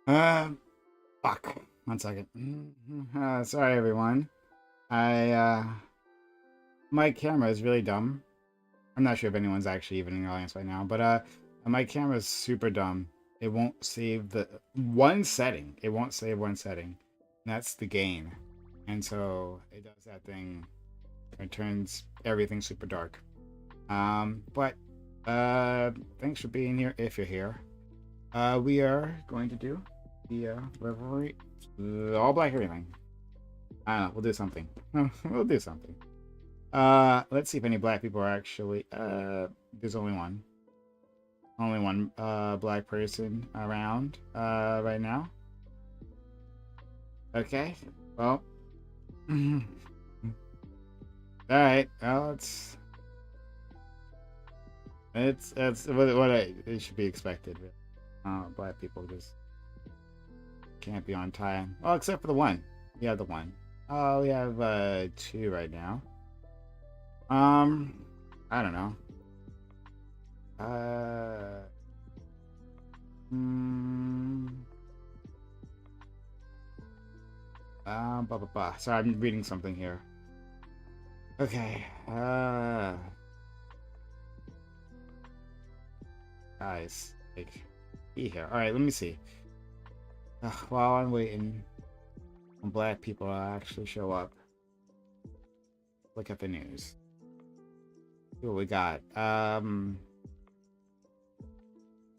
Uh, fuck. 1 second. Sorry, everyone. I, my camera is really dumb. I'm not sure if anyone's actually even in the audience right now, but, my camera is super dumb. It won't save the one setting. It won't save one setting. And that's the gain. And so it does that thing. It turns everything super dark. But, thanks for being here if you're here. We are going to do the revelry, all black everything. I don't know. We'll do something. We'll do something. Let's see if any black people are actually. There's only one black person around right now. Okay. Well. All right. Well, it's what it should be expected. Really. Black people just can't be on time. Oh, except for the one. We have the one. Oh, we have two right now. I don't know. Uh, mm, blah blah blah. Sorry, I'm reading something here. Okay. Guys, like, be here. All right, let me see. While I'm waiting on black people to actually show up, look at the news. See what we got.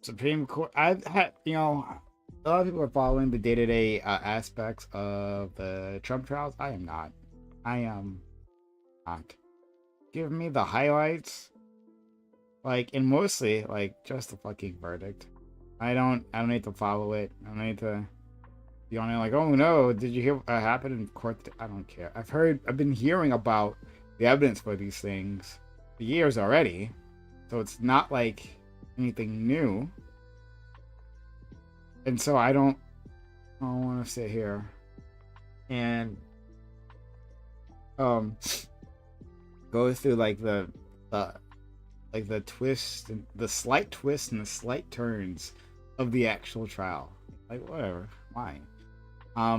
Supreme Court. I've had, a lot of people are following the day-to-day aspects of the Trump trials. I am not. I am not. Give me the highlights, like, and mostly like just the fucking verdict. I don't need to follow it. I don't need to be on it like, oh no, did you hear what happened in court? I don't care. I've been hearing about the evidence for these things for years already, so it's not like anything new. And so I don't want to sit here and um go through like the twist and the slight twists and the slight turns of the actual trial. Like, whatever, why? I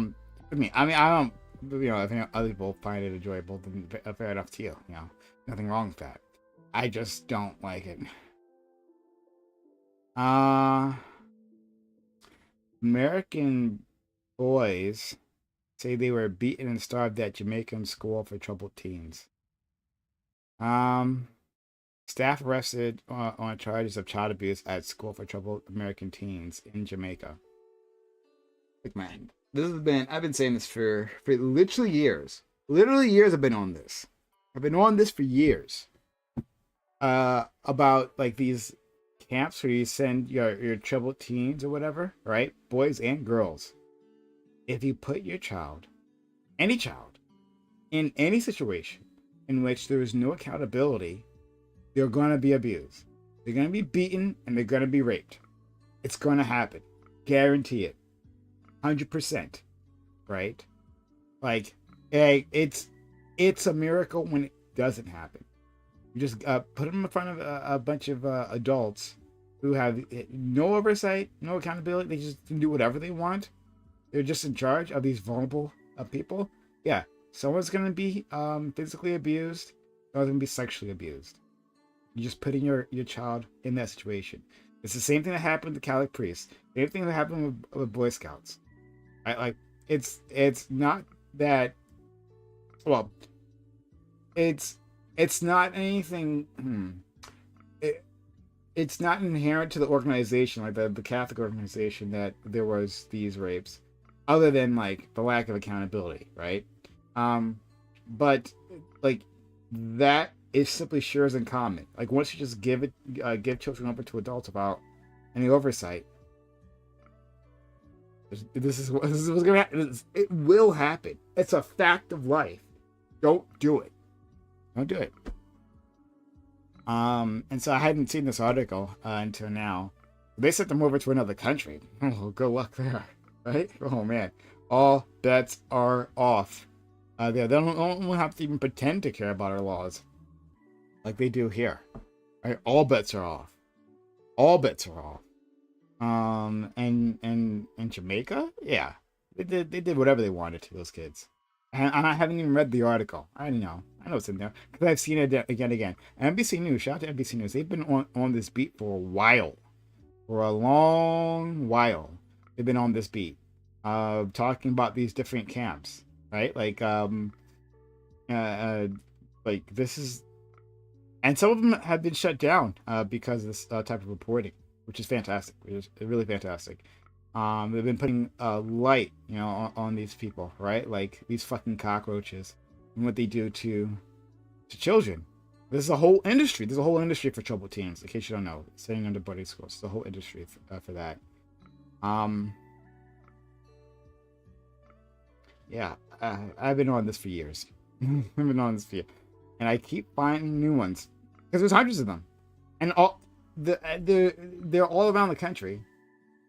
don't. If other people find it enjoyable, then fair enough to you. Nothing wrong with that. I just don't like it. American boys say they were beaten and starved at Jamaican school for troubled teens. Um, Staff arrested on charges of child abuse at school for troubled American teens in Jamaica. Like, man, I've been saying this for literally years. Literally years I've been on this. I've been on this for years. About like these camps where you send your troubled teens or whatever, right? Boys and girls. If you put your child, any child, in any situation in which there is no accountability, they're going to be abused. They're going to be beaten and they're going to be raped. It's going to happen. Guarantee it. 100%. Right? Like, hey, it's a miracle when it doesn't happen. You just put them in front of a bunch of adults who have no oversight, no accountability. They just can do whatever they want. They're just in charge of these vulnerable people. Yeah, someone's going to be physically abused. Someone's going to be sexually abused. You're just putting your child in that situation. It's the same thing that happened with the Catholic priests. Same thing that happened with Boy Scouts. It's not that. Well, it's not anything. It's not inherent to the organization, like the Catholic organization, that there was these rapes, other than like the lack of accountability, right? But like that is simply shares in common. Like, once you just give children over to adults without any oversight, this is what's gonna happen. It will happen. It's a fact of life. Don't do it. Don't do it. And so I hadn't seen this article until now. They sent them over to another country. Oh, good luck there, right? Oh man, all bets are off. They don't have to even pretend to care about our laws like they do here. Right? All bets are off. All bets are off. And in Jamaica, yeah, they did whatever they wanted to those kids. And I haven't even read the article. I know it's in there because I've seen it again. NBC News, shout out to NBC News. They've been on this beat for a while, for a long while. They've been on this beat, talking about these different camps, right? Like this is, and some of them have been shut down because of this type of reporting, which is fantastic. Which is really fantastic. They've been putting light, on these people, right? Like these fucking cockroaches and what they do to children. There's a whole industry. There's a whole industry for troubled teens. In case you don't know, sitting under boarding schools. There's a whole industry for that. Yeah, I've been on this for years. I've been on this for years, and I keep finding new ones because there's hundreds of them, and they're all around the country,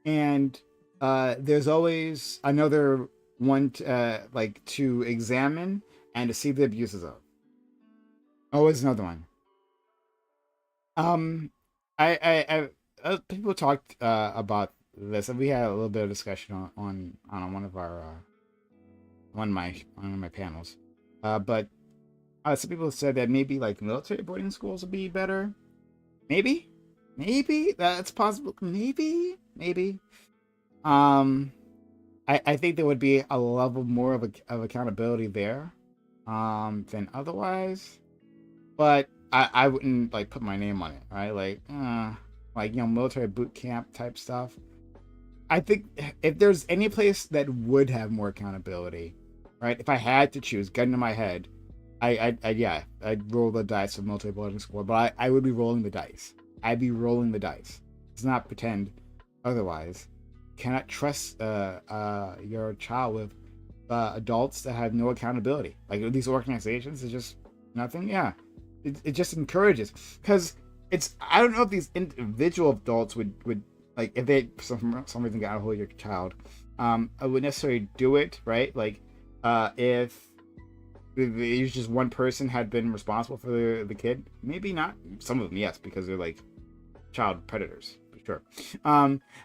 and there's always another one like to examine and to see the abuses of. Always another one. I people talked about this, and we had a little bit of discussion on one of my panels. But some people said that maybe like military boarding schools would be better. Maybe that's possible. Maybe. I think there would be a level more of accountability there, than otherwise. But I wouldn't like put my name on it, right? Like military boot camp type stuff. I think if there's any place that would have more accountability, right? If I had to choose, gun to my head, I'd roll the dice for military boarding school, but I would be rolling the dice. I'd be rolling the dice. Let's not pretend otherwise. Cannot trust your child with adults that have no accountability. Like these organizations is just nothing. Yeah, it just encourages, because I don't know if these individual adults would like, if they for some reason got a hold of your child, I would necessarily do it, right? Like if just one person had been responsible for the kid, maybe not. Some of them, yes, because they're like child predators for sure.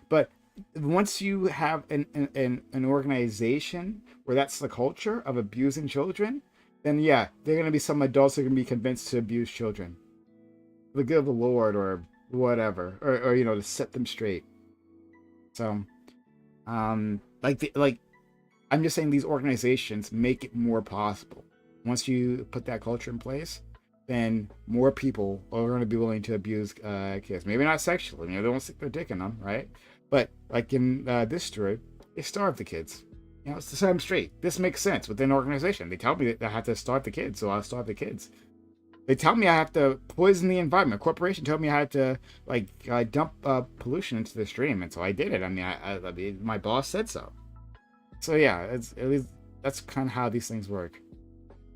But once you have an organization where that's the culture of abusing children, then yeah, there are going to be some adults that are going to be convinced to abuse children for the good of the Lord or whatever, or to set them straight. So I'm just saying, these organizations make it more possible. Once you put that culture in place, then more people are going to be willing to abuse kids. Maybe not sexually, they won't stick their dick in them, right? But like in this story, they starve the kids. It's to set them straight. This makes sense within an organization. They tell me that I have to starve the kids, so I'll starve the kids. They tell me I have to poison the environment. A corporation told me I had to dump pollution into the stream, and so I did it. I mean, my boss said so. So yeah, at least that's kind of how these things work.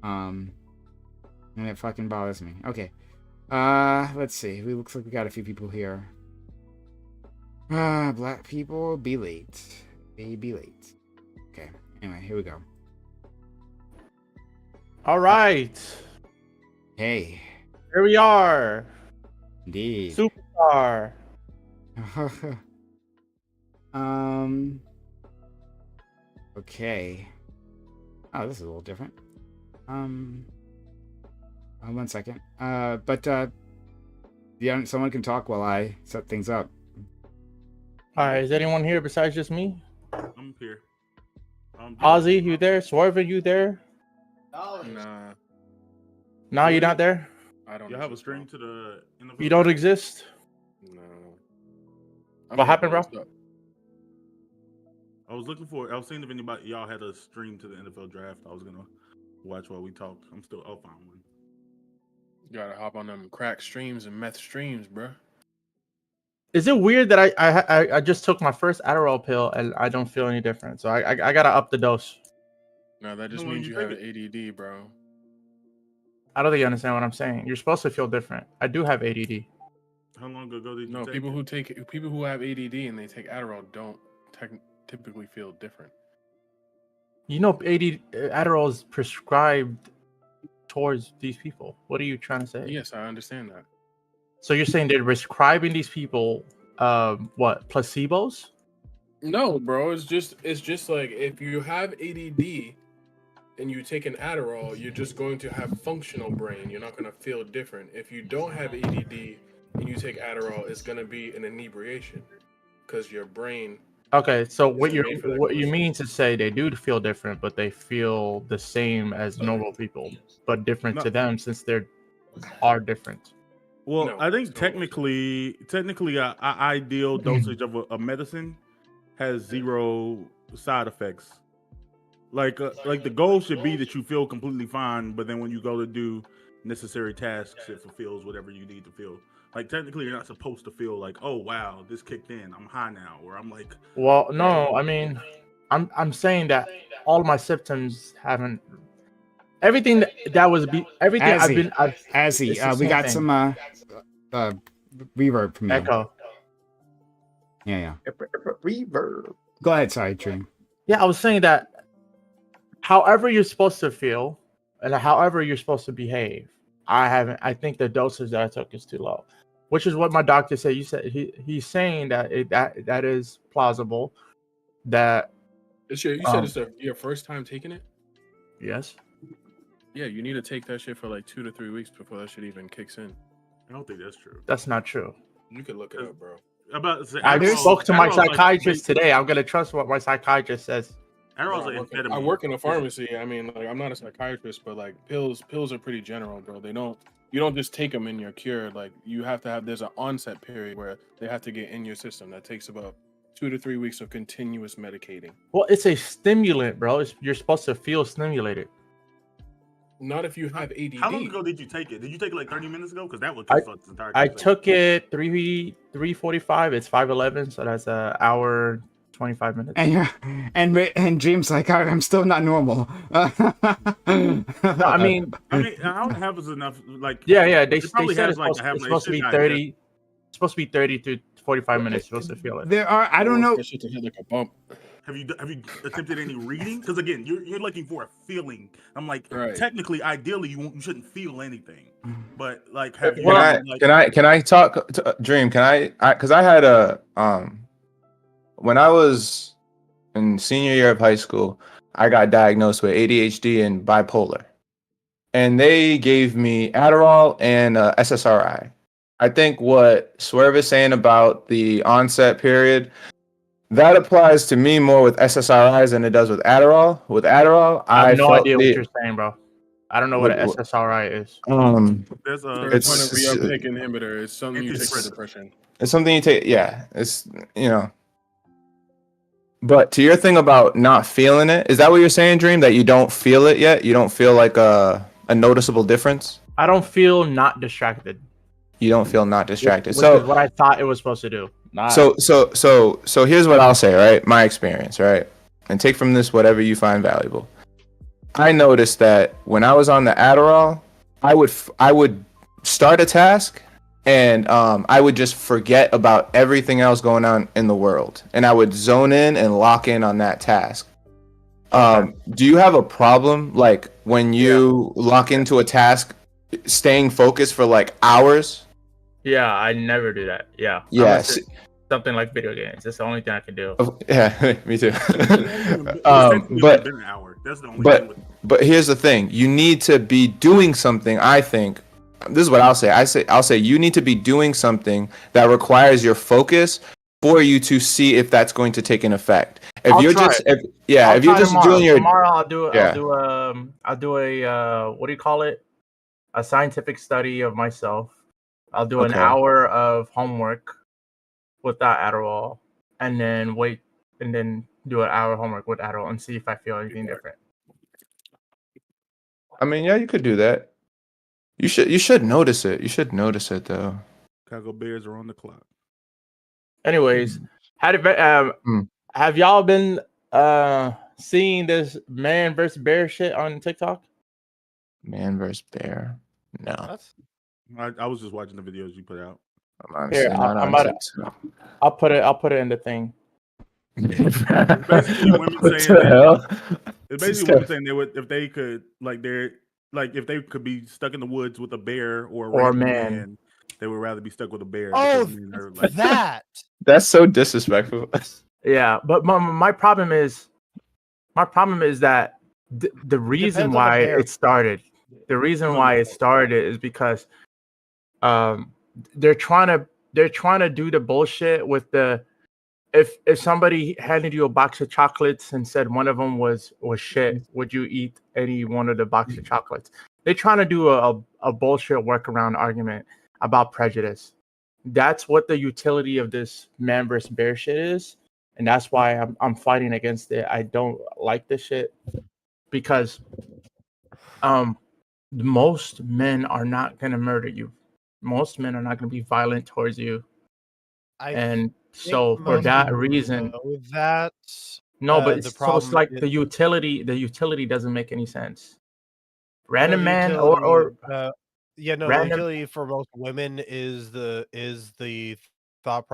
And it fucking bothers me. Okay, let's see. It looks like we got a few people here. Black people, be late. Be late. Okay. Anyway, here we go. All right. Hey. Here we are. Indeed. Superstar. Okay. Oh, this is a little different. 1 second. Yeah, someone can talk while I set things up. All right. Is anyone here besides just me? I'm here. Ozzy, you there? Swerve, you there? Nah. No, you're not there? I don't. You have a string to the NFL? You don't exist? No. What happened, bro? I was seeing if anybody y'all had a stream to the NFL draft. I was gonna watch while we talked. I'll find one. You gotta hop on them crack streams and meth streams, bro. Is it weird that I just took my first Adderall pill and I don't feel any different? So I gotta up the dose. No, that just means you have an ADD, bro. I don't think you understand what I'm saying. You're supposed to feel different. I do have ADD. How long ago did you take people who have ADD and they take Adderall don't typically feel different. Adderall is prescribed towards these people. What are you trying to say? Yes, I understand that. So you're saying they're prescribing these people what, placebos? No, bro. It's just like if you have ADD and you take an Adderall, you're just going to have functional brain. You're not going to feel different. If you don't have ADD and you take Adderall, it's going to be an inebriation because your brain Okay, so what isn't made for that what kind you of mean shit. to say they do feel different, but they feel the same as normal people, but different No. to them since they're are different. Well, No, I think it's normal. technically, a ideal dosage of a medicine has 0 side effects. Like the goal should be that you feel completely fine, but then when you go to do necessary tasks, it fulfills whatever you need to feel. Like technically, you're not supposed to feel like, oh wow, this kicked in, I'm high now, or I'm like, Well, yeah, no, I mean, I'm saying that all my symptoms haven't everything that was everything Azzy, I've Azzy, it's the we same got thing. some uh reverb from you. Echo. Yeah. Reverb. Go ahead, sorry, Dream. Yeah, I was saying that however you're supposed to feel and however you're supposed to behave, I think the dosage that I took is too low. Which is what my doctor said. You said he's saying that that is plausible. That You said it's your first time taking it? yes. Yeah, you need to take that shit for like 2 to 3 weeks before that shit even kicks in. I don't think that's true. That's not true. You could look it up, bro. About to say, I There's- spoke to my Adderall's like psychiatrist today. I'm gonna trust what my psychiatrist says. Adderall's Bro, like I amphetamine. work in a pharmacy. I mean, like, I'm not a psychiatrist, but like pills are pretty general, bro. You don't just take them and you're cured. Like you have to have there's an onset period where they have to get in your system. That takes about 2 to 3 weeks of continuous medicating. Well, it's a stimulant, bro. You're supposed to feel stimulated. Not if you have ADD. How long ago did you take it? Did you take it like 30 minutes ago? Because that would I- kickstart this entire I conversation. took it 3:45. It's 5:11, so that's an hour 25 minutes. And you're, and Dream's like, I'm still not normal. No, I mean, I mean, an hour and a half is enough. Like, yeah. They probably said has, it's like, supposed, a half it's an- supposed to it be should not 30. It's supposed to be 30 to 45 minutes. You're supposed to feel it. there are, I don't know. That shit to hit like a bump. Have you attempted any reading? Because again, you're looking for a feeling. I'm like, Right. technically, ideally, you shouldn't feel anything. But like, have you? Well, like, Can I talk to, Dream? Can I because I had a when I was in senior year of high school, I got diagnosed with ADHD and bipolar, and they gave me Adderall and SSRI. I think what Swerve is saying about the onset period, that applies to me more with SSRIs than it does with Adderall. With Adderall, I have no felt idea the- what you're saying, bro. I don't know what an What- SSRI is. there's a It's It's- one of reuptake inhibitor. It's something you take for Antidepressant. depression. It's something you take, yeah. It's But to your thing about not feeling it, is that what you're saying, Dream? That you don't feel it yet? You don't feel like a noticeable difference? I don't feel not distracted. You don't feel not distracted. Which So is what I thought it was supposed to do. Not, so here's what I'll say, right? My experience, right? And take from this whatever you find valuable. I noticed that when I was on the Adderall, I would start a task and I would just forget about everything else going on in the world, and I would zone in and lock in on that task. Do you have a problem like when you lock into a task, staying focused for like hours? yeah, I never do that. Yeah. Yes. Unless it's something like video games. That's the only thing I can do. Yeah, me too. it's but been an hour. That's the only but- thing with, But here's the thing: you need to be doing something. I think this is what I'll say. I'll say you need to be doing something that requires your focus for you to see if that's going to take an effect. If I'll you're try just, it. if you're try just tomorrow. doing your, tomorrow, I'll do Yeah. I'll do a what do you call it? A scientific study of myself. I'll do an Okay. hour of homework without Adderall, and then do an hour of homework with Adderall and see if I feel anything different. I mean, yeah, you could do that. You should notice it. You should notice it though. Chicago Bears are on the clock. Anyways, Hmm. have y'all been seeing this man versus bear shit on TikTok? Man versus bear. No, I was just watching the videos you put out. I'm honestly Here, not I'm on about TikTok. I'll put it in the thing. basically women What saying the that- hell? It's This basically guy- women saying they would if they could if they could be stuck in the woods with a bear or a Or a random man. they would rather be stuck with a bear. Oh, because men are, like, that. That's so disrespectful. Yeah, but my problem is that the reason on the why bear. it started, is because they're trying to do the bullshit with the if somebody handed you a box of chocolates and said one of them was shit, would you eat any one of the box of chocolates? They're trying to do a bullshit workaround argument about prejudice. That's what the utility of this man versus bear shit is, and that's why I'm fighting against it. I don't like this shit because most men are not gonna murder you. Most men are not gonna be violent towards you. And so for that reason, with that, no, but the it's problem like is- the utility doesn't make any sense. well, Random the man utility, or the random utility for most women is the thought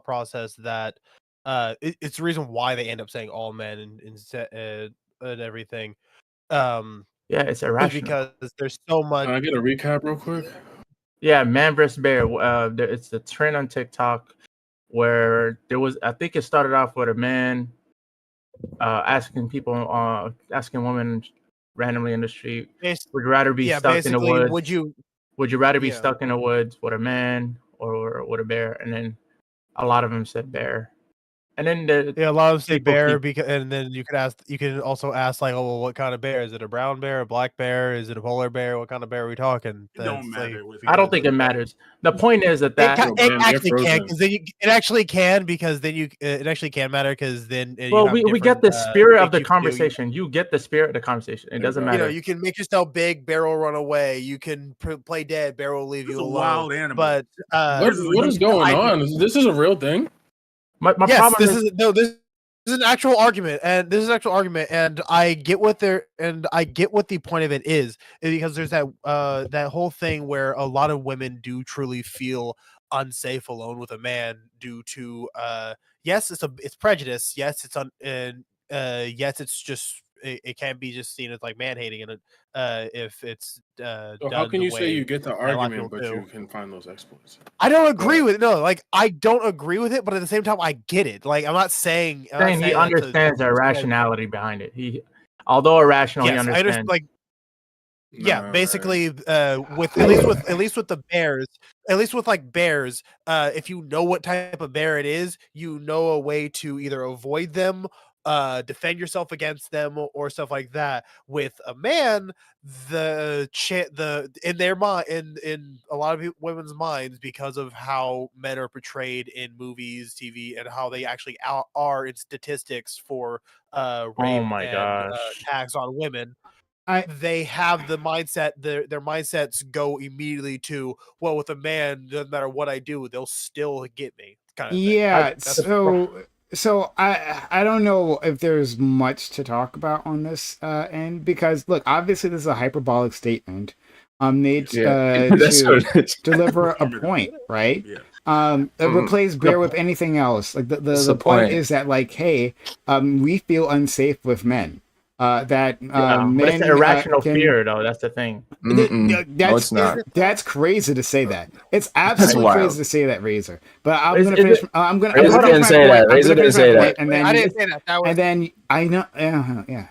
process that it's the reason why they end up saying all men and everything. yeah, it's Is irrational. because there's so much. Can I get a recap real quick? Yeah, man versus bear. It's the trend on TikTok where there was. I think it started off with a man asking women randomly in the street, would you rather be stuck in the basically, woods? would you rather be yeah. stuck in the woods with a man or with a bear? And then a lot of them said bear. And then a lot of them say people bear keep- because, and then you can also ask like, oh, well, what kind of bear? Is it a brown bear, a black bear? Is it a polar bear? What kind of bear are we talking? It don't That's matter. I don't think it matters. The point is that It man, actually they're can frozen. because then it actually can because then it actually can matter because then you well, have we get the different, spirit of makes the you feel- conversation. You get the spirit of the conversation. It doesn't You matter. you can make yourself big, bear will run away. You can play dead, bear will leave It's you a alone. wild animal. But What is going on? This is a real thing. My yes, problem this is is an actual argument, and I get what the point of it is because there's that whole thing where a lot of women do truly feel unsafe alone with a man due to yes, it's prejudice, yes, yes, it's just it can't be just seen as like man hating in it if it's So how done can the you say way you get the a lot of argument, people but do. you can find those exploits? I don't agree with it. No, like I don't agree with it, but at the same time, I get it. Like I'm not saying he that to- understands the irrationality behind it. Although irrational, he Yes, I understands. understand. Like yeah, Nah, basically, with at least with the bears, at least with like bears, if you know what type of bear it is, you know a way to either avoid them, defend yourself against them, or stuff like that. With a man, the in their mind, in a lot of women's minds, because of how men are portrayed in movies, TV, and how they actually are in statistics for rape my and gosh. attacks on women. I- They have the mindset, their mindsets go immediately to, well, with a man, doesn't matter what I do, they'll still get me. Kind of thing. Yeah, That's so I don't know if there's much to talk about on this end because look, obviously this is a hyperbolic statement made That's to what it is. deliver a point, right? Yeah. Replace bear with anything else. Like That's the the point point. is that like, hey, we feel unsafe with men. That but men it's an irrational can- fear, though. That's the thing. No, it's not. That's crazy to say that. It's absolutely wild. crazy to say that, Razor. But I'm Is- gonna is finish. it- I'm gonna. Razor I'm gonna didn't finish say my that. point. I'm Razor gonna didn't finish my say point, that. and then I didn't say that. That was and then I know. Yeah.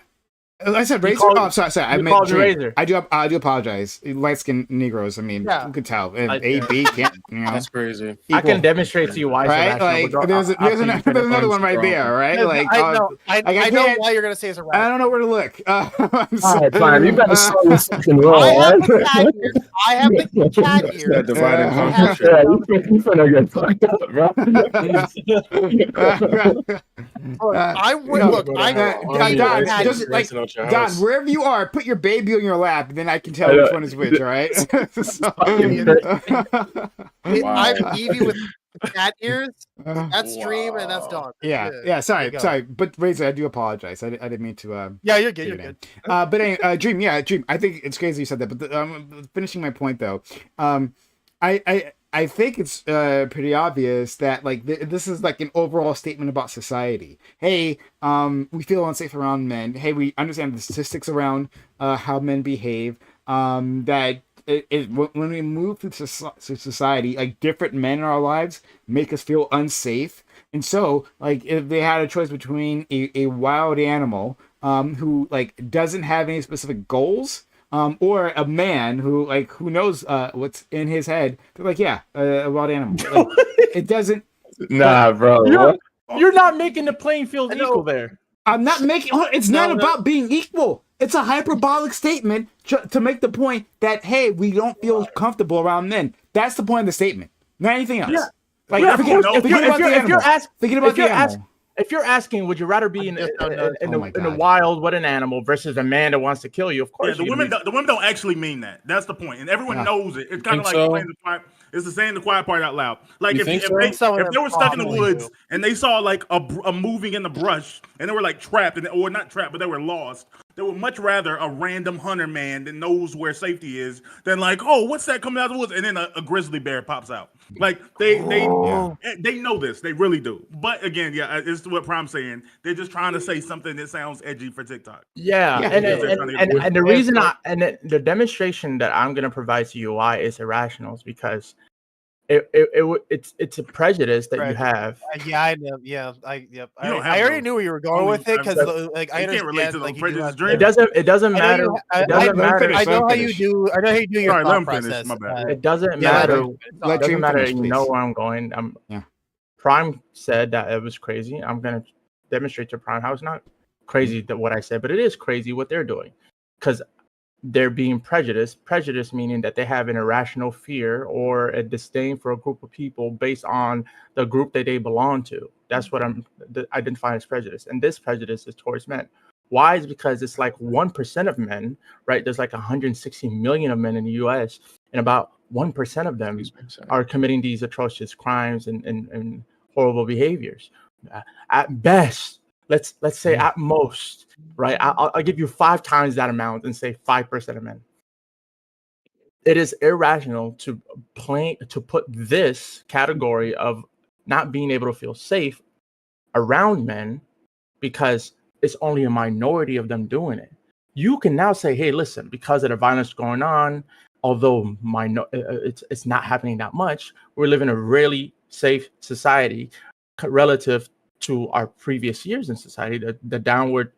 I said Razor. called- Oh, sorry. I you meant called me Dream. Razor. I do apologize. Light skinned Negroes. I mean, Yeah. you could tell. And I- A, B, can't. You know, That's crazy. I can equal. demonstrate to you why it's Right, irrational. like but there's after you another, finish there's another on- one right there, right? Like I know. like, I I know can't- why you're gonna say it's a I don't know where to look. I'm All right, fine. You better slow your fucking I roll. have Right? the cat here. I have the cat here. That divide and Yeah. conquer shit. Yeah, you finna get fucked up, bro. I'm no, look. I'm Don, cat just here. like out your Don, house. wherever you are, put your baby on your lap, and then I can tell I know. which one is which. All right. So- Wow. I'm Evie with cat ears. That's Dream and that's Dawn. Yeah. There Sorry. you go. Sorry. But Razor, I do apologize. I didn't mean to. Yeah, you're good. say You're that. good. But anyway, Dream. Yeah, Dream. I think it's crazy you said that. But finishing my point though, I think it's pretty obvious that like this is like an overall statement about society. Hey, we feel unsafe around men. Hey, we understand the statistics around how men behave. That when we move through society, like different men in our lives make us feel unsafe. And so, like, if they had a choice between a wild animal, who like doesn't have any specific goals, or a man who knows what's in his head, they're like, yeah, a wild animal. Like, it doesn't. Nah, bro. You're not making the playing field equal there. I'm not making. It's not about being equal. It's a hyperbolic statement to make the point that, hey, we don't feel comfortable around men. That's the point of the statement, not anything else. Yeah. Like, Yeah, forget about the animal. If you're asking, would you rather be in my the God. wild with an animal versus a man that wants to kill you? Of Yeah, course, the women don't actually mean that. That's the point, and everyone Yeah. knows it. It's kind of Think like so? saying the quiet. It's the saying the quiet part out loud. Like You if think if so? they were stuck in the Probably woods do. and they saw like a moving in the brush and they were like trapped or not trapped, but they were lost. They would much rather a random hunter man that knows where safety is than like, oh, what's that coming out of the woods? And then a grizzly bear pops out. Like they know this. They really do. But again, yeah, it's what Prime's saying. They're just trying to say something that sounds edgy for TikTok. Yeah, Yeah, and the reason the demonstration that I'm gonna provide to you why it's irrational is because it's a prejudice that you Right. have. Yeah, I know. Yeah, I don't have I already those. knew where you were going Only- with it because like I you can't relate understand to the like you do prejudice have- dream. It doesn't I know matter. you- I- It doesn't I- matter. I know how you Finish. do. I know how you do your Sorry, let thought him finish. process. My bad. It doesn't Yeah, matter. let It Let doesn't Dream matter. finish, You know please. where I'm going. Yeah. Prime said that it was crazy. I'm gonna demonstrate to Prime how it's not crazy that what I said, but it is crazy what they're doing because they're being prejudiced. Prejudice meaning that they have an irrational fear or a disdain for a group of people based on the group that they belong to. That's what I'm identifying as prejudice, and this prejudice is towards men. Why? Is because it's like 1% of men, right? There's like 160 million of men in the U.S., and about 1% of them are committing these atrocious crimes and horrible behaviors. At best, let's say at most, right? I'll give you 5 times that amount and say 5% of men. It is irrational to put this category of not being able to feel safe around men because it's only a minority of them doing it. You can now say, hey, listen, because of the violence going on, although it's not happening that much, we're living a really safe society relative to our previous years in society. The downward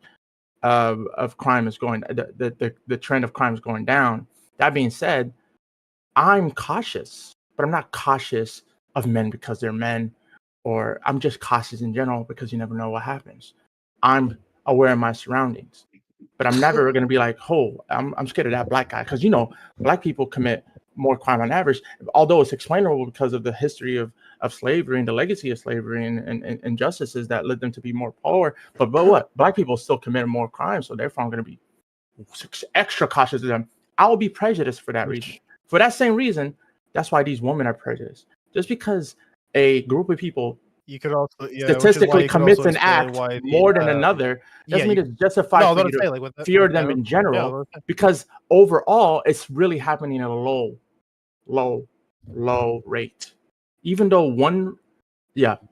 of crime is going, the trend of crime is going down. That being said, I'm cautious, but I'm not cautious of men because they're men, or I'm just cautious in general because you never know what happens. I'm aware of my surroundings, but I'm never going to be like, oh, I'm scared of that black guy, because black people commit more crime on average, although it's explainable because of the history of slavery and the legacy of slavery and injustices that led them to be more poor. But what? Black people still commit more crime, so therefore I'm going to be extra cautious of them. I will be prejudiced for that reason. For that same reason, that's why these women are prejudiced. Just because a group of people You could also statistically commits an act more than another doesn't mean it's justified for you to fear them in general, because overall it's really happening at a low rate. Even though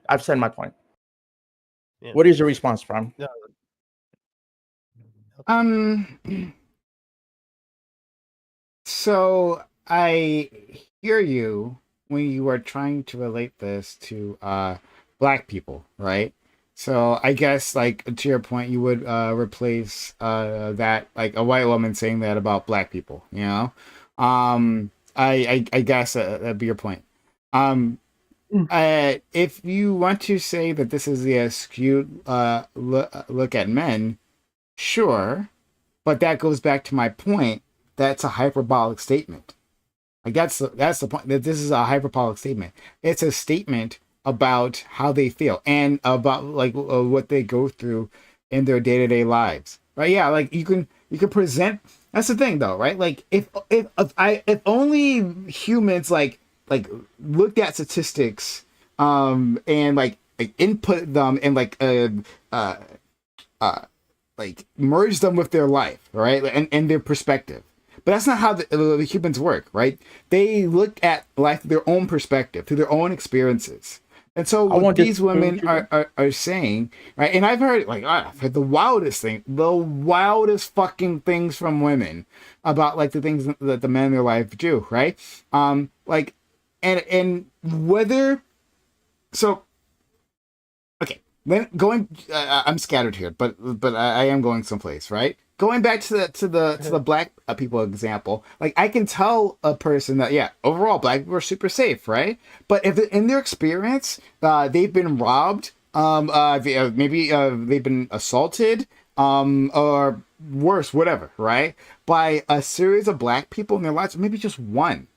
I've said my point. Yeah. What is your response, Prime? So I hear you when you are trying to relate this to black people, right? So I guess, like, to your point, you would replace that, like, a white woman saying that about black people, you know? I guess that'd be your point. If you want to say that this is the skewed look at men, sure, but that goes back to my point. That's a hyperbolic statement. Like, that's the point. That this is a hyperbolic statement. It's a statement about how they feel and about like what they go through in their day-to-day lives, right? Yeah, like you can present. That's the thing, though, right? Like if only humans like looked at statistics and like input them and like merge them with their life, right? And their perspective. But that's not how the humans work, right? They look at life through their own perspective, through their own experiences. And so I what want these this- women are saying, right? And I've heard I've heard the wildest fucking things from women about like the things that the men in their life do, right? Like, and whether so. Okay, then going, I'm scattered here, but I am going someplace, right? Going back to the black people example, like I can tell a person that overall black people are super safe, right? But if in their experience, they've been robbed, maybe they've been assaulted, or worse, whatever, right? By a series of black people in their lives, maybe just one.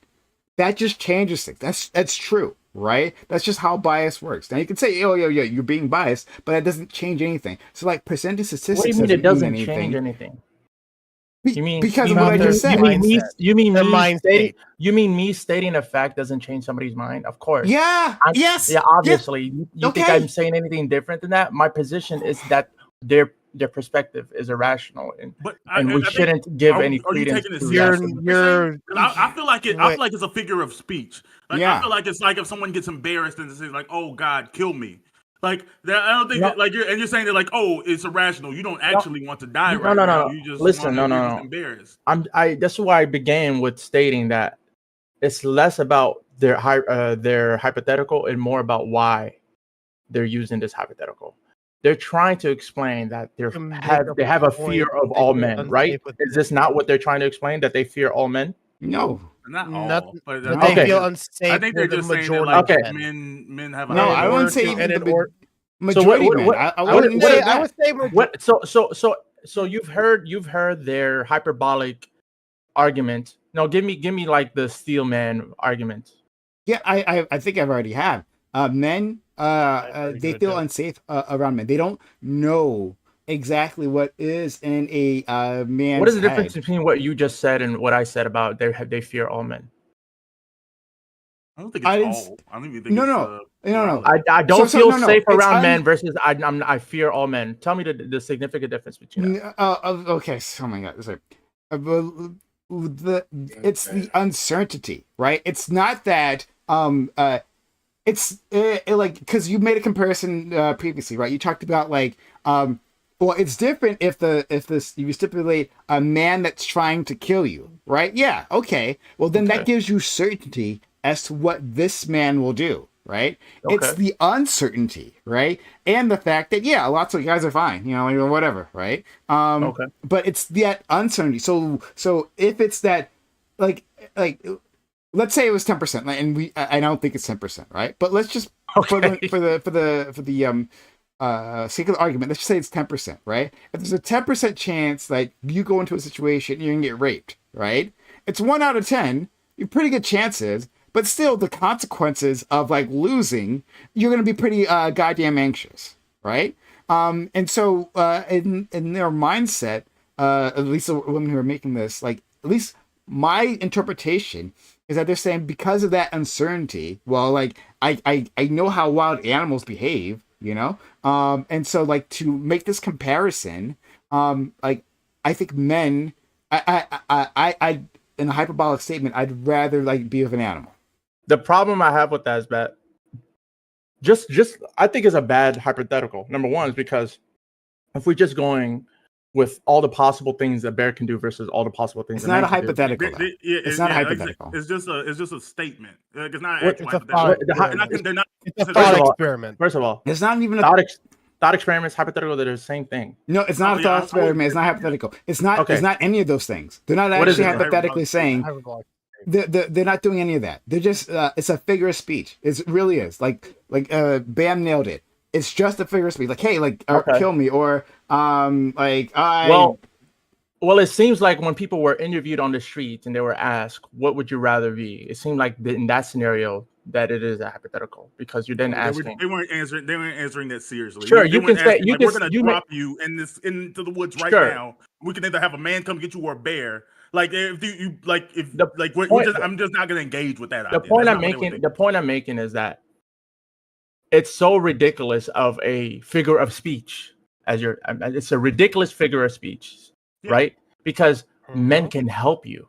That just changes things. That's true, right? That's just how bias works. Now you can say, oh yeah, you're being biased, but that doesn't change anything. So like percentage statistics What do you mean it doesn't doesn't mean change anything. anything? You mean Because you of what I mean- just said. You mean me? Mindset. You mean Their me mind stating? state. You mean me stating a fact doesn't change somebody's mind? Of course. Yeah. Yes. Yeah. Obviously. You think Okay. I'm saying anything different than that? My position is that their perspective is irrational, But and we I think- shouldn't give are any you credence taking it to seriously? that. You're 'Cause I feel like I feel like it's a figure of speech. Like Yeah. I feel like it's like if someone gets embarrassed and says like, "Oh God, kill me." Like that, I don't think No. that, like you're saying that like, "Oh, it's irrational." You don't actually want to die No, right no, now. no. You just Listen, you're no. just embarrassed. That's why I began with stating that it's less about their hypothetical and more about why they're using this hypothetical. They're trying to explain that To make they have a point fear of they all feel men, unsafe right? with Is this not what they're trying to explain? That they fear all men? No. Not all, Nothing- but No. they Okay. feel I unsafe think they're with the just saying that majority like of Okay. men. men have a No, In I wouldn't order say to- even and in the order- majority what- men. what- I what- wouldn't what- say I that. would say What? So you've heard their hyperbolic argument. No, give me like the steel man argument. Yeah, I think I've already had. Men, very they good, feel yeah. unsafe around men. They don't know exactly what is in a man's What is the head. difference between what you just said and what I said about they fear all men? I don't think I it's didn't all. I don't even think No, it's no. No. morality. I don't So, feel no, safe it's around men versus I fear all men. Tell me the significant difference between that. Okay. Oh my God. Sorry. It's the uncertainty, right? It's not that it's like because you made a comparison previously, right? You talked about like well, it's different if you stipulate a man that's trying to kill you, right? Yeah, okay. Well, then that gives you certainty as to what this man will do, right? It's Okay. the uncertainty, right? And the fact that lots of guys are fine, or whatever, right? Okay. But it's that uncertainty. So if it's that, like let's say it was 10%, and I don't think it's 10%, right? But let's just for the sake of the argument, let's just say it's 10%, right? If there's a 10% chance like you go into a situation and you're gonna get raped, right? It's 1 out of 10. You're pretty good chances, but still the consequences of like losing, you're gonna be pretty goddamn anxious, right? And so in their mindset, at least the women who are making this, like at least my interpretation is that they're saying because of that uncertainty, well, like I know how wild animals behave, and so like to make this comparison, like I think men, I in a hyperbolic statement, I'd rather like be with an animal. The problem I have with that is that just I think it's a bad hypothetical. Number one is because if we're just going with all the possible things a bear can do versus all the possible things It's a not man a can do. hypothetical. though. It's not a like I said, hypothetical. It's just a statement. Like, it's not What- actual it's a hypothetical. thought. They're not. It's a First thought of all- experiment. First of all, It's not even a thought experiments, hypothetical, they're the same thing. no. It's not Oh, a yeah, thought I would experiment. It's not agree. hypothetical. It's not. Okay. It's not any of those things. They're not What is actually it? hypothetically saying. Hyperbolic. They're not doing any of that. They're just. It's a figure of speech. It really is. Like Bam nailed it. It's just a figure of speech. Like hey, like Okay. kill me or like I. Well, it seems like when people were interviewed on the street and they were asked, "What would you rather be?" It seemed like in that scenario that it is a hypothetical because you're then They asking. weren't answering. They weren't answering that seriously. Sure, They you weren't can say- asking, you like, can- we're gonna you may- drop you into the woods right Sure. now. We can either have a man come get you or a bear. Like if you like if The like we're point- just, I'm just not gonna engage with that. The idea. point That's I'm not what they were making, the point I'm making is that it's so ridiculous of a figure of speech it's a ridiculous figure of speech, Yeah. right? Because Mm-hmm. men can help you.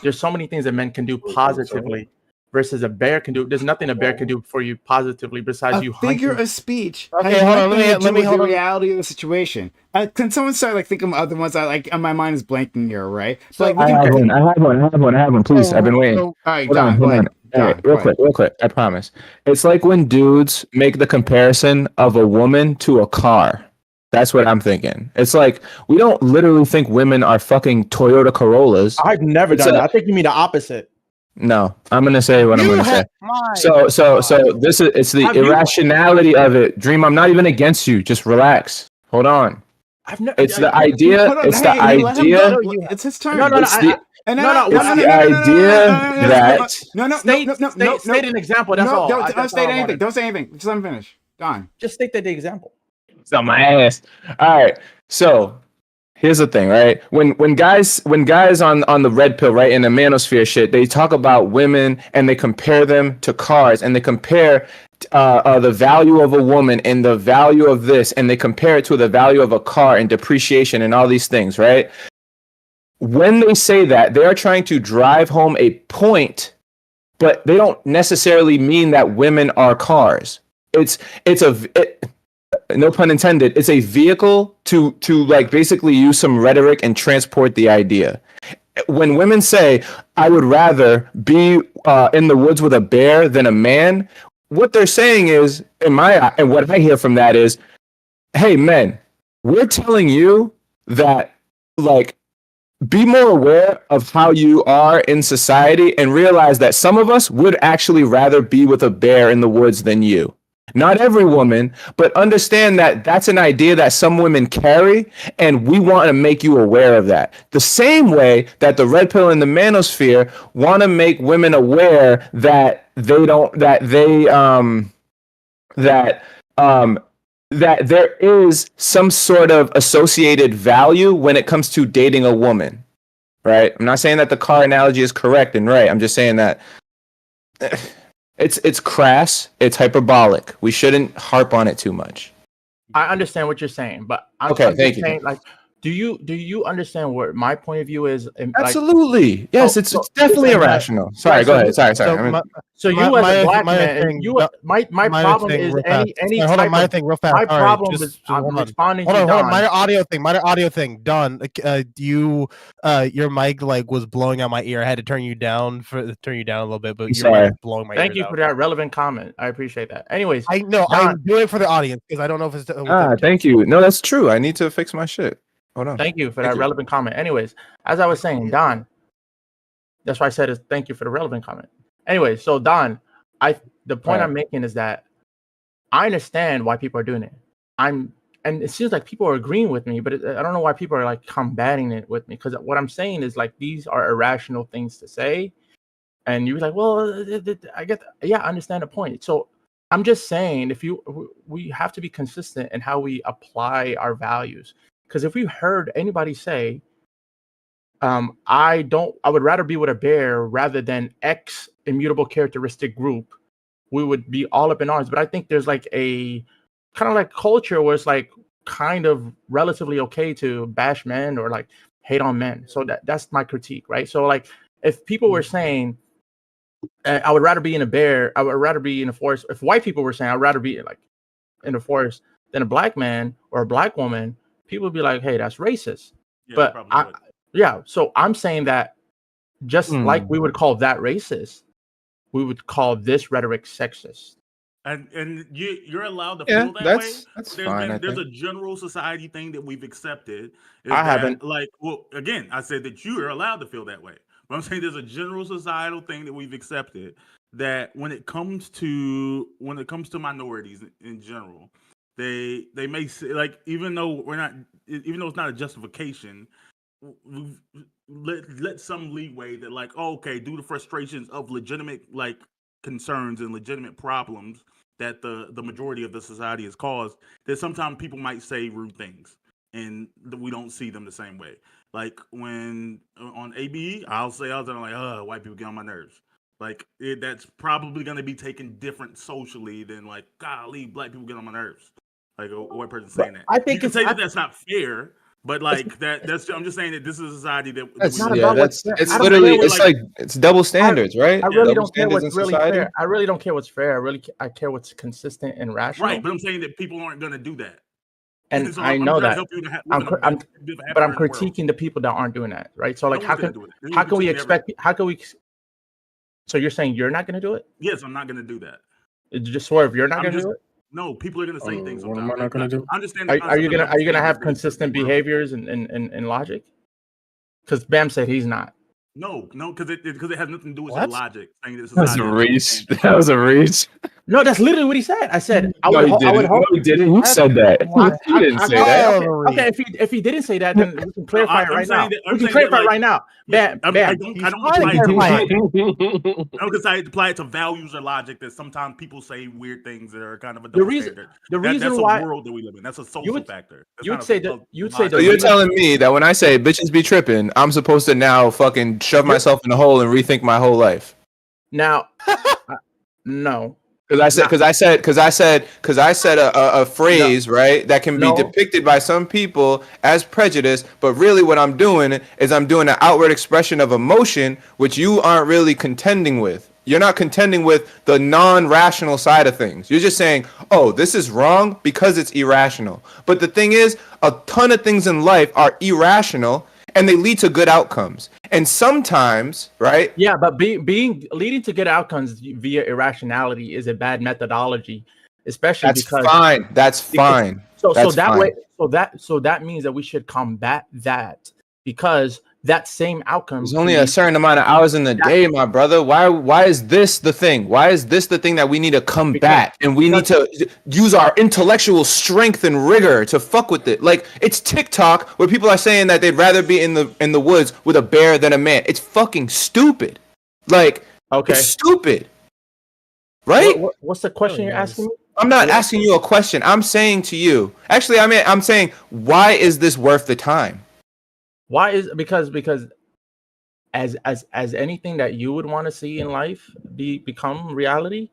There's so many things that men can do positively versus a bear can do. There's nothing a bear can do for you positively besides A you figure hunting. of speech. Okay, has hold on, nothing to let do me with hold the on. reality of the situation. Can someone start like thinking of other ones? I like. My mind is blanking here, right? So like, we I can. have one. I have one. Please, I've been waiting. So, All right, Hold on, John, go hold ahead. on. All right, John, go ahead. real quick. I promise. It's like when dudes make the comparison of a woman to a car. That's what I'm thinking. It's like we don't literally think women are fucking Toyota Corollas. I've never It's done a- that. I think you mean the opposite. No, I'm gonna say what I'm you gonna say. have my So this is it's the Have you- irrationality of it. Dream, I'm not even against you. Just relax. Hold on. I've never. It's the idea. Hold on, It's the hey, let him idea. go. you- It's his turn. No, no, no. It's the And No, it's the idea that state an example. That's all. Don't state anything. Don't say anything. Just let him finish. Don. Just state the example. it's on my ass. All right. So here's the thing, right? When guys on the red pill, right, in the manosphere shit, they talk about women and they compare them to cars and they compare the value of a woman and the value of this and they compare it to the value of a car and depreciation and all these things, right? When they say that, they are trying to drive home a point, but they don't necessarily mean that women are cars. No pun intended, it's a vehicle to like basically use some rhetoric and transport the idea. When women say, I would rather be in the woods with a bear than a man, what they're saying is, and what I hear from that is, hey, men, we're telling you that, like, be more aware of how you are in society and realize that some of us would actually rather be with a bear in the woods than you. Not every woman, but understand that that's an idea that some women carry, and we want to make you aware of that. The same way that the red pill and the manosphere want to make women aware that that there is some sort of associated value when it comes to dating a woman, right? I'm not saying that the car analogy is correct and right. I'm just saying that it's crass, it's hyperbolic. We shouldn't harp on it too much. I understand what you're saying, but I'm Okay, just thank you. saying, like, do you understand what my point of view is? And, like, Absolutely. Yes, it's definitely irrational. Sorry, go ahead. Sorry. so you as a black man, thing, and you my problem is any hold on, type my of thing real fast. my All right, problem just is I'm hold on. responding Hold to on, hold on. Don. My audio thing. Don, your mic like was blowing out my ear. I had to turn you down a little bit, but your sorry. mic was blowing my ear. Thank you for that relevant comment. I appreciate that. Anyways, I know Don, I'm doing it for the audience because I don't know if it's Thank you. No, that's true. I need to fix my shit. Hold on. thank you for Thank that you. relevant comment. Anyways, as I was saying, Don, that's why I said is thank you for the relevant comment. Anyway, so Don, the point Right. I'm making is that I understand why people are doing it. And it seems like people are agreeing with me, but I don't know why people are like combating it with me. Because what I'm saying is like these are irrational things to say, and you're like, well, I get, yeah, I understand the point. So I'm just saying, we have to be consistent in how we apply our values. Because if we heard anybody say, I would rather be with a bear rather than X immutable characteristic group, we would be all up in arms. But I think there's like a kind of like culture where it's like kind of relatively okay to bash men or like hate on men. So that's my critique, right? So like if people were saying, I would rather be in a bear, I would rather be in a forest. If white people were saying I'd rather be like in the forest than a black man or a black woman, people would be like, hey, that's racist. Yeah, But probably would. yeah, so I'm saying that just like we would call that racist, we would call this rhetoric sexist. And you're allowed to Yeah, feel that way. that's There's fine. there's a general society thing that we've accepted. Is I that, haven't. like, well, again, I said that you are allowed to feel that way. But I'm saying there's a general societal thing that we've accepted that when it comes to minorities in general, they may say, like, even though it's not a justification, let some leeway that, like, oh, okay, due to frustrations of legitimate like concerns and legitimate problems that the majority of the society has caused, that sometimes people might say rude things and we don't see them the same way. Like when on ABE, I'll say all the time, like, white people get on my nerves. Like that's probably going to be taken different socially than like, golly, black people get on my nerves. Like a white person saying that. I think you can say that that's not fair, But like that's I'm just saying that this is a society that That's not we about live in. what's fair. it's I don't literally care it's what- like it's double standards, right? I really Double don't care standards what's in really society. fair. I really don't care what's fair. I care what's consistent and rational. Right, but I'm saying that people aren't gonna do that. And So I I'm know trying to that. help you to live I'm in a cr- I'm- live a But I'm happier world. critiquing the people that aren't doing that, right? So No like, one's how gonna can do it. You're how can we critiquing expect? How can we? So you're saying you're not going to do it? Yes, I'm not gonna do that. Just swerve. You're not I'm going to just- do it. No, people are gonna say Oh, things what am sometimes. I not gonna do? I understand. the Are you concept of gonna double have standards consistent in the world. behaviors and logic? Because Bam said he's not. No, because it has nothing to do with What? your logic. Saying that That was a reach. That was a reach. No, that's literally what he said. I said I No, would. he I didn't. would hope. No, he didn't. You said that. Well, You didn't I- say I- that. Okay, if he didn't say that, then we can clarify it I'm right saying now. that- I'm We can saying that, clarify it like- right now. Bam, I Bam. don't He's apply it to trying to logic. I don't apply it to values or logic. That sometimes people say weird things that are kind of a double reason- standard. The reason that's why a world that we live in. That's a social would- factor. That's you would not a say social that- you would say logic. the So you're reason- telling me that when I say bitches be tripping, I'm supposed to now fucking shove myself in a hole and rethink my whole life? now, no. Because I said a phrase, right, that can be No. depicted by some people as prejudice, but really what I'm doing is I'm doing an outward expression of emotion, which you aren't really contending with. You're not contending with the non-rational side of things. You're just saying, oh, this is wrong because it's irrational. But the thing is, a ton of things in life are irrational and they lead to good outcomes. And sometimes, right? Yeah, but leading to good outcomes via irrationality is a bad methodology, especially That's because fine. That's fine. so That's that fine. way so that means that we should combat that because that same outcome There's only a certain amount of hours in the day, my brother. Why is this the thing? Why is this the thing that we need to combat? And we need to use our intellectual strength and rigor to fuck with it. Like it's TikTok where people are saying that they'd rather be in the woods with a bear than a man. It's fucking stupid. Like okay. it's stupid. Right? What's the question you're asking me? I'm not asking you a question. I'm saying to you. Actually, I'm saying why is this worth the time? Why is because as anything that you would want to see in life become reality,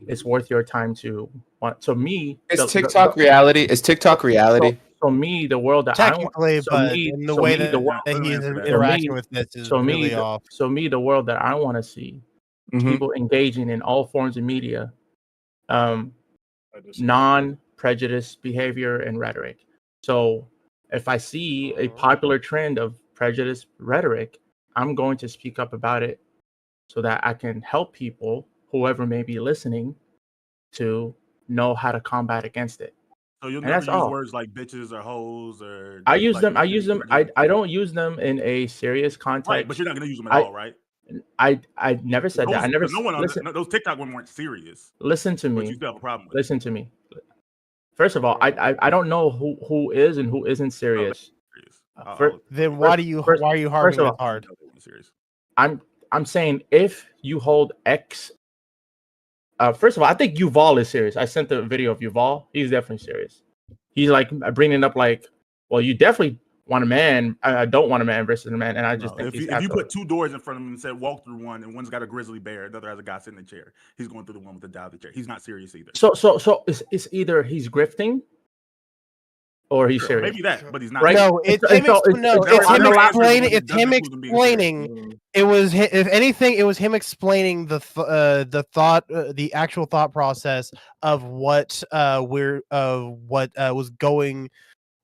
it's worth your time to want. So me, It's TikTok reality. It's TikTok reality. So me, the world that Technically, I want. but in the so way me, that, the world, that he's So me- interacting with this is so me, really off. so me, the world that I want to see, Mhm. people engaging in all forms of media, I just- non-prejudice behavior and rhetoric. So if I see a popular trend of prejudice rhetoric, I'm going to speak up about it so that I can help people, whoever may be listening, to know how to combat against it. So you'll And never that's use all. words like bitches or hoes or. I use like, them. I don't use them in a serious context. Right, but you're not gonna use them at I- all, right? I never said that. I never No one. listen. Those TikTok ones weren't serious, Listen to but me. you still have a problem with. Listen to me. First of all, I don't know who is and who isn't serious. Serious. Then why are you first harming of it all- hard? Serious. I'm saying if you hold X. First of all, I think Yuval is serious. I sent the video of Yuval. He's definitely serious. He's like bringing up like, well, you definitely want a man. I don't want a man versus a man, and I just think If you put two doors in front of him and said walk through one, and one's got a grizzly bear, the other has a guy sitting in a chair, he's going through the one with the dialed chair. He's not serious either. So it's either he's grifting or he's Sure, serious. maybe that, but he's not. Right? No, it's It's- him. it's- No, it's- it's I'm him not- explaining. It's doesn't him include them being explaining. It was, if anything, it was him explaining the thought, the actual thought process of what was going.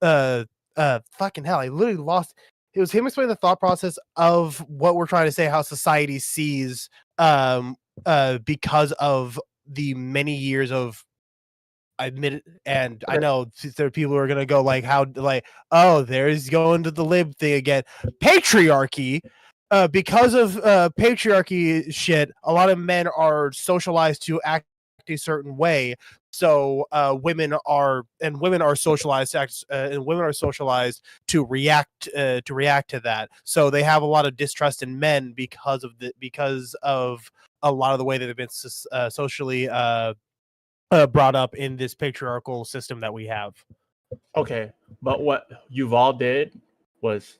Fucking hell! I literally lost. It was him explaining the thought process of what we're trying to say, how society sees, because of the many years of. I admit it, and I know there are people who are gonna go like, "How like, oh, there's going to the lib thing again." Patriarchy, because of patriarchy shit, a lot of men are socialized to act a certain way. So women are socialized to act, and women are socialized to react to that. So they have a lot of distrust in men because of a lot of the way that they've been socially brought up in this patriarchal system that we have. Okay, but what Yuval did was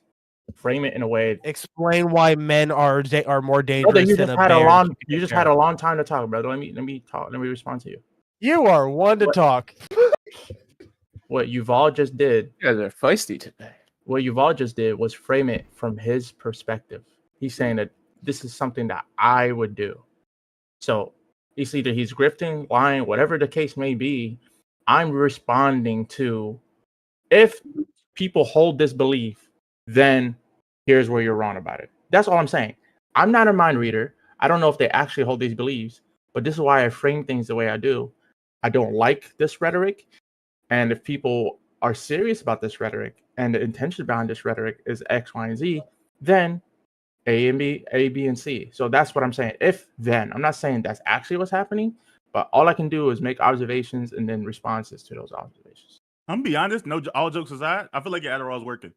frame it in a way. Explain why men are more dangerous Brother, you than just a had a bear. long. You just had a long time to talk, brother. Let me talk. Let me respond to you. You are one to talk. What Yuval just did. You guys are feisty today. what Yuval just did was frame it from his perspective. He's saying that this is something that I would do. So it's either he's grifting, lying, whatever the case may be. I'm responding to, if people hold this belief, then here's where you're wrong about it. That's all I'm saying. I'm not a mind reader. I don't know if they actually hold these beliefs, but this is why I frame things the way I do. I don't like this rhetoric. And if people are serious about this rhetoric and the intention behind this rhetoric is X, Y, and Z, then A, B, and C. So that's what I'm saying. If then, I'm not saying that's actually what's happening, but all I can do is make observations and then responses to those observations. I'm gonna be honest. No, all jokes aside, I feel like your Adderall is working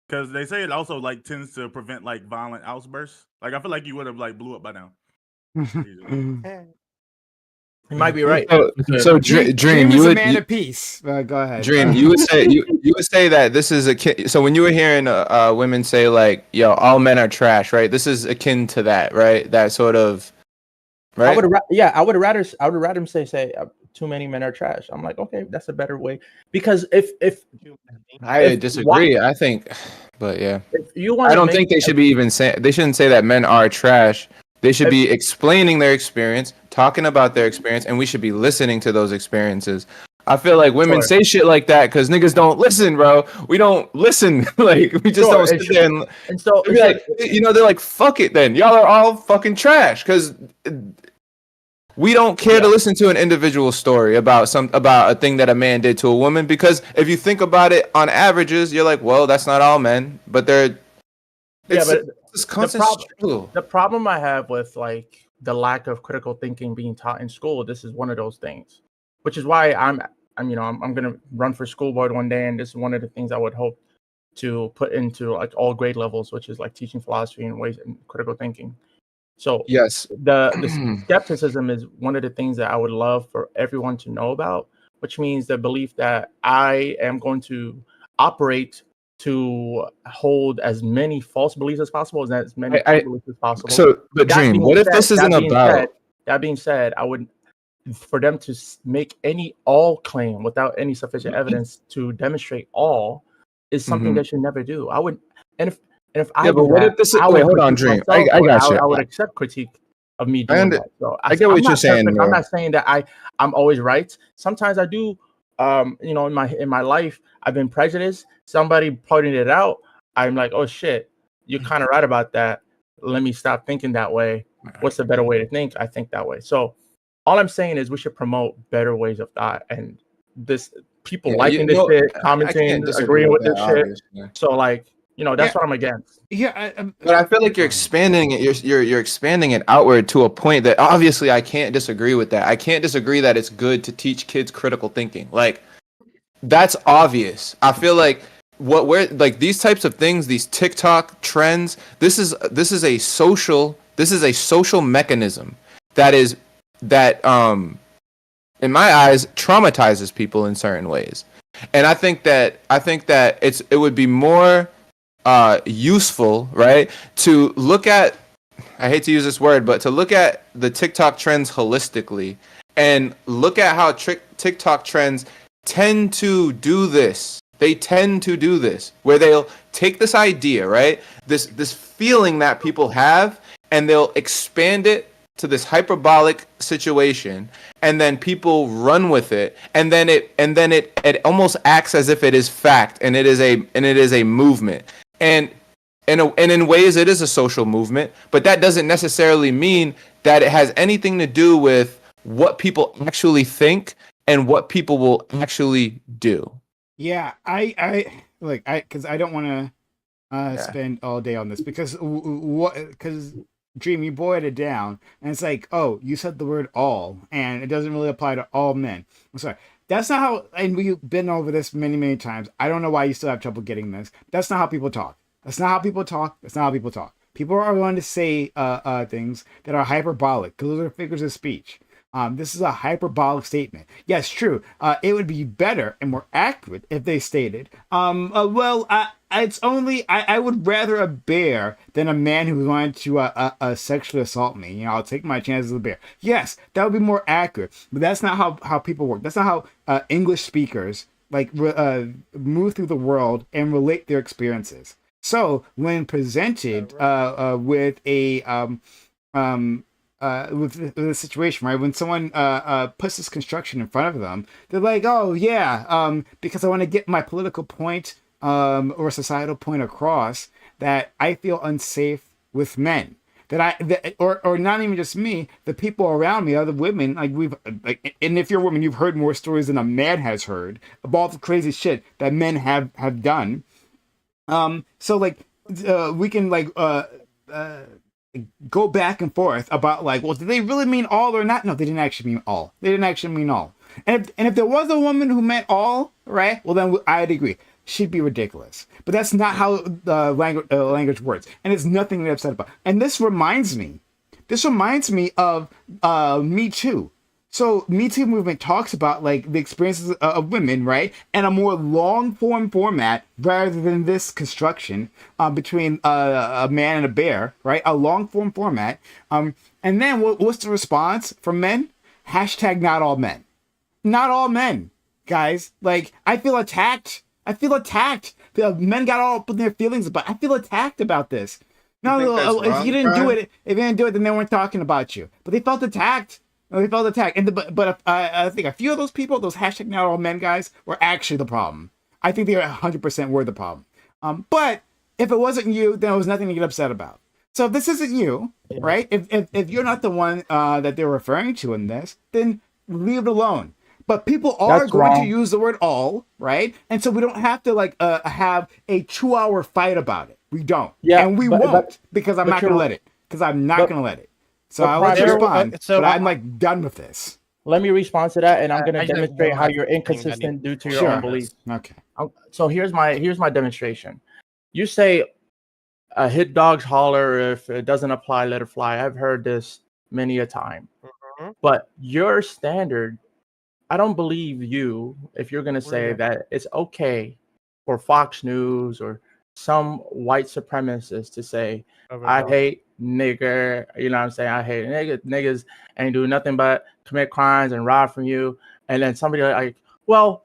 because they say it also like tends to prevent like violent outbursts. Like I feel like you would have like blew up by now. You might be right. So Dream, was you a would man of peace. Go ahead. Dream, you would say you would say that this is akin. So when you were hearing women say like, "Yo, all men are trash," right? This is akin to that, right? That sort of, right? I would rather him say too many men are trash. I'm like, okay, that's a better way, because if I disagree. I think, but yeah, if you want, I don't think they should be even saying. They shouldn't say that men are trash. They should be explaining their experience, talking about their experience, and we should be listening to those experiences. I feel like women say shit like that because niggas don't listen, bro. We don't listen. Like we just don't sit there and so be like, they're like, fuck it then. Y'all are all fucking trash because we don't care to listen to an individual story about a thing that a man did to a woman, because if you think about it on averages, you're like, well, that's not all men, but they're the problem I have with like the lack of critical thinking being taught in school, this is one of those things, which is why I'm gonna run for school board one day, and this is one of the things I would hope to put into like all grade levels, which is like teaching philosophy and ways and critical thinking. So yes, the skepticism is one of the things that I would love for everyone to know about, which means the belief that I am going to operate to hold as many false beliefs as possible, as many beliefs as possible. So, but Dream, what if this isn't about? That being said, I would, for them to make any all claim without any sufficient evidence to demonstrate all is something they should never do. I would, and if I but what if this is? Wait, hold on, Dream. I got you. I would accept critique of me doing that. So I get what you're saying. I'm not saying that I'm always right. Sometimes I do. In my life, I've been prejudiced. Somebody pointed it out. I'm like, oh shit, you're kind of right about that. Let me stop thinking that way. What's a better way to think? I think that way. So all I'm saying is we should promote better ways of thought, and this people liking this shit, commenting, agreeing with this shit. So like, that's what I'm against. But I feel like you're expanding it. You're expanding it outward to a point that obviously I can't disagree with that. I can't disagree that it's good to teach kids critical thinking. Like that's obvious. I feel like these types of things, these TikTok trends, this is a social mechanism that in my eyes traumatizes people in certain ways. And I think that it would be more useful, right, to look at, I hate to use this word, but to look at the TikTok trends holistically and look at how TikTok trends tend to do this. They tend to do this where they'll take this idea, right, this feeling that people have, and they'll expand it to this hyperbolic situation, and then people run with it, and then it almost acts as if it is fact, and it is a movement. And in ways, it is a social movement, but that doesn't necessarily mean that it has anything to do with what people actually think and what people will actually do. Yeah, because I don't want to spend all day on this, because Dream, you boiled it down, and it's like, oh, you said the word all, and it doesn't really apply to all men. I'm sorry. That's not how, and we've been over this many, many times. I don't know why you still have trouble getting this. That's not how people talk. People are going to say things that are hyperbolic, because those are figures of speech. This is a hyperbolic statement. Yes, true. It would be better and more accurate if they stated, I would rather a bear than a man who's going to sexually assault me. I'll take my chances with a bear. Yes, that would be more accurate. But that's not how people work. That's not how English speakers move through the world and relate their experiences. So when presented with a situation, right? When someone puts this construction in front of them, they're like, "Oh yeah, because I want to get my political point or societal point across that I feel unsafe with men." Or not even just me, the people around me, other women, and if you're a woman, you've heard more stories than a man has heard of all the crazy shit that men have done. So we can go back and forth about well, did they really mean all or not? No, they didn't actually mean all. They didn't actually mean all. And if there was a woman who meant all, right? Well, then I'd agree. She'd be ridiculous. But that's not how the language works. And it's nothing to be upset about. And this reminds me of Me Too. So Me Too movement talks about the experiences of women, right? And a more long form format rather than this construction between a man and a bear, right? A long form format. And then what's the response from men? Hashtag not all men. Not all men, guys. I feel attacked. The men got all up in their feelings about. I feel attacked about this. No, if you didn't do it, then they weren't talking about you. But they felt attacked. But I think a few of those people, those hashtag not all men guys, were actually the problem. I think they 100% were the problem. But if it wasn't you, then it was nothing to get upset about. So if this isn't you, right? If you're not the one that they're referring to in this, then leave it alone. But people are going to use the word all, right? And so we don't have to have a 2-hour fight about it. We don't. Yeah, and we won't because I'm not going to let it. Because I'm not going to let it. So I'll let you respond. But I'm done with this. Let me respond to that, and I'm going to demonstrate how you're inconsistent due to your own beliefs. Okay. So here's my demonstration. You say, "Hit dogs holler. If it doesn't apply, let it fly." I've heard this many a time. Mm-hmm. But your standard, I don't believe you if you're going to say that it's okay for Fox News or some white supremacist to say, "I hate nigger," you know what I'm saying? "I hate niggas ain't do nothing but commit crimes and rob from you." And then somebody well,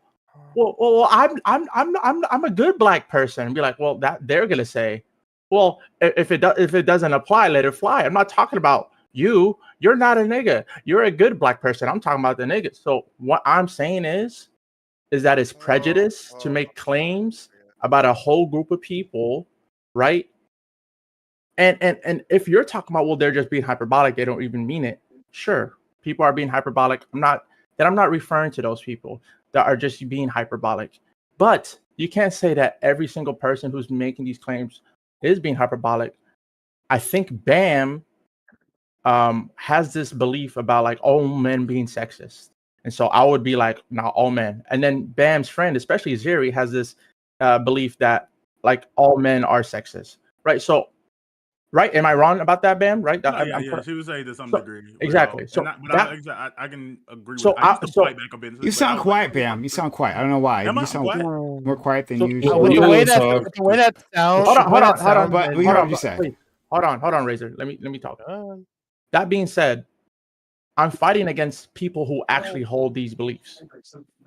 I'm a good black person. And be like, well, that they're gonna say, well, if it doesn't apply, let it fly. I'm not talking about you. You're not a nigga. You're a good black person. I'm talking about the niggas. So what I'm saying is that it's prejudice to make claims about a whole group of people, right? And if you're talking about, well, they're just being hyperbolic, they don't even mean it. Sure, people are being hyperbolic. I'm not referring to those people that are just being hyperbolic. But you can't say that every single person who's making these claims is being hyperbolic. I think BAM has this belief about all men being sexist. And so I would be like, not all men. And then BAM's friend, especially Ziri, has this belief that all men are sexist, right? So, right? Am I wrong about that, Bam? Right? Yeah. She was saying to some degree. Exactly. So I can agree with that. You sound quiet, Bam. You sound quiet. I don't know why. You sound more quiet than usual. The way that sounds. Hold on. But we heard what you said. Hold on, Razor. Let me talk. That being said, I'm fighting against people who actually hold these beliefs.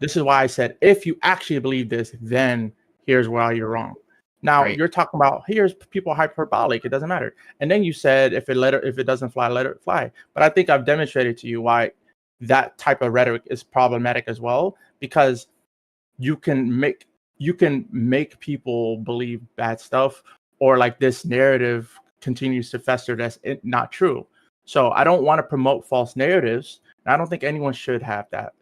This is why I said, if you actually believe this, then here's why you're wrong. Now You're talking about here's people hyperbolic. It doesn't matter. And then you said if it doesn't fly, let it fly. But I think I've demonstrated to you why that type of rhetoric is problematic as well, because you can make people believe bad stuff, or this narrative continues to fester that's not true. So I don't want to promote false narratives. And I don't think anyone should have that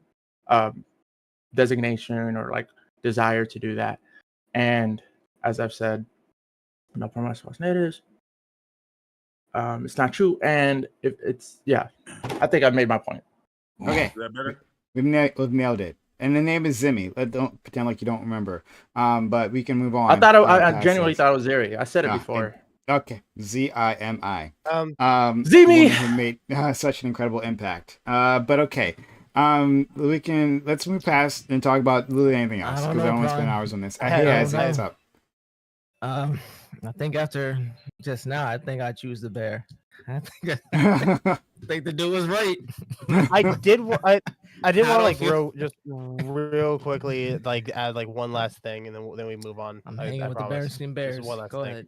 designation or desire to do that. And as I've said, I'm not promoting false narratives. It's not true. And if I think I've made my point. Okay. Is that better? We've nailed it. And the name is Zimmy. Don't pretend like you don't remember. But we can move on. I thought I genuinely thought it was Ziri. I said it before. Okay, Zimi. Zimi who made such an incredible impact. But okay, let's move past and talk about literally anything else because I don't want to spend hours on this. What's up? I think after just now, I think I choose the bear. I think the dude was right. I did. I did How want to do I like real quickly like add like one last thing, and then we move on. I'm I hanging with the promise. Berenstein Just Bears. one last Go thing. ahead.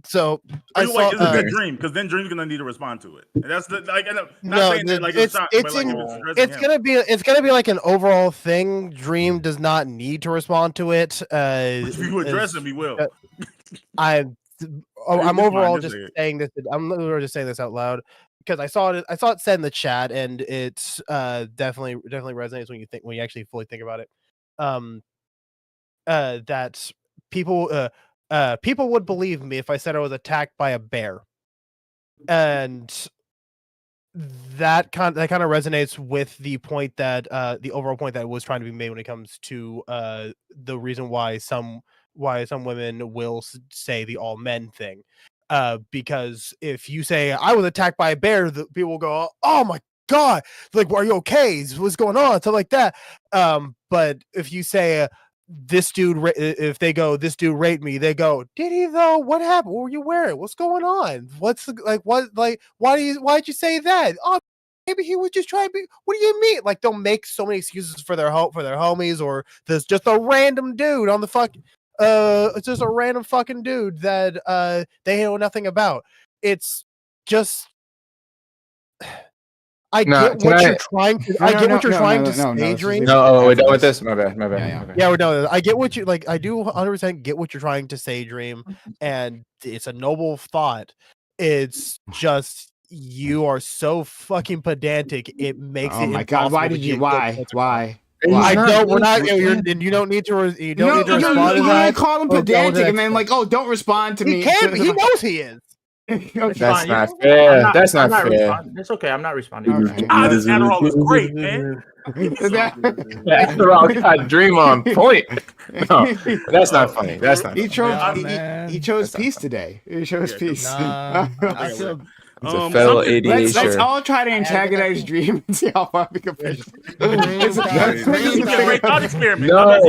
So I Wait, saw. is it Dream? Because then Dream's gonna need to respond to it. And that's the like. Not No, saying that like it's, a shock, it's but like in, if it's addressing it's him. gonna be like an overall thing. Dream does not need to respond to it. If you address as- him, he will. I'm It's I'm fine, overall just just say it. saying this. I'm literally just saying this out loud because I saw it said in the chat, and it's definitely resonates when you actually fully think about it. That people would believe me if I said I was attacked by a bear, and that kind of resonates with the point that the overall point that was trying to be made when it comes to the reason why some women will say the all men thing, because if you say I was attacked by a bear, the people will go, oh my god, like, are you okay, what's going on, stuff like that. But if you say this dude, if they go, this dude raped me, they go, did he though? What happened? What were you wearing? What's going on? What's like, what, like, why'd you say that? Oh, maybe he was just trying to be. What do you mean? Like, they'll make so many excuses for their homies, or there's just a random dude on the it's just a random fucking dude that they know nothing about. It's just I get what you're trying to. I get what you're trying to say, Dream. No, we're done with this. My bad. Yeah, we're done with this. I get what you like. I do 100% get what you're trying to say, Dream, and it's a noble thought. It's just you are so fucking pedantic. It makes it. Oh my god! Why did you? Why? I don't. We're not. You don't need to. You don't need to respond to that. You call him pedantic, and then like, oh, don't respond to me. He can. He knows he is. That's not fair. That's not fair. It's okay. I'm not responding. Okay. This Adderall is great, man. Adderall got Dream on point. No, that's not funny. That's not. He funny. he chose peace today. He chose peace. Nah, I feel It's a fellow let's ADHD. all try to antagonize Dream and see how far we can push. This is a great thought experiment. No,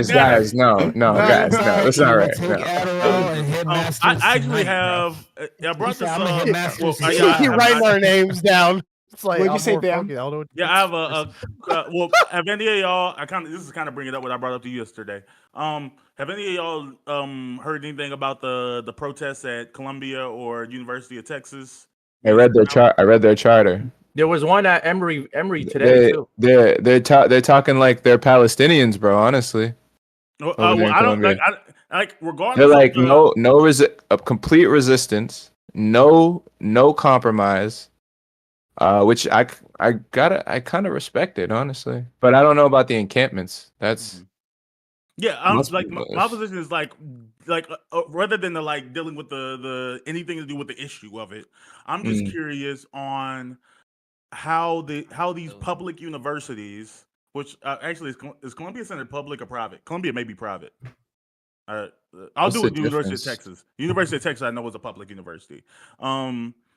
guys, no. That's not right. take No. Adderall and Headmaster I actually tonight, bro. have. I brought this I'm a up. Headmaster Well, tonight. yeah, I He have- writing our names down. It's like, What'd you say, Bam? I don't know what Yeah, I have well, have any of y'all? This is kind of bringing up what I brought up to you yesterday. Have any of y'all heard anything about the protests at Columbia or University of Texas? I read their charter. There was one at Emory today too. They're talking like they're Palestinians, bro. Honestly, Well, Over in I don't Columbia. like regardless. they're like of a complete resistance, no compromise. Which I kind of respect it, honestly, but I don't know about the encampments. That's Yeah, I'm Most like people my is. position is like rather than the like dealing with the anything to do with the issue of it, I'm just curious on how these public universities, which actually is Columbia Center public or private? Columbia may be private. I'll What's do the it. University difference? of Texas. University of Texas, I know is a public university.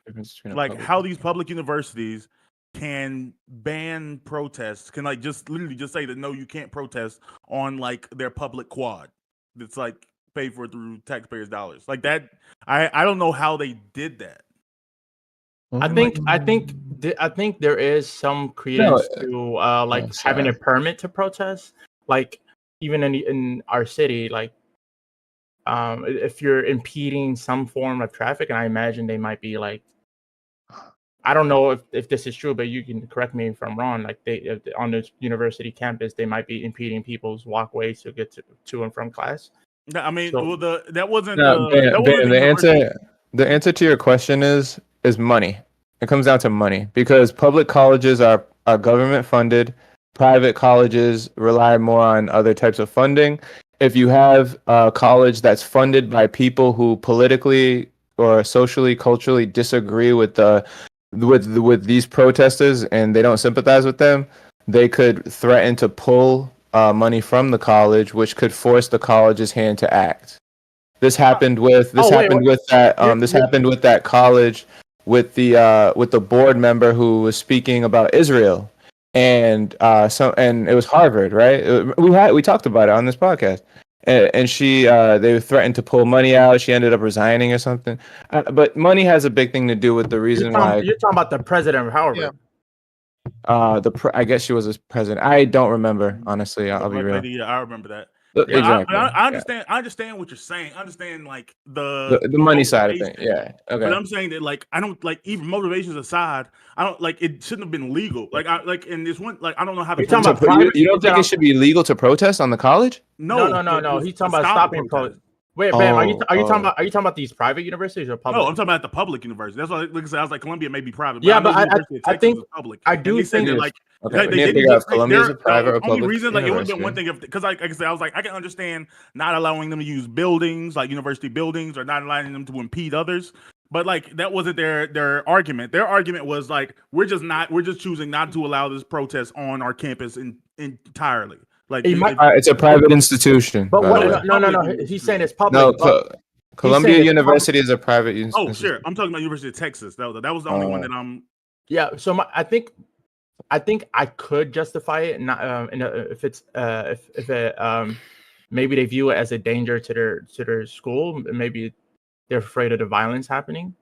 difference between a Like public- how these public universities can ban protests, can like just literally just say that no, you can't protest on like their public quad that's like paid for through taxpayers' dollars. Like that, I don't know how they did that. I think there is some credence to like having a permit to protest. Like even in our city, like if you're impeding some form of traffic, and I imagine they might be like, I don't know if this is true, but you can correct me if I'm wrong. Like they on the university campus, they might be impeding people's walkways to get to and from class. I mean, So- well, that wasn't No, that wasn't the answer to your question is money. It comes down to money because public colleges are government funded. Private colleges rely more on other types of funding. If you have a college that's funded by people who politically or socially, culturally disagree with these protesters and they don't sympathize with them, they could threaten to pull money from the college, which could force the college's hand to act. This happened with that college with the board member who was speaking about Israel, and it was Harvard, right? We talked about it on this podcast, and she they threatened to pull money out. She ended up resigning or something. But money has a big thing to do with the reason why. You're talking about the president of Harvard. I guess she was a president. I don't remember, honestly. I'll be Black real. lady, yeah, I remember that. Yeah, exactly. I understand. I understand what you're saying. I understand like The money side of motivation. things. Yeah. Okay. But I'm saying that like I don't like even motivations aside, I don't like it shouldn't have been legal. Like I like in this one like I don't know how You're talking about So private- you don't think it should be legal to protest on the college? No. He's talking about stopping protest. Wait, Bam, are you talking about these private universities or public? No, I'm talking about the public university. That's why, like I said, I was like Columbia may be private. Yeah, know but University of I Texas think is public. I And do they said think that, it's- like Okay. they We need to didn't figure out just if Columbia is a private or the only public reason like it would have been one university. thing if because like I said I was like I can understand not allowing them to use buildings like university buildings or not allowing them to impede others. But like that wasn't their argument. Their argument was like we're just choosing not to allow this protest on our campus entirely. Like It's a private institution. But by what? the way. No. He's saying it's public. No, Columbia saying it's University is a private oh institution. sure, I'm talking about University of Texas. That was the only one that I'm. Yeah. So I think I could justify it. Not if it's if it maybe they view it as a danger to their school. Maybe they're afraid of the violence happening.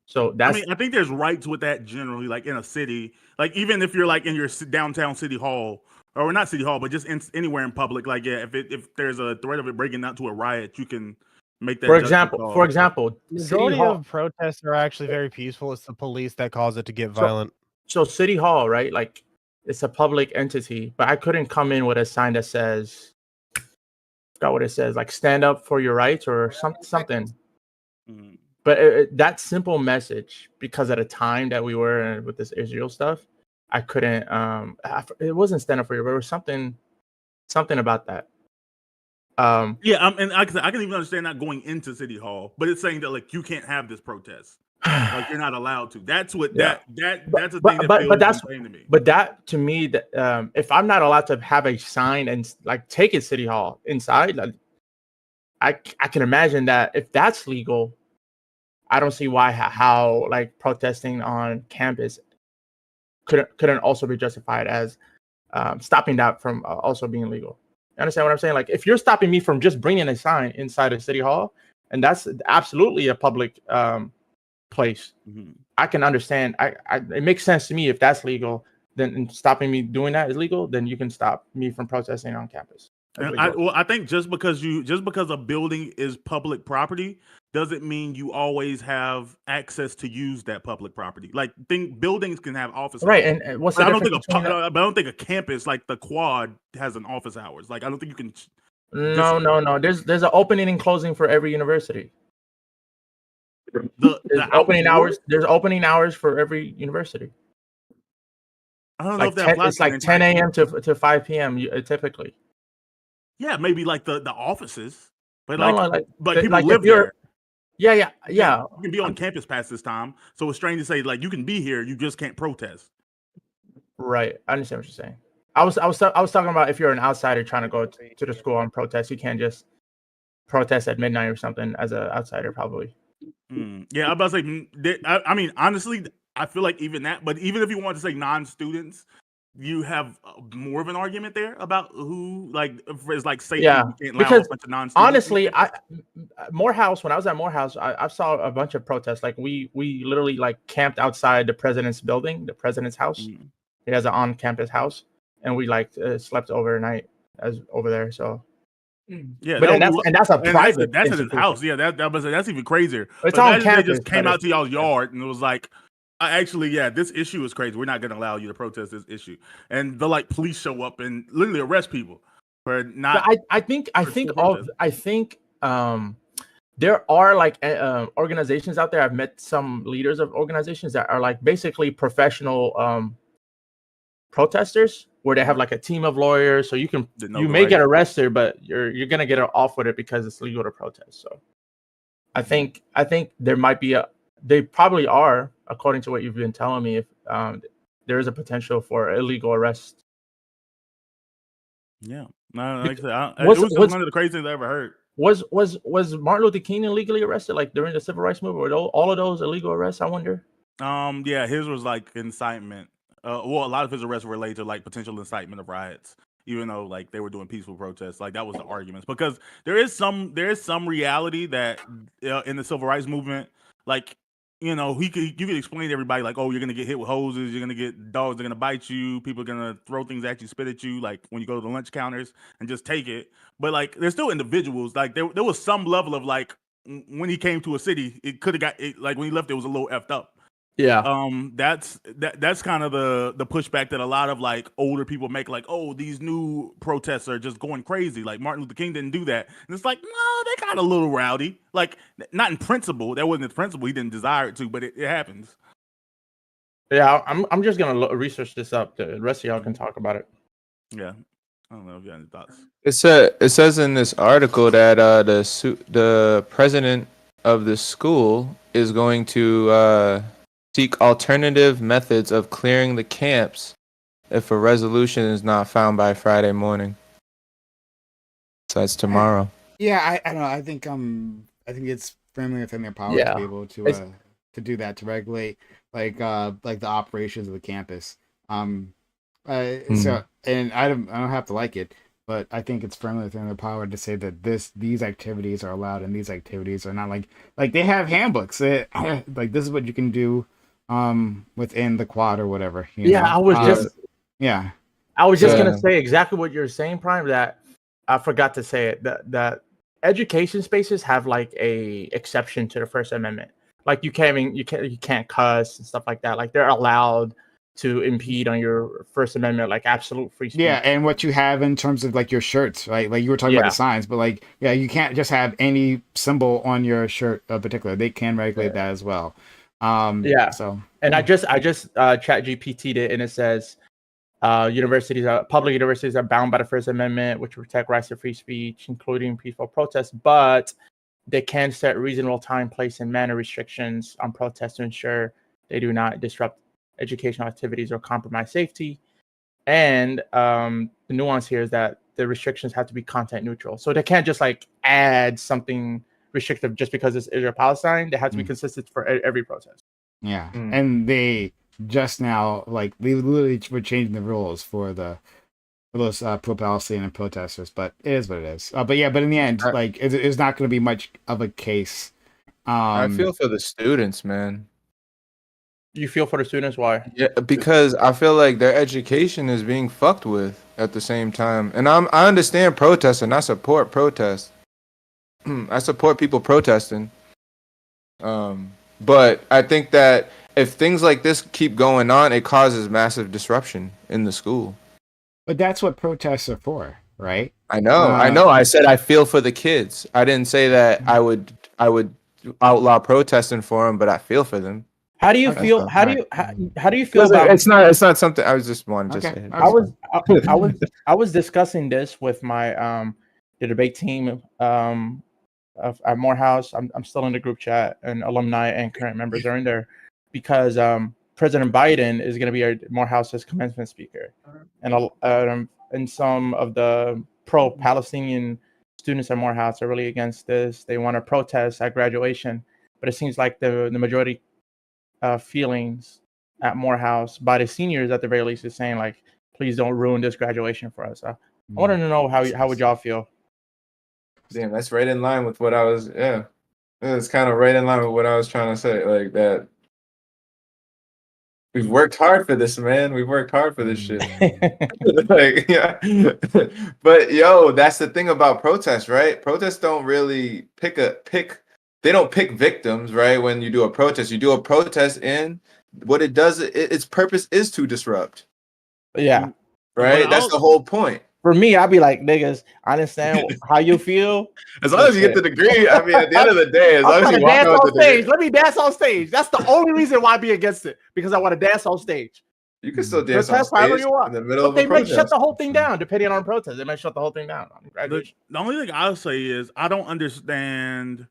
So that's. I mean, I think there's rights with that generally, like in a city, like even if you're like in your downtown city hall, or not city hall, but just anywhere in public. Like, yeah, if there's a threat of it breaking out to a riot, you can make that. For example, majority of protests are actually very peaceful. It's the police that cause it to get violent. So City Hall, right? Like, it's a public entity, but I couldn't come in with a sign that says, I forgot what it says, like "Stand up for your rights" or something. Mhm. But that simple message, because at the time that we were with this Israel stuff, I couldn't. It wasn't stand up for your rights. There was something about that. Yeah, and I can even understand not going into City Hall, but it's saying that like you can't have this protest, like you're not allowed to. That's what that's a thing that feels insane to me. But that to me, that if I'm not allowed to have a sign and like take it City Hall inside, like, I can imagine that if that's legal, I don't see why how like protesting on campus couldn't also be justified as stopping that from also being legal. You understand what I'm saying? Like, if you're stopping me from just bringing a sign inside of City Hall, and that's absolutely a public place, I can understand. It makes sense to me if that's legal. Then stopping me doing that is legal. Then you can stop me from protesting on campus. I think just because a building is public property doesn't mean you always have access to use that public property. Like buildings can have office right, hours. and what's but the I don't difference think between but I don't think a campus like the Quad has an office hours. Like I don't think you can. No. There's an opening and closing for every university. There's opening hours. There's opening hours for every university. I don't know Like if that applies it's like 10 a.m. to 5 p.m. Typically. Yeah, maybe like the offices, but No, but people like live if you're- there. Yeah. You can be on campus past this time, so it's strange to say like you can be here, you just can't protest. Right. I understand what you're saying. I was talking about if you're an outsider trying to go to the school on protest, you can't just protest at midnight or something as an outsider, probably. Yeah, I'm about to say. I mean, honestly, I feel like even that. But even if you want to say non-students, you have more of an argument there about who is like safety. Yeah, you can't allow because a bunch of non-students. honestly, Morehouse, when I was at Morehouse, I saw a bunch of protests. Like we literally like camped outside the president's building, the president's house. It has an on-campus house, and we like slept overnight as over there. So yeah, but that's a private. That's in his house. Yeah, that's even crazier. It's but on they campus. just came out to y'all's yard and it was like, actually, yeah, this issue is crazy. We're not going to allow you to protest this issue. And the police show up and literally arrest people for not. I think there are like organizations out there. I've met some leaders of organizations that are like basically professional protesters, where they have like a team of lawyers, so you may get arrested, but you're gonna get off with it because it's legal to protest. So I think there might be they probably are, according to what you've been telling me, if there is a potential for illegal arrest. Yeah, no, like I said, it was one of the craziest things I ever heard. Was Martin Luther King illegally arrested like during the civil rights movement? Were all of those illegal arrests? I wonder. Yeah, his was like incitement. Well, a lot of his arrests were related to like potential incitement of riots. even though like they were doing peaceful protests. Like that was the arguments, because there is some reality that in the civil rights movement, like you could explain to everybody like, oh, you're gonna get hit with hoses, you're gonna get dogs, they're gonna bite you, people are gonna throw things at you, spit at you, like when you go to the lunch counters, and just take it. But like, there's still individuals. Like there was some level of like when he came to a city, it could have got it, like when he left, it was a little effed up. Yeah. That's kind of the pushback that a lot of like older people make, like, oh, these new protests are just going crazy. Like Martin Luther King didn't do that. And it's like, no, they got a little rowdy. Like, not in principle. That wasn't his principle. He didn't desire it to, but it happens. Yeah, I'm just gonna research this up. The rest of y'all can talk about it. Yeah. I don't know if you have any thoughts. It says in this article that the president of the school is going to seek alternative methods of clearing the camps if a resolution is not found by Friday morning. So that's tomorrow. Yeah, I don't know. I think it's firmly within their power to be able to do that, to regulate like the operations of the campus. So, and I don't have to like it, but I think it's firmly within their power to say that these activities are allowed and these activities are not. Like they have handbooks that, like, this is what you can do within the quad or whatever. You know? I was just gonna say exactly what you're saying, Prime. That I forgot to say it. That education spaces have like a exception to the First Amendment. Like you can't cuss and stuff like that. Like they're allowed to impede on your First Amendment, like absolute free speech. Yeah, and what you have in terms of like your shirts, right? Like you were talking about the signs, but like, yeah, you can't just have any symbol on your shirt in particular. They can regulate that as well. So, and I just chat GPT'd it, and it says public universities are bound by the First Amendment, which protect rights to free speech, including peaceful protests, but they can set reasonable time, place, and manner restrictions on protests to ensure they do not disrupt educational activities or compromise safety. And the nuance here is that the restrictions have to be content neutral. So they can't just like add something restrictive just because it's Israel Palestine. They have to be consistent for every protest. Yeah. And they just now, like, they literally were changing the rules for those pro-Palestinian protesters, but it is what it is. But in the end, like, it's not going to be much of a case. I feel for the students, man. You feel for the students? Why? Yeah, because I feel like their education is being fucked with at the same time. And I understand protesting. I support protest. I support people protesting. But I think that if things like this keep going on, it causes massive disruption in the school. But that's what protests are for, right? I know. I said I feel for the kids. I didn't say that I would outlaw protesting for them, but I feel for them. How do you feel? How do you feel about? It's not something. I was just wanting to say. I was discussing this with my the debate team at Morehouse. I'm still in the group chat, and alumni and current members are in there because President Biden is going to be our Morehouse's commencement speaker, and some of the pro-Palestinian students at Morehouse are really against this. They want to protest at graduation, but it seems like the majority feelings at Morehouse by the seniors at the very least is saying like, please don't ruin this graduation for us. I wanted to know how would y'all feel? Damn, that's right in line with what I was. Yeah, it's kind of right in line with what I was trying to say. Like that, we've worked hard for this, man. We've worked hard for this shit. Like, yeah. But yo, that's the thing about protests, right? Protests don't really pick. They don't pick victims, right? When you do a protest, and what it does, its purpose is to disrupt. Yeah. Right? That's the whole point. For me, I'd be like, niggas, I understand how you feel. As long as you get the degree, I mean, at the end of the day, as long as you walk dance out on the stage. degree. Let me dance on stage. That's the only reason why I'd be against it, because I want to dance on stage. You can still dance on however stage you want. in the middle of a They may protest. shut the whole thing down, depending on protest. They may shut the whole thing down. The only thing I'll say is I don't understand.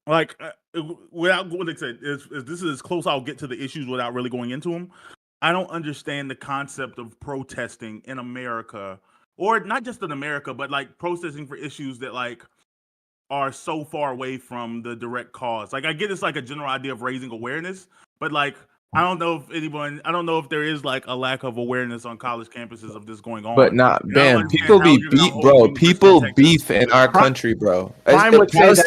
Like, without going to this is as close I'll get to the issues without really going into them. I don't understand the concept of protesting in America, or not just in America, but like protesting for issues that like are so far away from the direct cause. Like, I get it's like a general idea of raising awareness, but like I don't know if anyone. I don't know if there is like a lack of awareness on college campuses of this going on. But not, And I don't bam. understand People how be you're gonna beef, hold bro. university in People Texas. beef in our country, bro. Prime would say that-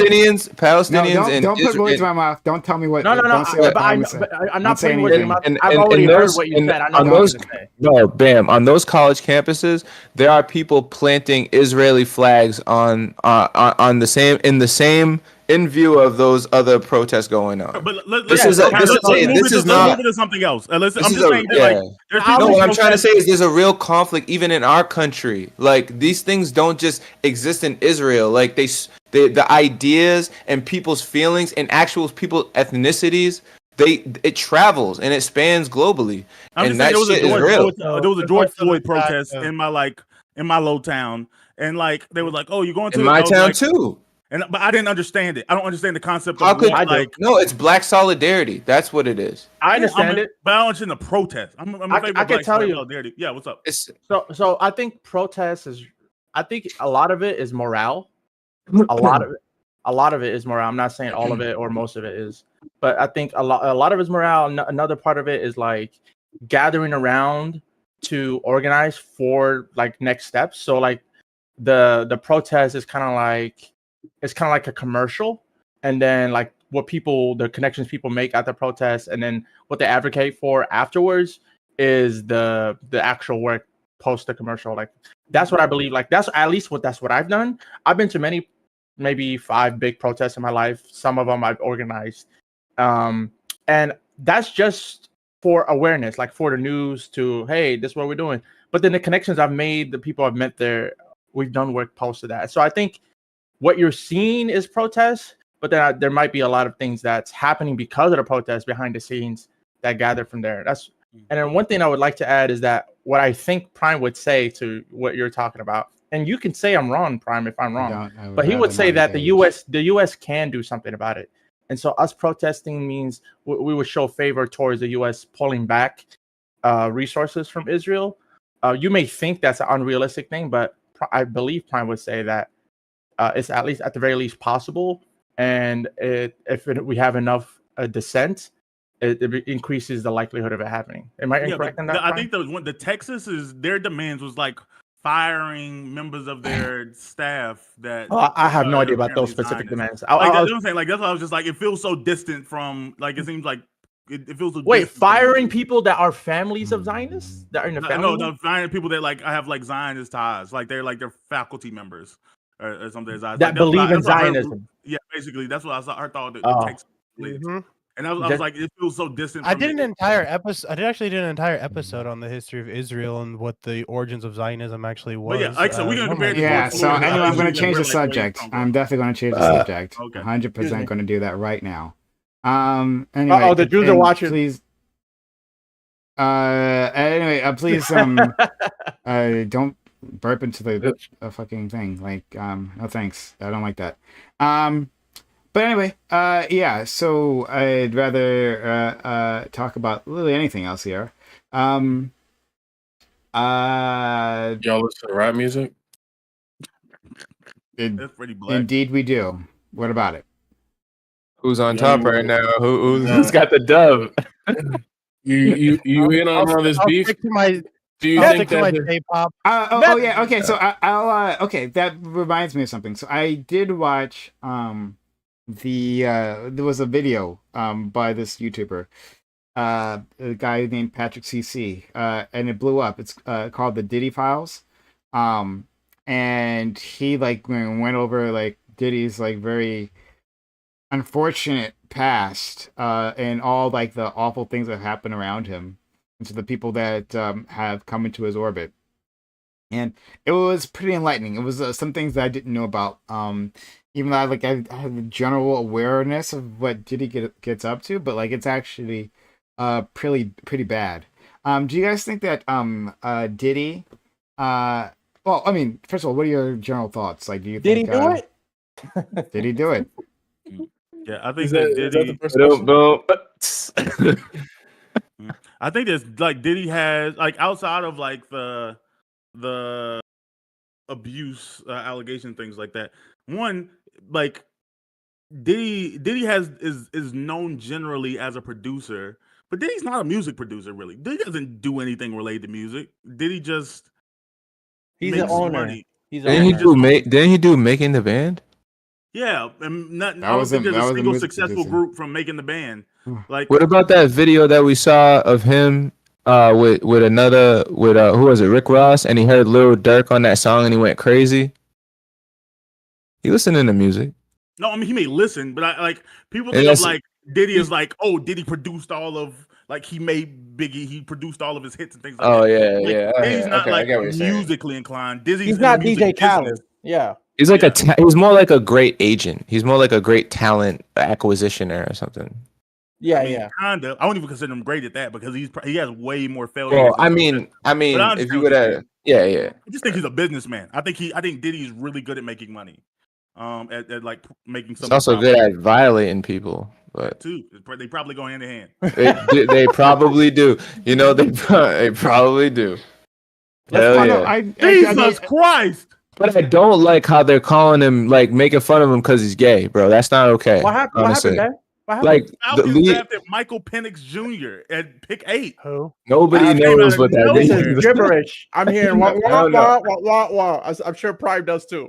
Palestinians, No, and don't put words in Israel. my mouth. Don't tell me what. No. Don't say But what I would say. I'm Don't not say putting words in your anything. mouth. I've already heard what you and said. I know on what you're those, gonna say. no, bam. On those college campuses, there are people planting Israeli flags on the same in view of those other protests going on. But This is let's not. move into something else. I'm This just is a, saying that, yeah. like, there's people No, what I'm trying to protest- say is there's a real conflict even in our country. Like these things don't just exist in Israel. Like the ideas and people's feelings and actual people ethnicities, it travels and it spans globally. I'm And just saying that shit is real. there was a George Floyd protest in my low town, and like they were like, "Oh, you're going to In the my go," town like, too. but I didn't understand it. I don't understand the concept How of could what, like. no? It's black solidarity. That's what it is. I understand it. But I don't understand the protest. I'm in favor of I can black tell you. solidarity. Yeah, what's up? It's So I think protests is. I think a lot of it is morale. A lot of it is morale. I'm not saying all of it or most of it is, but I think a lot of it is morale. Another part of it is like gathering around to organize for like next steps. So like the protest is kind of like a commercial, and then like the connections people make at the protest, and then what they advocate for afterwards is the actual work post the commercial. Like that's what I believe. Like that's what I've done. I've been to maybe 5 big protests in my life. Some of them I've organized, and that's just for awareness, like for the news to, hey, this is what we're doing. But then the connections I've made, the people I've met there, we've done work post to that. So I think what you're seeing is protests, but then there might be a lot of things that's happening because of the protests behind the scenes that gather from there. And then one thing I would like to add is that what I think Prime would say to what you're talking about, and you can say I'm wrong, Prime, if I'm wrong, but he would say that the U.S. can do something about it. And so us protesting means we would show favor towards the U.S. pulling back resources from Israel. You may think that's an unrealistic thing, but I believe Prime would say that it's at the very least possible. And we have enough dissent, it increases the likelihood of it happening. Am I incorrect in that? I think the Texas their demands was like firing members of their staff that. I have no idea about those specific demands. That's what I'm saying. Like that's what I was just like. It feels so distant from. Like it seems like it feels. So wait, firing people that are families of Zionists that are in the family? No, firing people that like I have like Zionist ties. Like they're faculty members or something. That believe in Zionism. Yeah, basically that's what I thought. Texas. And I was like, it feels so distant. I did actually did an entire episode on the history of Israel and what the origins of Zionism actually was. But yeah, like so we're gonna compare. Yeah, so anyway, I'm going to change the subject. I'm definitely going to change the subject. Okay. 100% going to do that right now. Anyway, the Jews are watching. Please. Anyway, please don't burp into the fucking thing. Like, no thanks. I don't like that. But anyway, yeah, so I'd rather talk about literally anything else here. Y'all listen to rap music? That's pretty black. Indeed we do. What about it? Who's on top right now? Who's got the dub? You in on this beef? Do you think that K-pop? Yeah, okay, so I'll okay, that reminds me of something. So I did watch there was a video by this YouTuber, a guy named Patrick CC, and it blew up. It's called the Diddy Files, and he like went over like Diddy's like very unfortunate past, and all like the awful things that happen around him, and to the people that have come into his orbit. And it was pretty enlightening. It was some things that I didn't know about. Even though I have a general awareness of what Diddy gets up to, but like it's actually pretty bad. Do you guys think that Diddy well, I mean, first of all, what are your general thoughts? Like, do you think Did he do it? Did he do it? Yeah, I think Diddy. I think there's like Diddy has like outside of like the abuse allegation things like that. One, like Diddy is known generally as a producer, But Diddy's not a music producer, really. Diddy doesn't do anything related to music. Diddy just He's makes an owner. money. He's Didn't an he owner. do didn't he do Making the Band? Yeah, and I That don't was think a- there's that a was a single music successful producer. group from Making the Band. Like, What about that video that we saw of him with another who was it, Rick Ross, and he heard Lil Durk on that song and he went crazy? He listening to music. no, I mean he may listen, but people And think of that's- like Diddy is like, oh, Diddy produced all of like he made Biggie, he produced all of his hits and things like Oh that. yeah, Like, yeah. Diddy's not Okay, I like get what you're saying. musically inclined. Dizzy's He's in the not music DJ Khaled. business. Yeah. He's like Yeah. he's more like a great agent. He's more like a great talent acquisitioner or something. Yeah, I mean, yeah. kinda. I don't even consider him great at that because he has way more failures. Well, than I success. mean, But I if understand you what would you're have, saying. yeah. I just think he's a businessman. I think Diddy's really good at making money. At like making He's something. also good at violating people, but too. They probably go hand in hand. they probably do. You know, they probably do. Hell Oh, no, yeah. I Jesus Christ! But I don't like how they're calling him, like making fun of him because he's gay, bro. That's not okay. What happened? What honestly. happened, man? What happened? Like the Falcons lead, drafted Michael Penix Jr. at pick 8. Who? nobody That came out knows of what that This nowhere. is means. gibberish. I'm hearing wah, I wah, don't know. wah, wah, wah, wah. I'm sure Prime does too.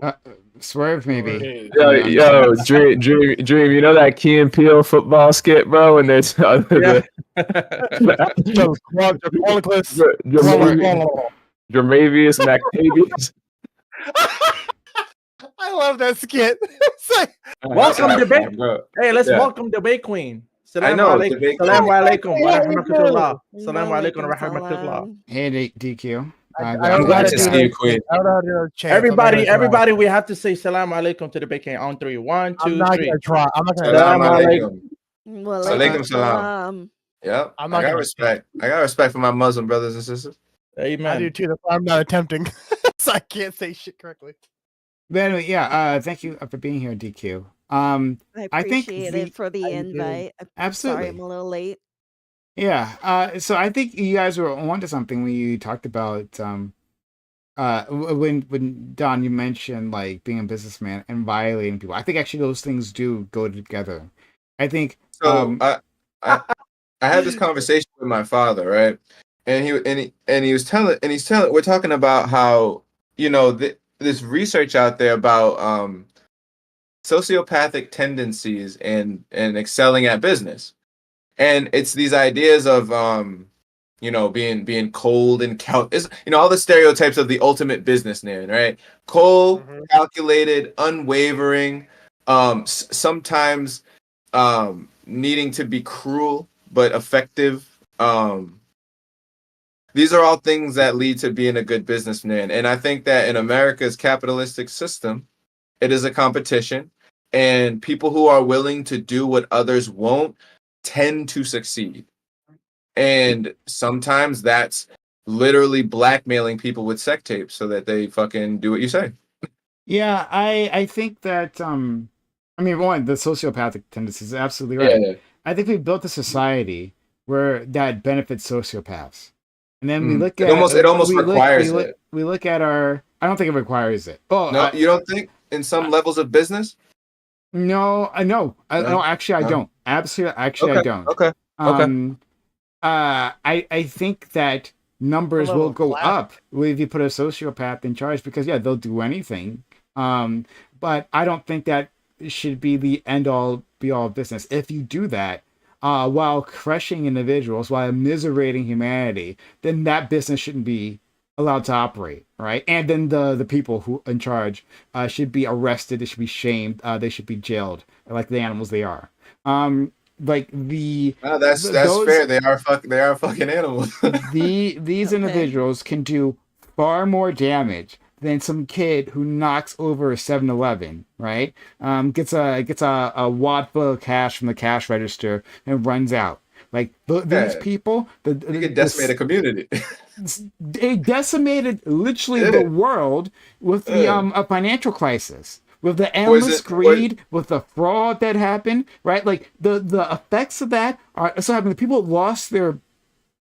Swerve maybe. Okay. Yo, Dream. You know that Key and Peele football skit, bro? When there's Jermavius McTavius. I love that skit. It's like, Welcome to Bay. bro. Hey, let's Yeah. welcome the Bay Queen. Salam know, alaikum. Debate Salam Queen. alaikum wa rahmatullah. Salam alaikum wa Walaikum rahmatullah. salam. Hey, DQ. I I'm don't glad gotta to do see that. you, Queen. I don't know how to do a chant. Everybody, we have to say salam alaikum to the Bay Queen on 3. 1, I'm 2, not 3. gonna try. I'm not gonna. Salam Salam alaikum. Walaikum salam. salam. Yep. I'm I not got gonna- respect. I got respect for my Muslim brothers and sisters. I do Amen. too. That's why I'm not attempting. So I can't say shit correctly. But anyway, thank you for being here, DQ. I I think appreciate the- it for the I do. invite. Sorry, Absolutely. I'm a little late. Yeah. So I think you guys were onto something when you talked about when Don, you mentioned like being a businessman and violating people. I think actually those things do go together. I think So I had this conversation with my father, right? And he was telling we're talking about how, you know, this research out there about sociopathic tendencies and excelling at business. And it's these ideas of you know, being cold and all the stereotypes of the ultimate businessman, right? Cold, calculated, unwavering, sometimes needing to be cruel but effective. These are all things that lead to being a good businessman. And I think that in America's capitalistic system, it is a competition, and people who are willing to do what others won't tend to succeed. And sometimes that's literally blackmailing people with sex tapes so that they fucking do what you say. yeah, I think that I mean, one, the sociopathic tendencies is absolutely right. Yeah. I think we built a society where that benefits sociopaths. And then we look It at almost requires it. We look at our. I don't think it requires it. Oh No, you don't think in some levels of business? no, I know. No, actually, I No. don't. Absolutely, actually, I Okay. don't. Okay. I think that numbers Level will of go class. up if you put a sociopath in charge because yeah, they'll do anything. But I don't think that should be the end all be all of business. If you do that, while crushing individuals, while immiserating humanity, then that business shouldn't be allowed to operate, right? And then the people who in charge should be arrested. They should be shamed. They should be jailed, like the animals they are. Like the No, that's those- fair. They are fucking animals. these Okay. individuals can do far more damage than some kid who knocks over a 7-Eleven, right? Gets a wad full of cash from the cash register and runs out. Like these Yeah. people, You can decimate a community. they decimated literally Yeah. the world with the Yeah. a financial crisis, with the endless it- greed, with the fraud that happened, right? Like the effects of that are so happening. People lost their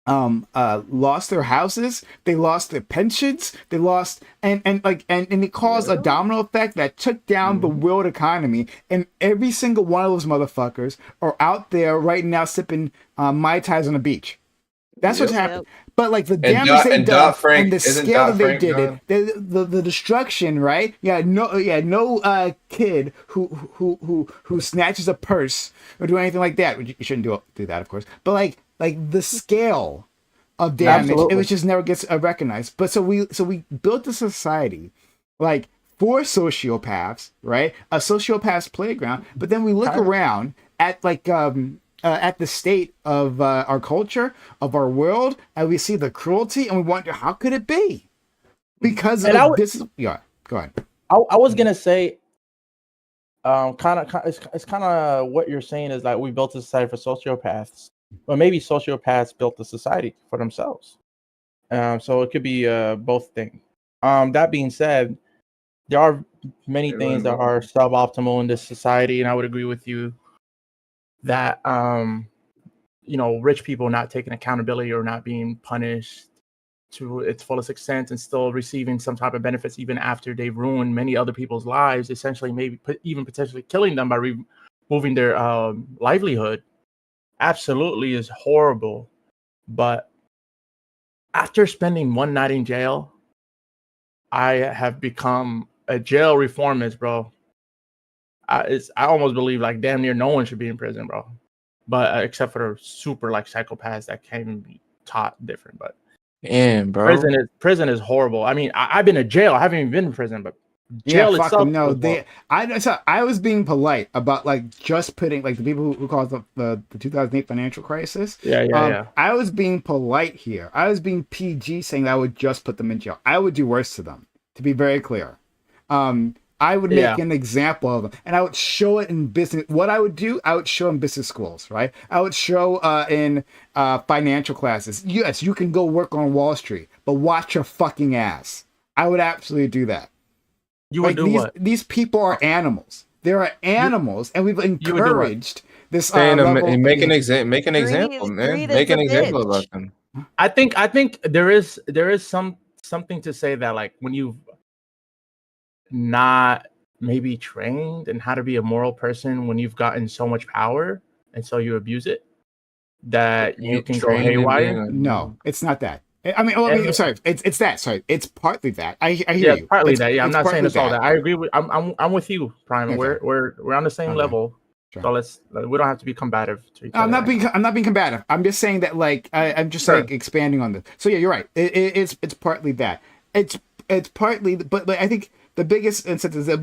lost their houses, they lost their pensions, they lost and it caused a domino effect that took down the world economy, and every single one of those motherfuckers are out there right now sipping Mai Tais on the beach. That's what's happened. But like the damage they done and the scale that they did it, the destruction, right? No kid who snatches a purse or do anything like that. You shouldn't do that, of course. But like the scale of damage, Absolutely. it just never gets recognized. But so we built a society like for sociopaths, right? A sociopath's playground. But then we look around at at the state of our culture, of our world, and we see the cruelty, and we wonder how could it be? Because this is go ahead. I was gonna say, it's kind of what you're saying is that we built a society for sociopaths, or maybe sociopaths built the society for themselves. So it could be both things. That being said, there are many things that are suboptimal in this society, and I would agree with you that rich people not taking accountability or not being punished to its fullest extent and still receiving some type of benefits even after they've ruined many other people's lives, essentially maybe even potentially killing them by removing their livelihood, absolutely is horrible. But after spending one night in jail, I have become a jail reformist, bro. I almost believe like damn near no one should be in prison, bro. But except for the super like psychopaths that can be taught different. But damn, bro, prison is horrible. I mean, I've been to jail. I haven't even been in prison, but jail itself. No, I was being polite about like just putting like the people who caused the 2008 financial crisis. Yeah. I was being polite here. I was being PG, saying that I would just put them in jail. I would do worse to them, to be very clear. I would make an example of them, and I would show it in business. What I would do, I would show in business schools, right? I would show in financial classes. Yes, you can go work on Wall Street, but watch your fucking ass. I would absolutely do that. You would do what? These people are animals. They are animals, and we've encouraged this. Make an example, man. Make an example about them. I think there is something to say that like when you've not maybe trained in how to be a moral person, when you've gotten so much power and so you abuse it, that you can go haywire. No, it's not that. I'm sorry. It's that. Sorry, it's partly that. I hear you. Partly that. Yeah, I'm not saying it's all that. I agree with. I'm with you, Prime. Okay. We're on the same level. Sure. So we don't have to be combative to each other. I'm not being combative. I'm just saying that like I'm just like expanding on this. So yeah, you're right. It's partly that. It's partly, but like, I think the biggest incentive is that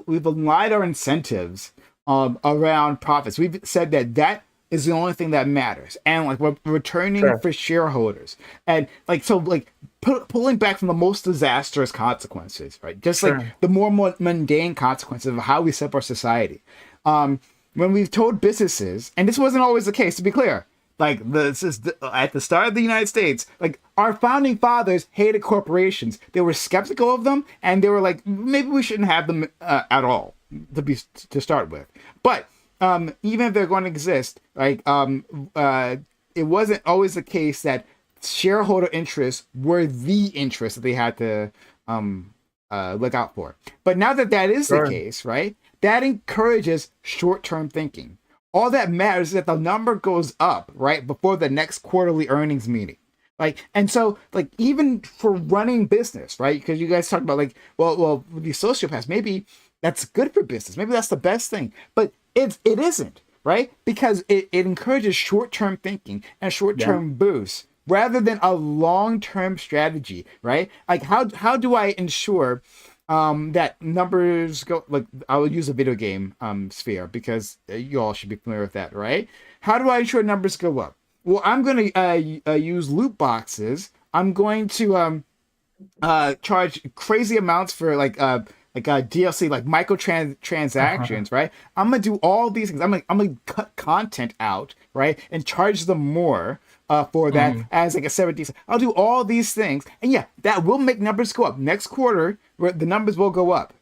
we've aligned our incentives around profits. We've said that is the only thing that matters, and like we're returning for shareholders, and like so like pulling back from the most disastrous consequences, right? Just like the more mundane consequences of how we set up our society. When we've told businesses, and this wasn't always the case, to be clear. Like this is at the start of the United States, like our founding fathers hated corporations. They were skeptical of them, and they were like, maybe we shouldn't have them at all to start with. But even if they're going to exist, like it wasn't always the case that shareholder interests were the interests that they had to look out for. But now that is the case, right? That encourages short-term thinking. All that matters is that the number goes up, right, before the next quarterly earnings meeting. Like, and so, like, even for running business, right, because you guys talk about, like, well, with these sociopaths, maybe that's good for business. Maybe that's the best thing. But it isn't, right? Because it encourages short-term thinking and short-term boosts rather than a long-term strategy, right? Like, how do I ensure that numbers go, like I will use a video game sphere because you all should be familiar with that, right? How do I ensure numbers go up? Well, I'm going to use loot boxes. I'm going to charge crazy amounts for like DLC, like microtransactions, right? I'm gonna do all these things. I'm gonna cut content out, right, and charge them more for that as like a 70. I'll do all these things, and yeah, that will make numbers go up. Next quarter, the numbers will go up.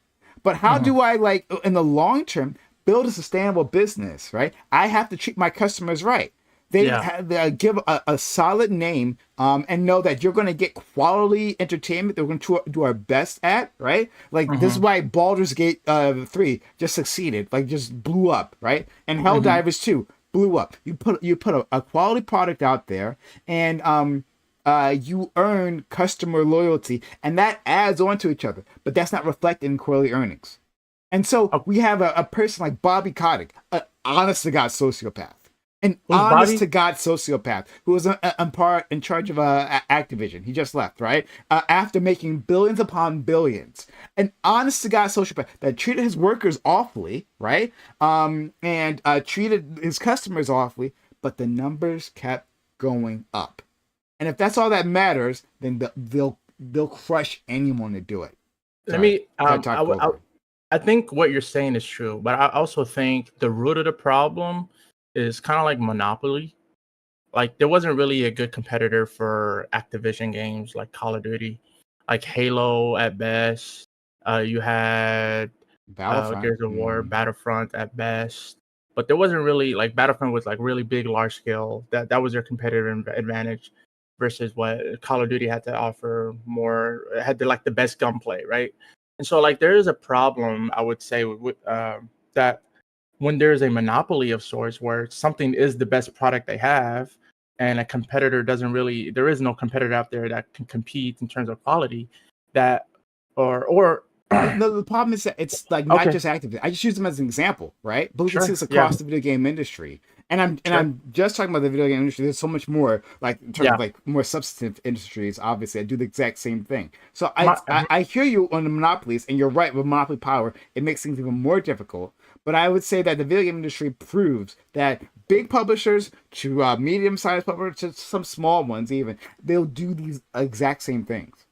But how do I, like, in the long term, build a sustainable business, right? I have to treat my customers right. They Yeah. give a solid name, and know that you're going to get quality entertainment that we're going to do our best at, right? Like this is Mhm. why Baldur's Gate 3 just succeeded, like just blew up, right? And Mhm. Helldivers 2 blew up. You put a quality product out there, and you earn customer loyalty, and that adds on to each other. But that's not reflected in quarterly earnings. And so Oh, we have a person like Bobby Kotick, an honest to God sociopath, an who's honest Bobby? to God sociopath who was in charge of Activision. He just left, right? After making billions upon billions, an honest to God sociopath that treated his workers awfully, right? And treated his customers awfully, but the numbers kept going up. And if that's all that matters, then they'll crush anyone to do it. Let Sorry, me. gotta talk over. I think what you're saying is true, but I also think the root of the problem is kind of like Monopoly. Like there wasn't really a good competitor for Activision games like Call of Duty, like Halo at best. You had Battlefront. Gears of War, Battlefront at best, but there wasn't really like Battlefront was like really big, large scale. That was their competitive advantage versus what Call of Duty had to offer. More it had like the best gunplay, right? And so like there is a problem I would say with that when there's a monopoly of sorts where something is the best product they have and a competitor doesn't really there is no competitor out there that can compete in terms of quality that or No, the problem is that it's like not okay, just Activision. I just use them as an example, right? But we can see sure, this yeah, across the video game industry. And sure, I'm just talking about the video game industry. There's so much more, like in terms yeah. of like more substantive industries. Obviously, I do the exact same thing. So My, I hear you on the monopolies, and you're right with monopoly power. It makes things even more difficult. But I would say that the video game industry proves that big publishers to medium-sized publishers to some small ones, even they'll do these exact same things.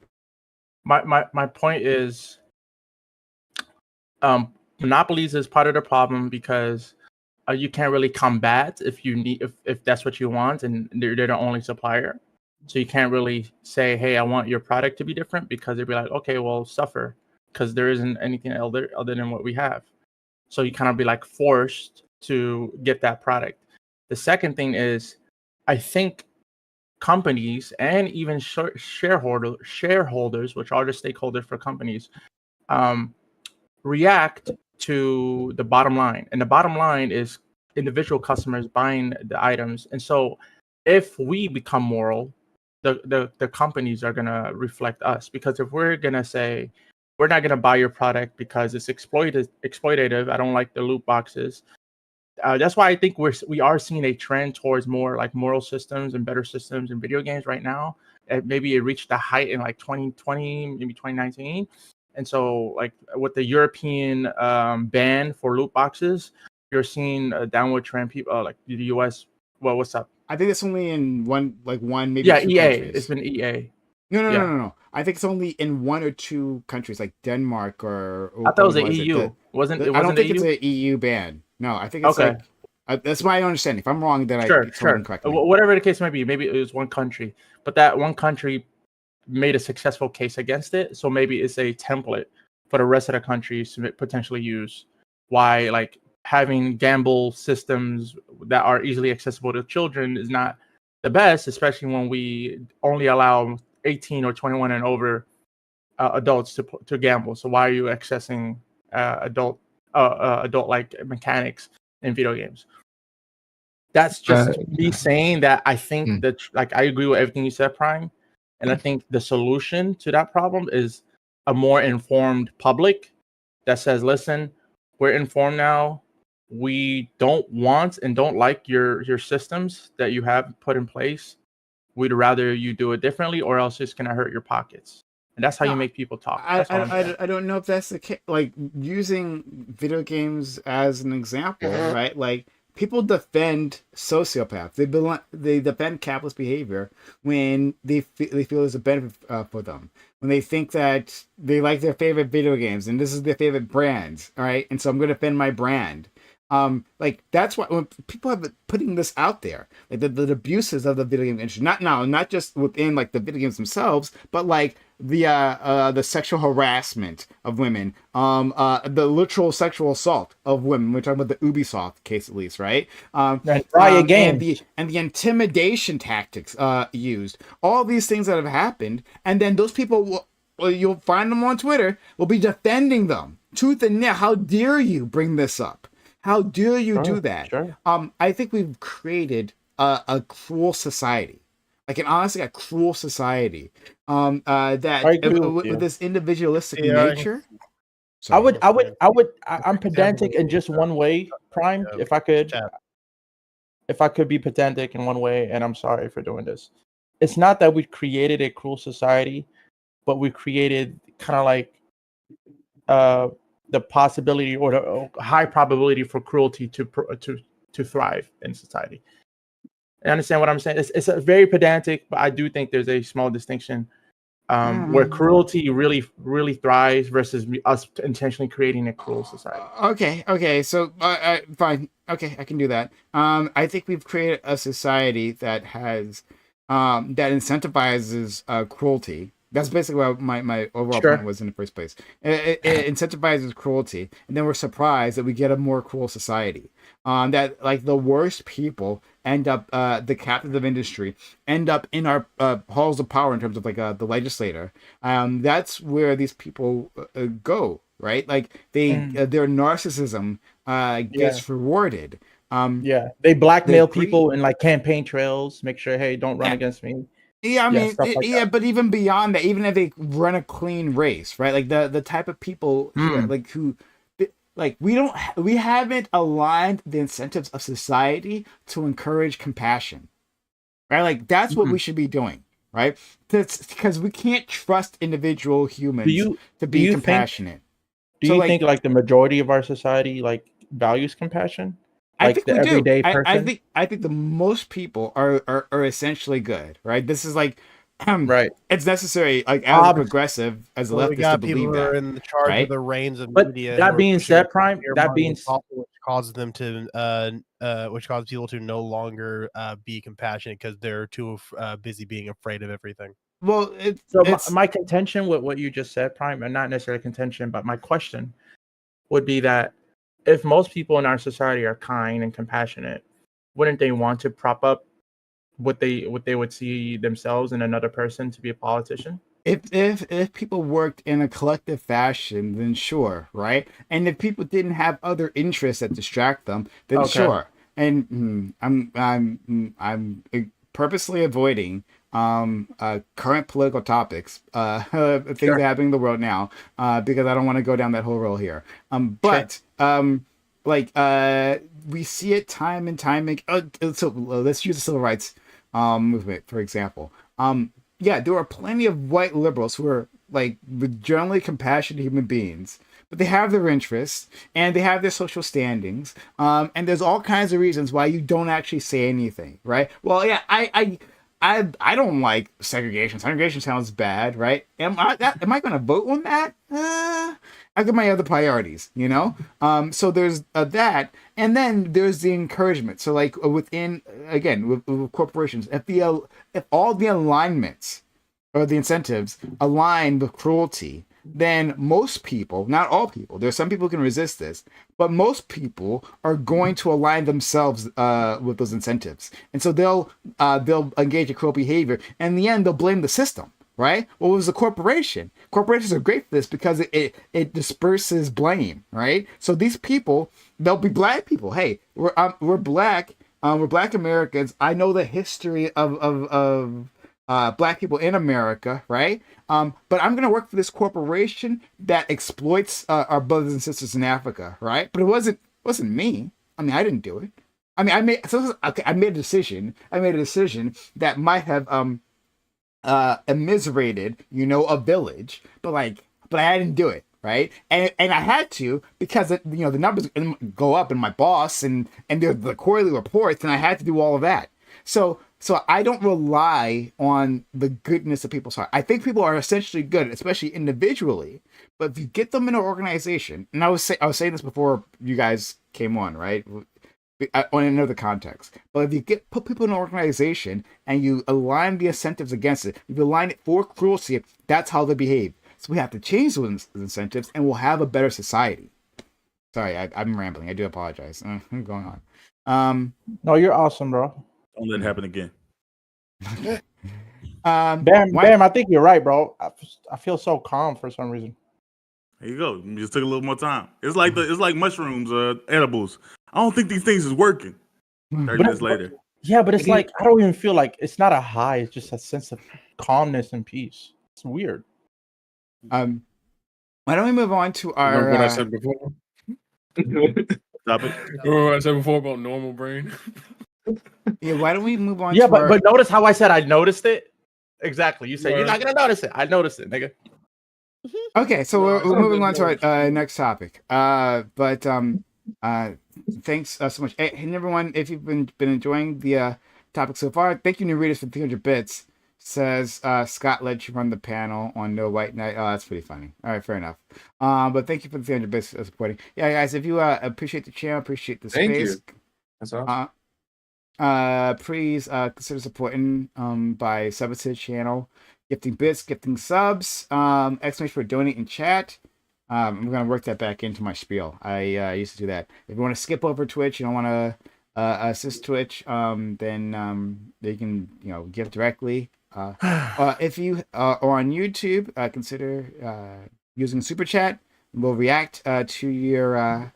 my point is monopolies is part of the problem because you can't really combat if you need if that's what you want and they're the only supplier, so you can't really say hey I want your product to be different because they'd be like okay well suffer because there isn't anything other than what we have, so you kind of be like forced to get that product. The second thing is I think companies and even shareholders which are the stakeholders for companies um, react to the bottom line. And the bottom line is individual customers buying the items. And so if we become moral, the companies are gonna reflect us. Because if we're gonna say we're not gonna buy your product because it's exploitative, I don't like the loot boxes. That's why I think we are seeing a trend towards more like moral systems and better systems in video games right now. And maybe it reached a height in like 2020, maybe 2019. And so, like with the European ban for loot boxes, you're seeing a downward trend. People like the US. Well, what's up? I think it's only in one, maybe Yeah, two EA. countries. It's been EA. No, no, no, Yeah, no, no. I think it's only in one or two countries, like Denmark or I thought it was what the was EU. it? Wasn't it? I don't Wasn't think the it's EU? an EU ban. No, I think it's Okay, like that's my understanding. If I'm wrong, then I sure, told sure. incorrectly. Whatever the case might be, maybe it was one country, but that one country made a successful case against it. So maybe it's a template for the rest of the countries to potentially use. Why like having gamble systems that are easily accessible to children is not the best, especially when we only allow 18 or 21 and over adults to gamble. So why are you accessing adult like mechanics in video games? That's Uh, just me saying that I think mm. that like I agree with everything you said, Prime. And I think the solution to that problem is a more informed public that says, listen, we're informed now. We don't want and don't like your systems that you have put in place. We'd rather you do it differently or else it's gonna hurt your pockets. And that's how you No, make people talk. That's all I'm saying. I don't know if that's the case. Like using video games as an example, right? Like people defend sociopaths. They defend capitalist behavior when they feel there's a benefit for them. When they think that they like their favorite video games and this is their favorite brand, all right? And so I'm going to defend my brand. Like that's why when people have been putting this out there, like the abuses of the video game industry, not just within like the video games themselves, but like the sexual harassment of women, the literal sexual assault of women. We're talking about the Ubisoft case, at least, right? Riot Games. And the intimidation tactics used. All these things that have happened, and then those people well, you'll find them on Twitter, will be defending them tooth and nail. How dare you bring this up? How dare you do that? Sure. I think we've created a cruel society, like honestly a cruel society. That I agree with you. with this individualistic Yeah. nature. I'm pedantic in just one way, Prime. If I could be pedantic in one way, and I'm sorry for doing this. It's not that we created a cruel society, but we created kind of like the possibility or the high probability for cruelty to thrive in society. I understand what I'm saying. It's a very pedantic, but I do think there's a small distinction where cruelty really thrives versus us intentionally creating a cruel society. Okay. So, fine. Okay, I can do that. I think we've created a society that has that incentivizes cruelty. That's basically what my overall point was in the first place. It incentivizes cruelty, and then we're surprised that we get a more cruel society. That like the worst people end up, the captains of industry end up in our halls of power in terms of like the legislator. That's where these people go, right? Like their narcissism gets rewarded. They blackmail people in like campaign trails, make sure, hey, don't run against me. Yeah, I mean, that. but even beyond that, even if they run a clean race, right? Like the type of people like who, like we haven't aligned the incentives of society to encourage compassion, right? Like that's what we should be doing, right? Because we can't trust individual humans to be compassionate. Do you think like the majority of our society like values compassion? I Like think the we do. everyday person? I think the most people are essentially good, right? This is like, Right. It's necessary, like as a progressive, as a Well, we leftist, to got believe people who are that. in the charge right? of the reins of But media. that who are being pushing said, Prime, fear that mongering being policy, which causes them to which causes people to no longer be compassionate because they're too busy being afraid of everything. Well, So my contention with what you just said, Prime, and not necessarily contention, but my question would be that if most people in our society are kind and compassionate, wouldn't they want to prop up what they would see themselves in another person to be a politician? if people worked in a collective fashion, then sure, right? And if people didn't have other interests that distract them, then sure. And I'm purposely avoiding current political topics, things happening in the world now, because I don't want to go down that whole road here. We see it time and time again. So let's use the civil rights movement for example. There are plenty of white liberals who are like generally compassionate human beings, but they have their interests and they have their social standings. And there's all kinds of reasons why you don't actually say anything, right? Well, yeah, I don't like segregation. Segregation sounds bad, right? Am I going to vote on that? I got my other priorities, you know? So there's that. And then there's the encouragement. So like within, again, with corporations, if all the alignments or the incentives align with cruelty, then most people, not all people, there's some people who can resist this, but most people are going to align themselves with those incentives. And so they'll engage in cruel behavior. And in the end, they'll blame the system. Right? Well, it was a corporation. Corporations are great for this because it disperses blame, right? So these people, they'll be black people. Hey, we're black. We're black Americans. I know the history of black people in America, right? But I'm gonna work for this corporation that exploits our brothers and sisters in Africa, right? But it wasn't me. I mean, I didn't do it. I mean, I made a decision. I made a decision that might have immiserated, a village, but I didn't do it, right? And I had to because the numbers go up and my boss and the quarterly reports, and I had to do all of that. So I don't rely on the goodness of people's heart. I think people are essentially good, especially individually. But if you get them in an organization, and I was saying this before you guys came on, right? on another context. But if you put people in an organization and you align the incentives against it, if you align it for cruelty, that's how they behave. So we have to change those incentives, and we'll have a better society. Sorry, I'm rambling. I do apologize. I'm going on. No, you're awesome, bro. Don't let it happen again. Bam, I think you're right, bro. I feel so calm for some reason. There you go. You just took a little more time. It's like mushrooms, edibles. I don't think these things is working. 30 minutes later. Yeah, but it's like I don't even feel like it's not a high. It's just a sense of calmness and peace. It's weird. Why don't we move on to our? Remember what I said before? Stop it. Remember what I said before about normal brain? Yeah, why don't we move on? Yeah, to our, but notice how I said I noticed it. Exactly. You said you're not gonna notice it. I noticed it, nigga. Okay, so we're moving on to our next topic. Thanks so much. Hey, everyone, if you've been enjoying the topic so far, thank you, New Readers, for 300 bits. Says Scott let you run the panel on No White Knight. Oh, that's pretty funny. All right, fair enough. But thank you for the 300 bits supporting. Yeah, guys, if you appreciate the channel, appreciate the Thank space. you. That's awesome. Please consider supporting by subbing to the channel, gifting bits, gifting subs, exclamation for donate in chat. I'm gonna work that back into my spiel. I used to do that. If you want to skip over Twitch, you don't want to assist Twitch, then you can give directly. If you are on YouTube, consider using Super Chat. We'll react to your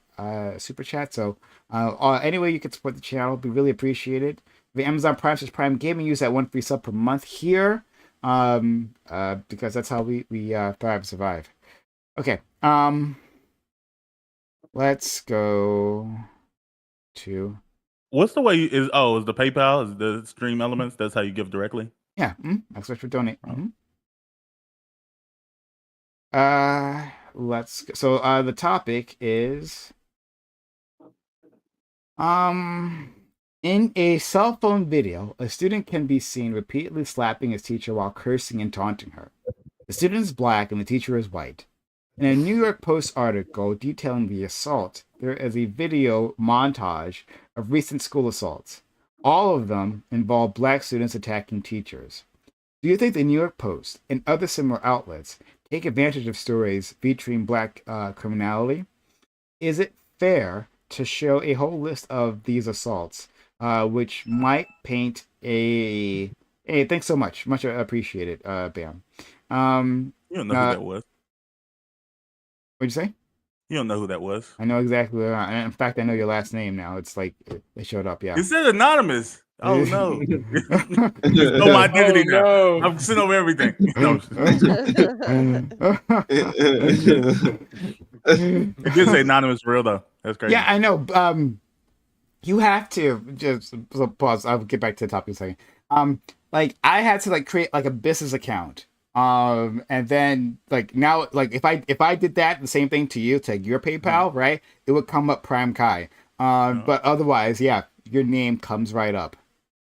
Super Chat. So any way you can support the channel, be really appreciated. The Amazon Prime says Prime Gaming, use that 1 free sub per month here, because that's how we thrive and survive. Okay, let's go to. What's the way? Is the PayPal? Is the Stream Elements? That's how you give directly. Yeah, exclamation for donate. Let's. So the topic is. In a cell phone video, a student can be seen repeatedly slapping his teacher while cursing and taunting her. The student is black and the teacher is white. In a New York Post article detailing the assault, there is a video montage of recent school assaults. All of them involve black students attacking teachers. Do you think the New York Post and other similar outlets take advantage of stories featuring black criminality? Is it fair to show a whole list of these assaults, which might paint a... Hey, thanks so much. Much appreciated, Bam. You don't know who that was. What'd you say? You don't know who that was. I know exactly who. In fact, I know your last name now. It's like it showed up. Yeah. It said anonymous. Oh no! No, my identity now. No. I'm sitting over everything. No. It did say anonymous for real though. That's crazy. Yeah, I know. You have to just pause. I'll get back to the topic in a second. Like I had to like create like a business account. And then like now, like if I did that the same thing to you, to your PayPal, right? It would come up Prime Kai. But otherwise, yeah, your name comes right up.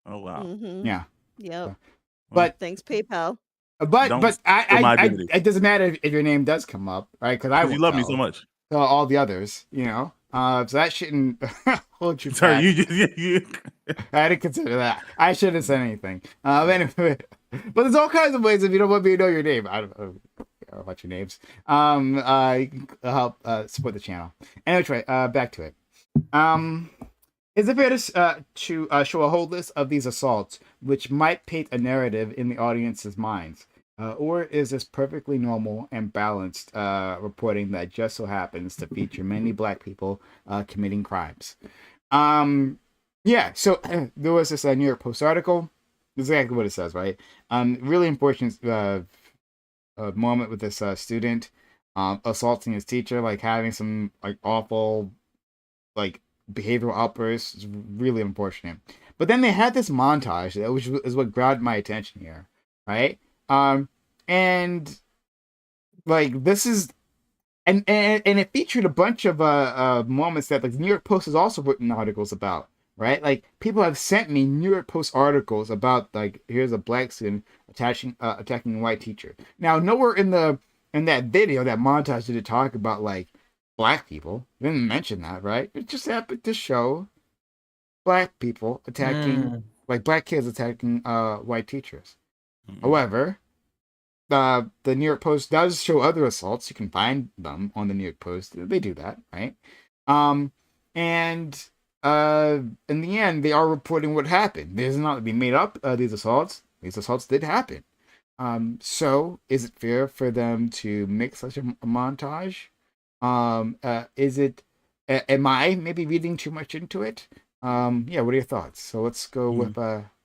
Oh wow. Yeah. Yep. But Thanks, PayPal. But Don't I it doesn't matter if your name does come up, right? Because you love me so much. All the others, So that shouldn't hold you Sorry, back. you I didn't consider that. I shouldn't have said anything. Anyway, but there's all kinds of ways if you don't want me to know your name. I don't know about your names. You can help support the channel. Anyway, back to it. Is it fair to show a whole list of these assaults, which might paint a narrative in the audience's minds? Or is this perfectly normal and balanced reporting that just so happens to feature many black people committing crimes? Yeah, so there was this New York Post article. Exactly what it says, right? Really important moment with this student assaulting his teacher, like having some like awful like behavioral outbursts. Is really unfortunate. But then they had this montage, which is what grabbed my attention here, right? And like this is, and it featured a bunch of moments that like the New York Post has also written articles about, right? Like people have sent me New York Post articles about like here's a black student attacking a white teacher. Now nowhere in that video, that montage, did it talk about like black people. It didn't mention that, right? It just happened to show black people attacking, Mm. like black kids attacking white teachers. Mhm. However, the New York Post does show other assaults. You can find them on the New York Post. They do that, right? And in the end, they are reporting what happened. This is not they made up these assaults. These assaults did happen. So is it fair for them to make such a montage? Is it? Am I maybe reading too much into it? Yeah. What are your thoughts? So let's go with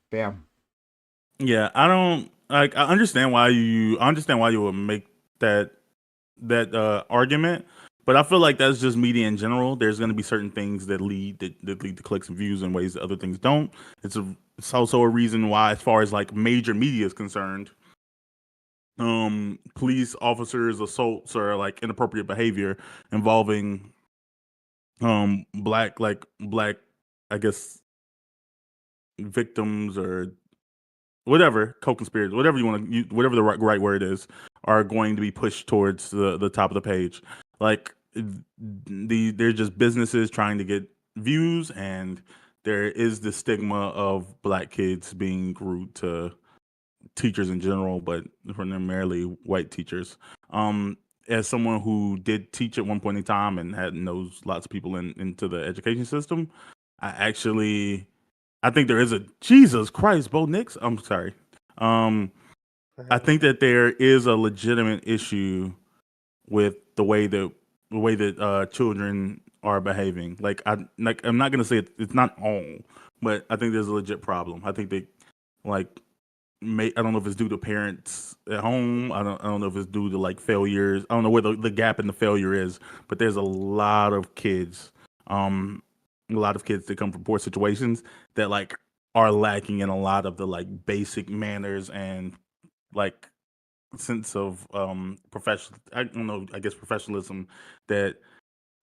Bam. Yeah, I don't like. I understand why you would make that argument, but I feel like that's just media in general. There's going to be certain things that lead to clicks and views in ways that other things don't. It's also a reason why, as far as like major media is concerned, police officers assaults or like inappropriate behavior involving black I guess victims or whatever co-conspirators, whatever you want to use, whatever the right word is, are going to be pushed towards the top of the page. Like they're just businesses trying to get views, and there is the stigma of black kids being rude to teachers in general, but primarily white teachers. As someone who did teach at one point in time and had knows lots of people into the education system, I think there is a Jesus Christ, Bo Nix. I'm sorry. I think that there is a legitimate issue with the way that children are behaving. I'm not gonna say it's not all, but I think there's a legit problem. I think they like I don't know if it's due to parents at home. I don't know if it's due to like failures. I don't know where the gap in the failure is, but there's a lot of kids that come from poor situations that like are lacking in a lot of the like basic manners and like sense of professional. I don't know. I guess professionalism that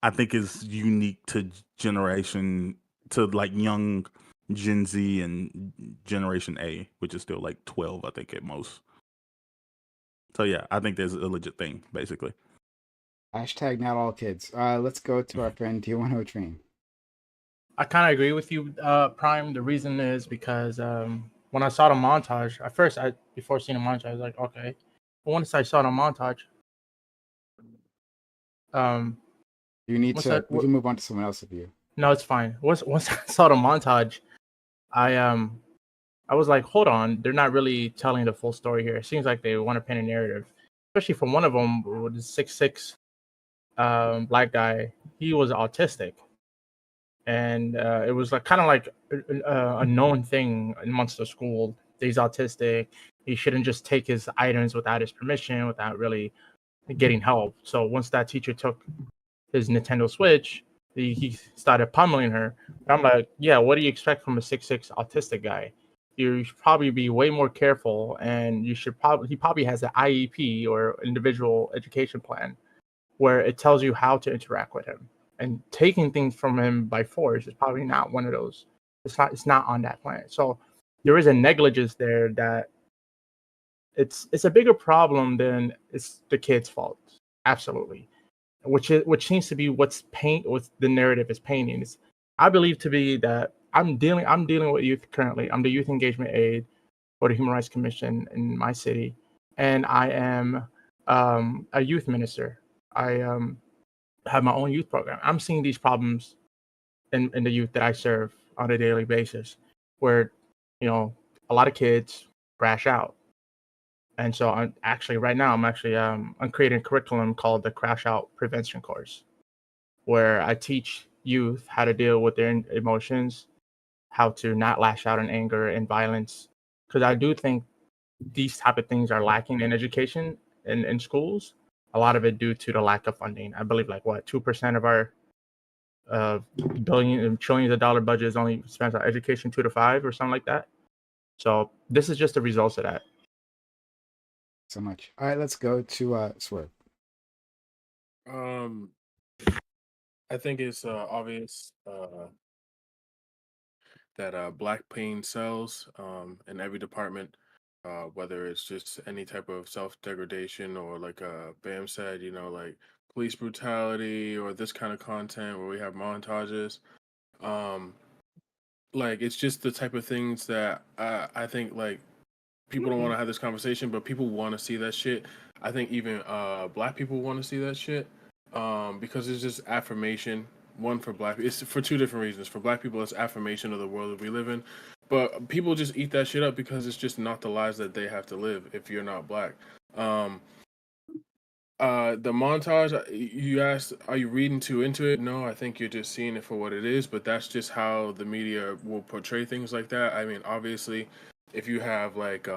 I think is unique to generation to like young Gen Z and Generation A, which is still like 12, I think, at most. So yeah, I think there's a legit thing, basically. Hashtag not all kids. Let's go to our friend Tijuana Train. I kind of agree with you, Prime. The reason is because when I saw the montage, at first, before seeing the montage, I was like, okay. But once I saw the montage, You need once to. I, We can move on to someone else if you. no, it's fine. Once I saw the montage, I was like, hold on, they're not really telling the full story here. It seems like they want to paint a narrative, especially from one of them, with the 6'6" black guy. He was autistic, and it was like kind of like a known thing amongst the school. He's autistic. He shouldn't just take his items without his permission, without really getting help. So once that teacher took his Nintendo Switch, he started pummeling her. And I'm like, yeah, what do you expect from a 6'6" autistic guy? You should probably be way more careful, and he probably has an IEP or individual education plan where it tells you how to interact with him. And taking things from him by force is probably not one of those. It's not on that plan. So there is a negligence there that it's a bigger problem than it's the kid's fault. Absolutely. Which seems to be what the narrative is painting. I believe to be that I'm dealing with youth currently. I'm the youth engagement aide for the Human Rights Commission in my city, and I am a youth minister. I have my own youth program. I'm seeing these problems in the youth that I serve on a daily basis, where a lot of kids crash out. And so I'm creating a curriculum called the Crash Out Prevention Course, where I teach youth how to deal with their emotions, how to not lash out in anger and violence. Because I do think these type of things are lacking in education in schools. A lot of it due to the lack of funding. I believe 2% of our billion and trillions of dollar budget is only spent on education, 2 to 5 or something like that. So this is just the results of that. So much. All right, let's go to Swerve. I think it's obvious that black pain sells in every department, whether it's just any type of self-degradation or like Bam said, like police brutality or this kind of content where we have montages. like it's just the type of things that I think like people don't want to have this conversation, but people want to see that shit. I think even black people want to see that shit because it's just affirmation. One for black, it's for two different reasons. For black people, it's affirmation of the world that we live in, but people just eat that shit up because it's just not the lives that they have to live if you're not black. Um, the montage, you asked, are you reading too into it? No, I think you're just seeing it for what it is, but that's just how the media will portray things like that. I mean, obviously, if you have like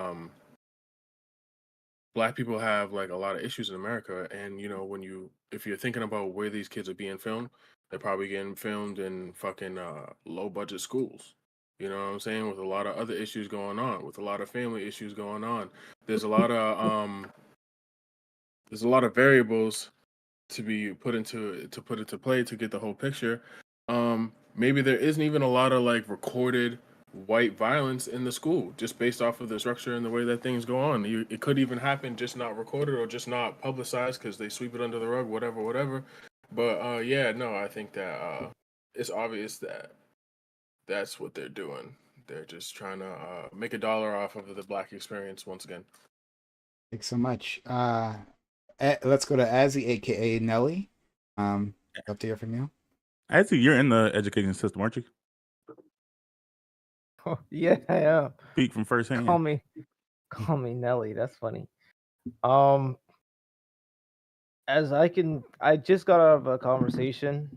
black people have like a lot of issues in America, and when if you're thinking about where these kids are being filmed, they're probably getting filmed in fucking low budget schools. You know what I'm saying? With a lot of other issues going on, with a lot of family issues going on. There's a lot of variables to be put into play to get the whole picture. Maybe there isn't even a lot of like recorded white violence in the school just based off of the structure and the way that things go on. It could even happen just not recorded or just not publicized because they sweep it under the rug, whatever. But yeah, no, I think that it's obvious that that's what they're doing. They're just trying to make a dollar off of the black experience once again. Thanks so much. Let's go to Azzy, aka Nelly. Love to hear from you. I see you're in the education system, aren't you? Oh, yeah, I am. Speak from first hand. Call me Nelly. That's funny. As I just got out of a conversation.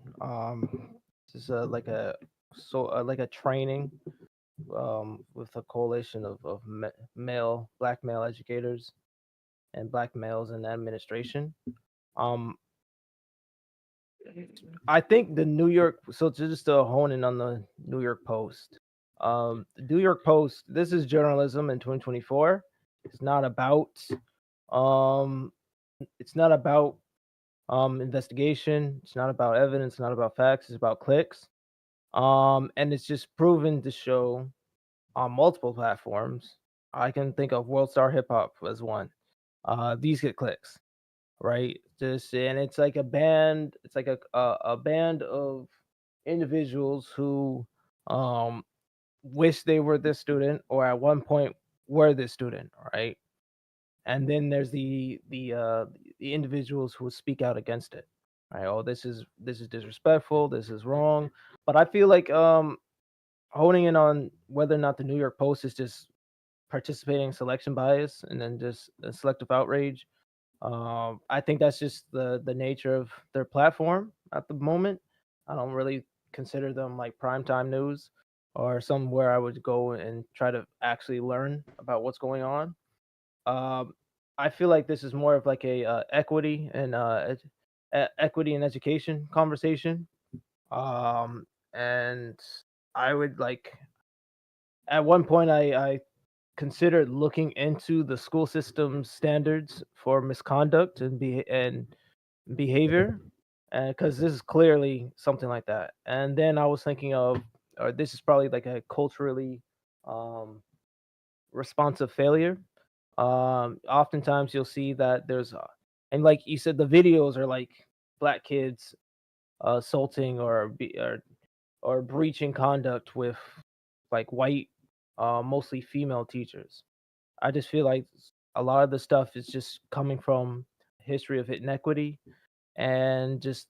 Just like a training with a coalition of black male educators and black males in administration. I think the New York, so just to hone in on the New York Post. The New York Post, this is journalism in 2024. It's not about investigation, it's not about evidence, it's not about facts, it's about clicks. And it's just proven to show on multiple platforms. I can think of World Star Hip Hop as one. These get clicks, right? And it's like a band. It's like a band of individuals who wish they were this student or at one point were this student, right? And then there's the individuals who speak out against it, right? Oh, this is disrespectful. This is wrong. But I feel like honing in on whether or not the New York Post is just participating in selection bias and then just selective outrage. I think that's just the nature of their platform at the moment. I don't really consider them like primetime news or somewhere I would go and try to actually learn about what's going on. I feel like this is more of like a equity and equity and education conversation. And I would like at one point I considered looking into the school system standards for misconduct and behavior, because this is clearly something like that. And then I was thinking of, or this is probably like a culturally responsive failure. Oftentimes you'll see that there's, and like you said, the videos are like black kids assaulting or breaching conduct with like white, mostly female teachers. I just feel like a lot of the stuff is just coming from history of inequity and it's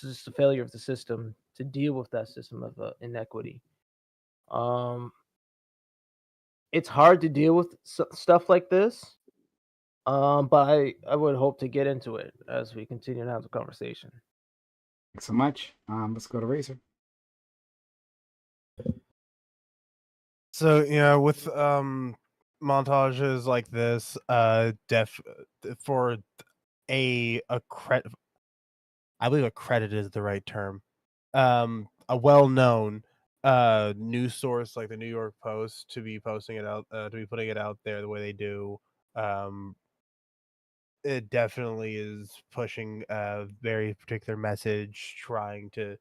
just a failure of the system to deal with that system of inequity. It's hard to deal with stuff like this, but I would hope to get into it as we continue to have the conversation. Thanks so much. Let's go to Razor. So with montages like this, for a credit, I believe accredited is the right term. A well-known news source like the New York Post to be posting it out, to be putting it out there the way they do, it definitely is pushing a very particular message, trying to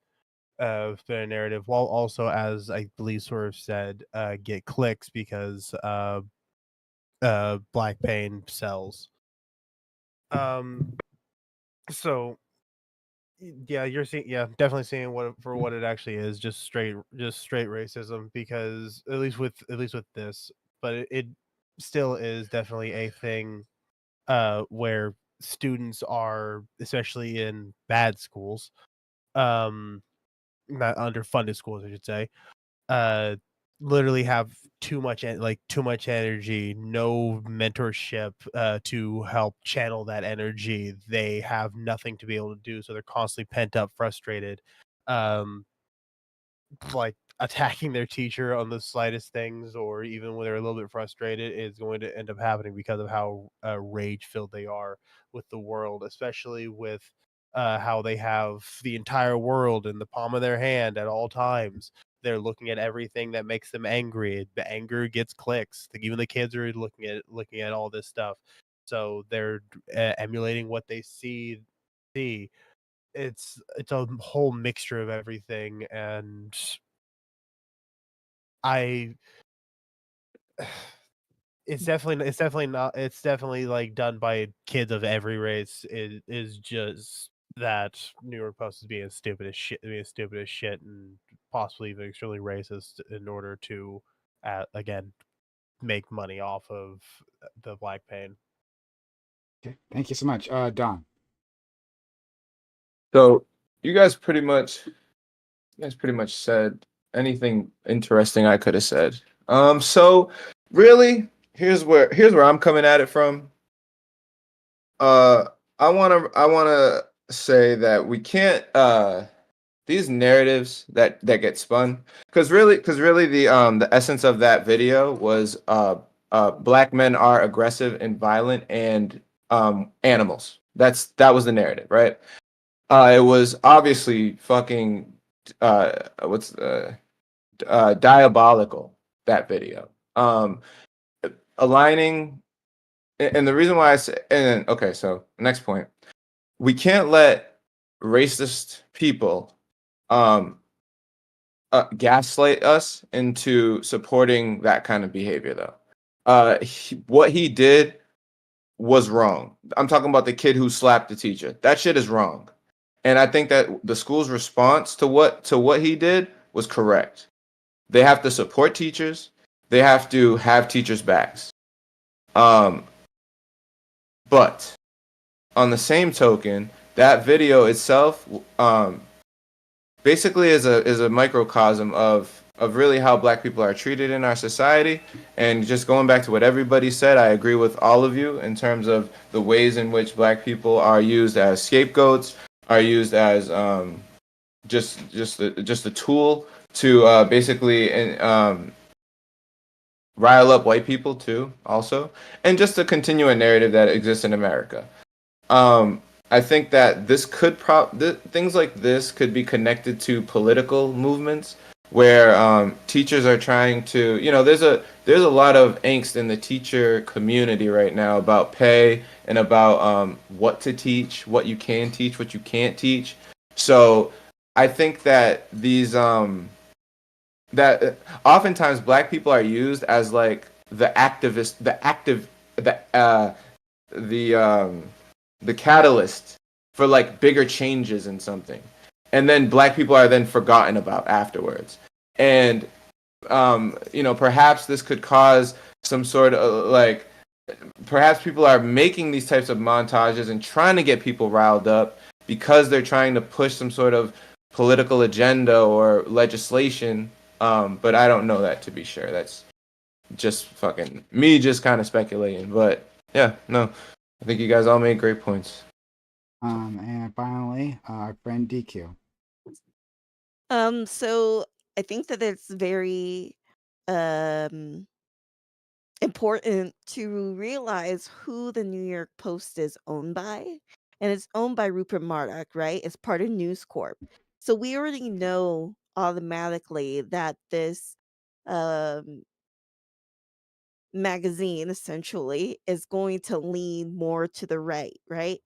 spin a narrative, while also, as I believe sort of said, get clicks because black pain sells. So Yeah, you're seeing, yeah, definitely seeing what it actually is, just straight racism, because at least with this, but it still is definitely a thing where students are, especially in bad schools, um not underfunded schools, I should say, uh literally have too much energy, no mentorship to help channel that energy. They have nothing to be able to do, so they're constantly pent up, frustrated, um like attacking their teacher on the slightest things, or even when they're a little bit frustrated, is going to end up happening because of how rage filled they are with the world, especially with how they have the entire world in the palm of their hand at all times. They're looking at everything that makes them angry. The anger gets clicks. Even the kids are looking at all this stuff, so they're emulating what they see. It's a whole mixture of everything, and I it's definitely like done by kids of every race. It is just that New York Post is being stupid as shit, and possibly even extremely racist in order to again make money off of the black pain. Okay, thank you so much, Don. So you guys pretty much said anything interesting I could have said. So really, here's where I'm coming at it from. I wanna say that we can't these narratives that get spun, because really the essence of that video was black men are aggressive and violent and animals. That was the narrative, right? It was obviously fucking what's diabolical, that video. Aligning, and the reason why I say, and okay, so next point, we can't let racist people um gaslight us into supporting that kind of behavior, though. What he did was wrong. I'm talking about the kid who slapped the teacher. That shit is wrong. And I think that the school's response to what he did was correct. They have to support teachers. They have to have teachers' backs. Um, but on the same token, that video itself basically is a microcosm of really how black people are treated in our society. And just going back to what everybody said, I agree with all of you in terms of the ways in which black people are used as scapegoats, are used as just a tool to basically rile up white people too, also, and just to continue a narrative that exists in America. I think that things like this could be connected to political movements where teachers are trying to, there's a lot of angst in the teacher community right now about pay and about what to teach, what you can teach, what you can't teach. So I think that that oftentimes black people are used as like the activist, the catalyst for like bigger changes in something, and then black people are then forgotten about afterwards. And perhaps this could cause some sort of like, perhaps people are making these types of montages and trying to get people riled up because they're trying to push some sort of political agenda or legislation. But I don't know that to be sure. That's just fucking me, just kind of speculating. But yeah, no, I think you guys all made great points. And finally, our friend DQ. So I think that it's very um important to realize who the New York Post is owned by. And it's owned by Rupert Murdoch, right? It's part of News Corp. So we already know automatically that this um magazine essentially is going to lean more to the right, right?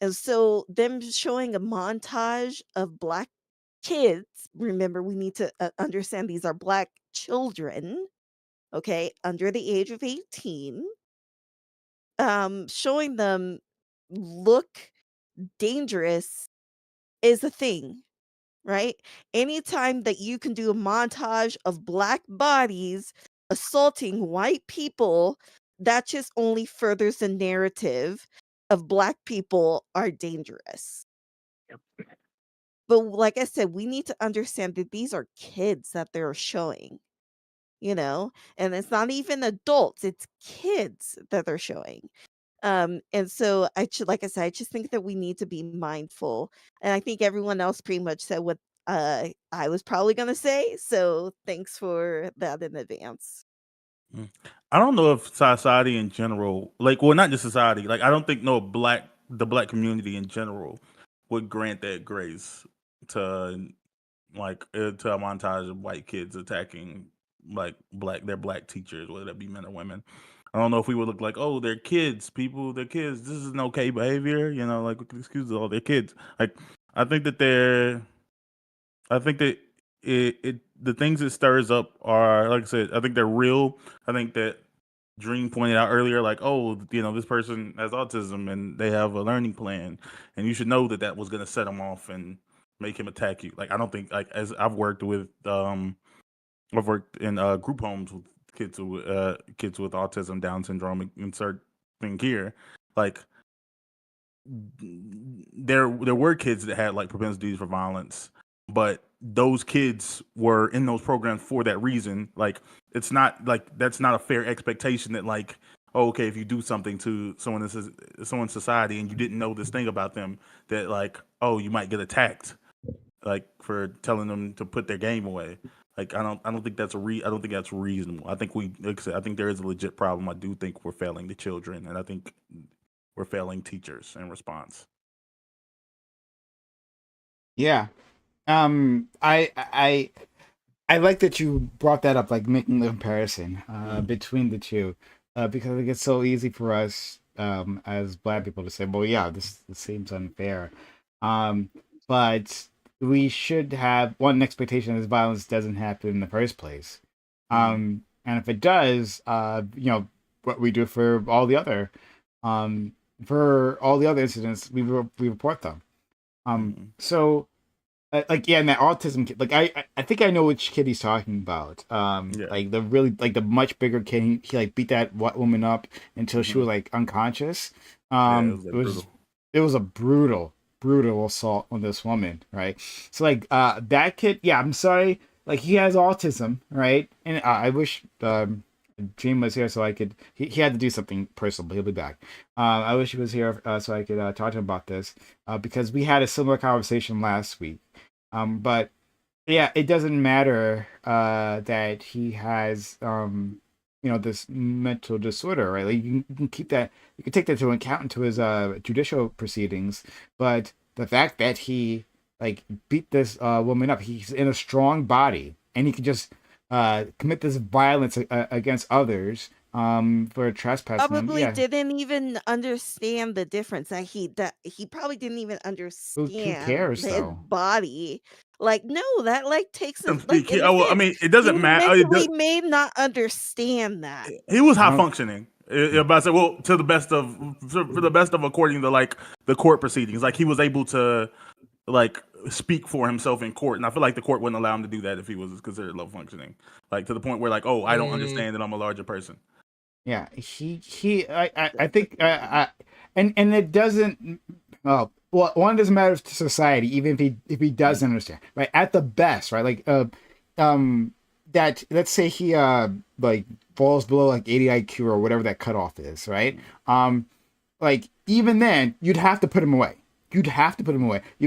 And so them showing a montage of black kids, remember we need to understand these are black children, okay, under the age of 18, showing them look dangerous is a thing, right? Anytime that you can do a montage of black bodies assaulting white people, that just only furthers the narrative of black people are dangerous. But like I said, we need to understand that these are kids that they're showing, and it's not even adults, it's kids that they're showing. And so like I said, I just think that we need to be mindful. And I think everyone else pretty much said what I was probably gonna say. So thanks for that in advance. I don't know if society in general, like, well, not just society, like, I don't think the black community in general would grant that grace to to a montage of white kids attacking like their black teachers, whether that be men or women. I don't know if we would look like, oh, they're kids, they're kids. This is an okay behavior, like, excuse all their kids. Like, I think that I think that the things it stirs up are, like I said, I think they're real. I think that Dream pointed out earlier, like, oh, this person has autism and they have a learning plan, and you should know that that was going to set him off and make him attack you. Like, I don't think, like, as I've worked in group homes with kids with autism, Down syndrome, insert thing here. Like, there were kids that had like propensities for violence, but those kids were in those programs for that reason. Like, it's not like that's not a fair expectation that, like, oh, okay, if you do something to someone's society and you didn't know this thing about them, that, like, oh, you might get attacked, like, for telling them to put their game away. Like, I don't think that's reasonable. I think like I said, I think there is a legit problem. I do think we're failing the children, and I think we're failing teachers in response. Yeah. I like that you brought that up, like making the comparison between the two, because I think it's so easy for us as Black people to say, well, yeah, this seems unfair. But we should have one expectation that this violence doesn't happen in the first place. And if it does, what we do for all the other incidents, we report them. So, like, yeah, and that autism kid, like, I think I know which kid he's talking about. Like the really, like, the much bigger kid, he like beat that white woman up until she was like unconscious. It was a brutal assault on this woman, right? So, like, that kid, yeah, I'm sorry, like, he has autism, right? And I wish Dream was here so I could. He had to do something personal, but he'll be back. I wish he was here so I could talk to him about this because we had a similar conversation last week. But yeah, it doesn't matter that he has this mental disorder, right? Like, you can keep that, you can take that into account into his judicial proceedings. But the fact that he like beat this woman up, he's in a strong body, and he can just commit this violence against others for trespassing. Probably didn't even understand the difference that he probably didn't even understand Who cares, his though? body. Like, no, that like takes a, He- like, in oh, a well, I sense, mean, it doesn't he matter. mentally may not understand that. He was high functioning. But I said, well, for the best of according to like the court proceedings, like, he was able to like speak for himself in court, and I feel like the court wouldn't allow him to do that if he was considered low functioning, like, to the point where, like, oh, I don't understand that I'm a larger person. Yeah, I think and it doesn't. Well, one, doesn't matter to society, even if he does understand, right? At the best, right? Like that, let's say he like falls below like 80 IQ or whatever that cutoff is, right? Like, even then, you'd have to put him away. You'd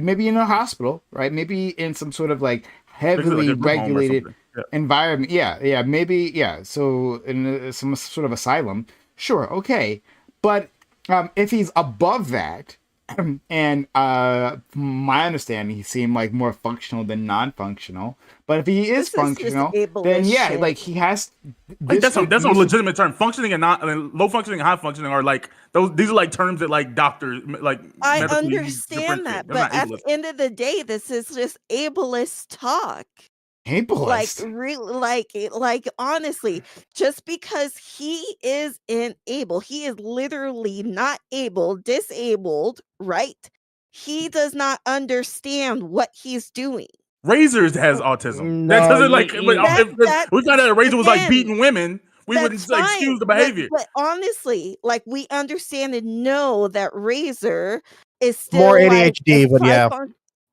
maybe in a hospital, right? Maybe in some sort of like heavily Like a group home or regulated something. Yeah. environment. Yeah, maybe, yeah. So in some sort of asylum, sure, okay. But if he's above that, and my understanding, he seemed like more functional than non-functional. But if he is This is just functional, then ableist yeah, shit. like, he has. Like, that's a legitimate term. Functioning and not, I mean, low functioning and high functioning are like those. These are like terms that like doctors like. I medically understand that, differentiate. That's but not at ableist. the end of the day, this is just ableist talk. Like, Ableist. really, like honestly, just because he is unable, he is literally not able, disabled, right? he does not understand what he's doing. Razors has autism. That No, doesn't like. But That- if we found out a Razor was like again, beating women, we wouldn't That's like, excuse fine, the behavior. But honestly, like we understand and know that Razor is still More like, ADHD, but yeah.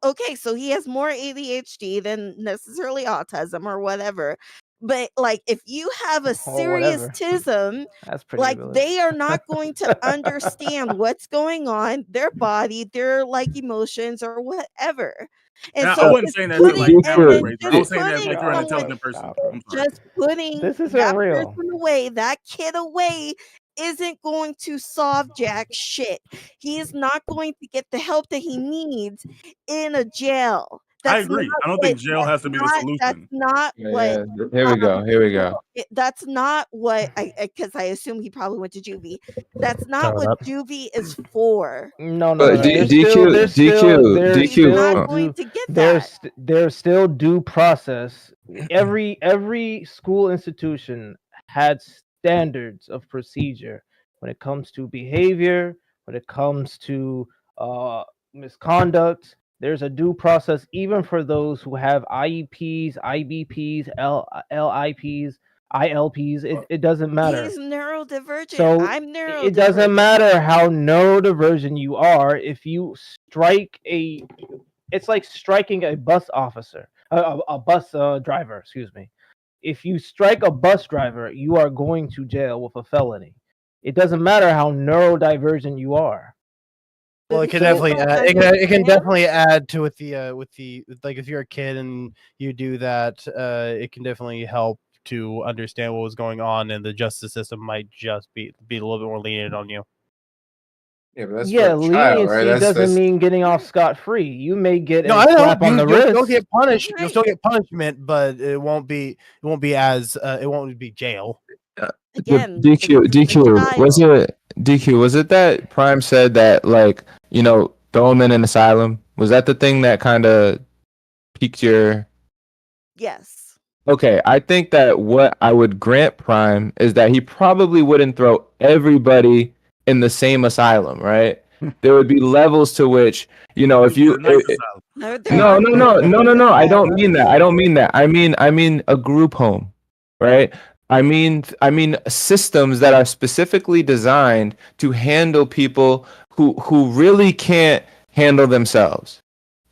okay, so he has more ADHD than necessarily autism or whatever. But like if you have a Or serious whatever. tism, That's pretty like good. they are not going to understand what's going on, their body, their like emotions or whatever. And Now, so I wasn't just saying that to putting- like and downgrade then Razor. I was just saying that putting like you're an someone- intelligent person. Stop I'm sorry. just putting This isn't that real. person away, that kid away, isn't going to solve jack shit. He is not going to get the help that he needs in a jail. I agree. not I don't what- think jail has to be the not- solution. That's not what. Here we go. Here we go. That's not what because I assume he probably went to juvie. That's not Shut what up. juvie is for. No, But there's DQ, still, there's DQ, still, there's DQ, He's not still going due, to get there's that. there's still due process. Every school institution had standards of procedure when it comes to behavior, when it comes to misconduct. There's a due process even for those who have IEPs, IBPs, LIPs, ILPs. It doesn't matter. He's neurodivergent. So I'm neurodivergent. it doesn't matter how neurodivergent you are. If you strike it's like striking a bus officer, a bus driver. Excuse me. If you strike a bus driver, you are going to jail with a felony. It doesn't matter how neurodivergent you are. Well, it can So- definitely so add, it can understand- definitely add to with the like if you're a kid and you do that, it can definitely help to understand what was going on, and the justice system might just be a little bit more lenient on you. Yeah, but that's Yeah, for a child, leniency right? doesn't mean getting off scot free. You may get No, a I know slap on the you'll still wrist. get punished. You'll Right. still get punishment, but it won't be as it won't be jail. Again, DQ, it's a DQ, was child. it DQ? Was it that Prime said that like throw him in an asylum? Was that the thing that kind of piqued your? Yes. Okay, I think that what I would grant Prime is that he probably wouldn't throw everybody in the same asylum, right? There would be levels to which if you. Nice asylum. No. I don't mean that. I mean a group home, right? I mean systems that are specifically designed to handle people who really can't handle themselves,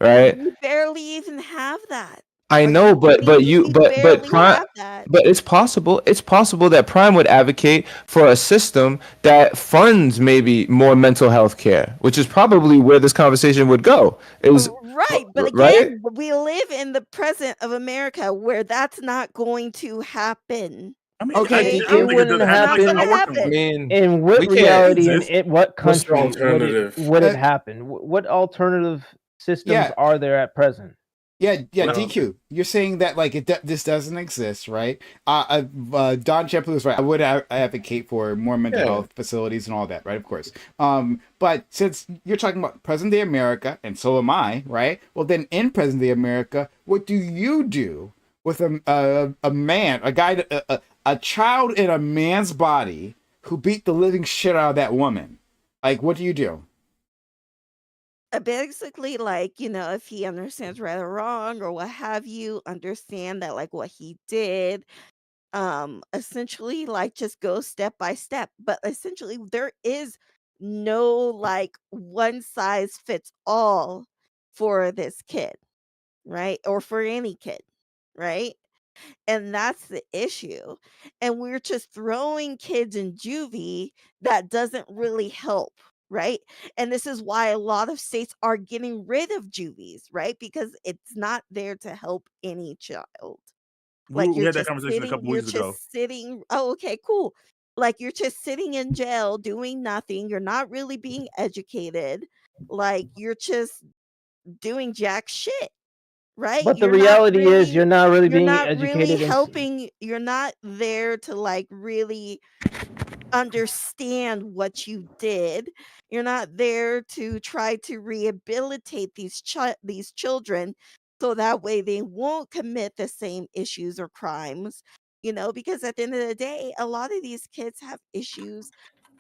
right? We barely even have that. I Like, know, we but barely Prime, have that. but it's possible. It's possible that Prime would advocate for a system that funds maybe more mental health care, which is probably where this conversation would go. Is Right, but right? again, we live in the present of America where that's not going to happen. I mean, Okay, I it don't think wouldn't doesn't happen. happen. I work Happen. in I one. mean, In what we can't reality and exist. in what What's the country would alternative? it happen? What alternative systems Yeah. are there at present? Yeah, No. DQ. You're saying that like this doesn't exist, right? Don Shepard was right. I would advocate for more mental health facilities and all that, right? Of course. But since you're talking about present day America, and so am I, right? Well, then in present day America, what do you do with a man, a guy, a child in a man's body who beat the living shit out of that woman? Like, what do you do? Basically, like, if he understands right or wrong or what have you, understand that like what he did, essentially like just go step by step. But essentially there is no like one size fits all for this kid, right? Or for any kid, right? And that's the issue. And we're just throwing kids in juvie that doesn't really help, right? And this is why a lot of states are getting rid of juvies, right? Because it's not there to help any child. Like We you're had that just conversation a sitting, couple you're weeks ago. just sitting. Oh, okay, cool. Like you're just sitting in jail doing nothing. You're not really being educated. Like you're just doing jack shit, right? But the You're not reality is really you're not really you're being not educated really in helping. You're not there to like really understand what you did. You're not there to try to rehabilitate these children so that way they won't commit the same issues or crimes, because at the end of the day, a lot of these kids have issues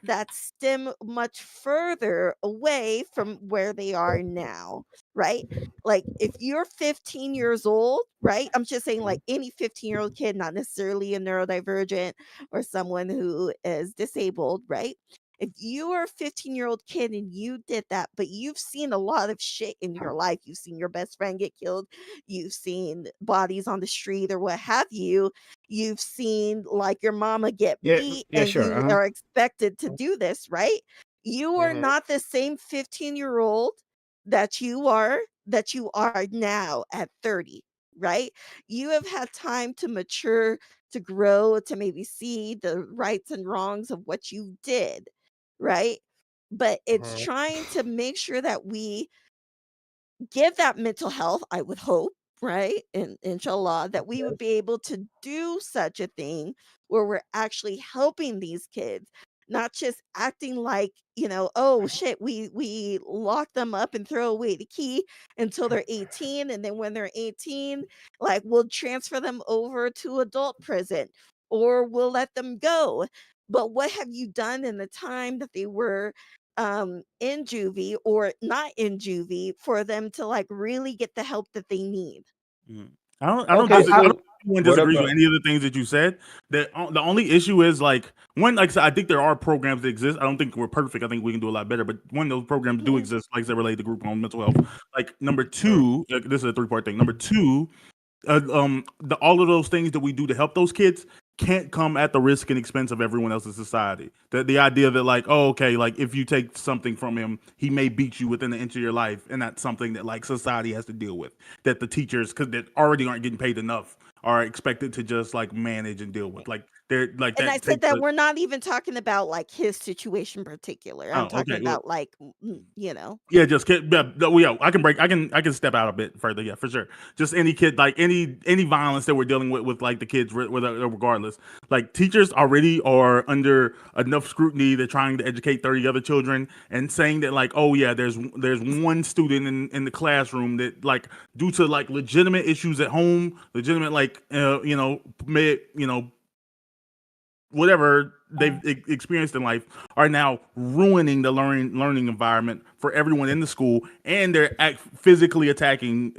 that stem much further away from where they are now, right? Like if you're 15 years old, right? I'm just saying like any 15-year-old kid, not necessarily a neurodivergent or someone who is disabled, right? If you are a 15-year-old kid and you did that, but you've seen a lot of shit in your life, you've seen your best friend get killed, you've seen bodies on the street or what have you, you've seen like your mama get Yeah, beat yeah, and sure. you are expected to do this, right? You are Mhm. not the same 15-year-old that you are now at 30, right? You have had time to mature, to grow, to maybe see the rights and wrongs of what you did, right? But it's Mhm. trying to make sure that we give that mental health, I would hope, right? And inshallah, that we would be able to do such a thing where we're actually helping these kids, not just acting like, oh shit, we lock them up and throw away the key until they're 18. And then when they're 18, like we'll transfer them over to adult prison or we'll let them go. But what have you done in the time that they were in juvie or not in juvie for them to like really get the help that they need? Mm. I Okay, don't so anyone What disagrees with about any of the things that you said. The only issue is like one, like I said, I think there are programs that exist. I don't think we're perfect. I think we can do a lot better. But one, those programs do Yeah. exist, like I said, related to group home mental health. Like number two, this is a 3-part thing. Number two, all of those things that we do to help those kids can't come at the risk and expense of everyone else in society. The idea that like, oh, okay, like if you take something from him, he may beat you within the inch of your life, and that's something that like society has to deal with. That the teachers, because they already aren't getting paid enough, are expected to just like manage and deal with. Like they're like And I that said takes that a, we're not even talking about like his situation in particular. I'm oh, talking okay, well, about like, yeah, just kid. Yeah, no, yeah, I can break. I can step out a bit further. Yeah, for sure. Just any kid, like any violence that we're dealing with like the kids, regardless. Like teachers already are under enough scrutiny. They're trying to educate 30 other children, and saying that like, oh yeah, there's one student in the classroom that like due to like legitimate issues at home, legitimate like whatever they've experienced in life are now ruining the learning environment for everyone in the school, and they're physically attacking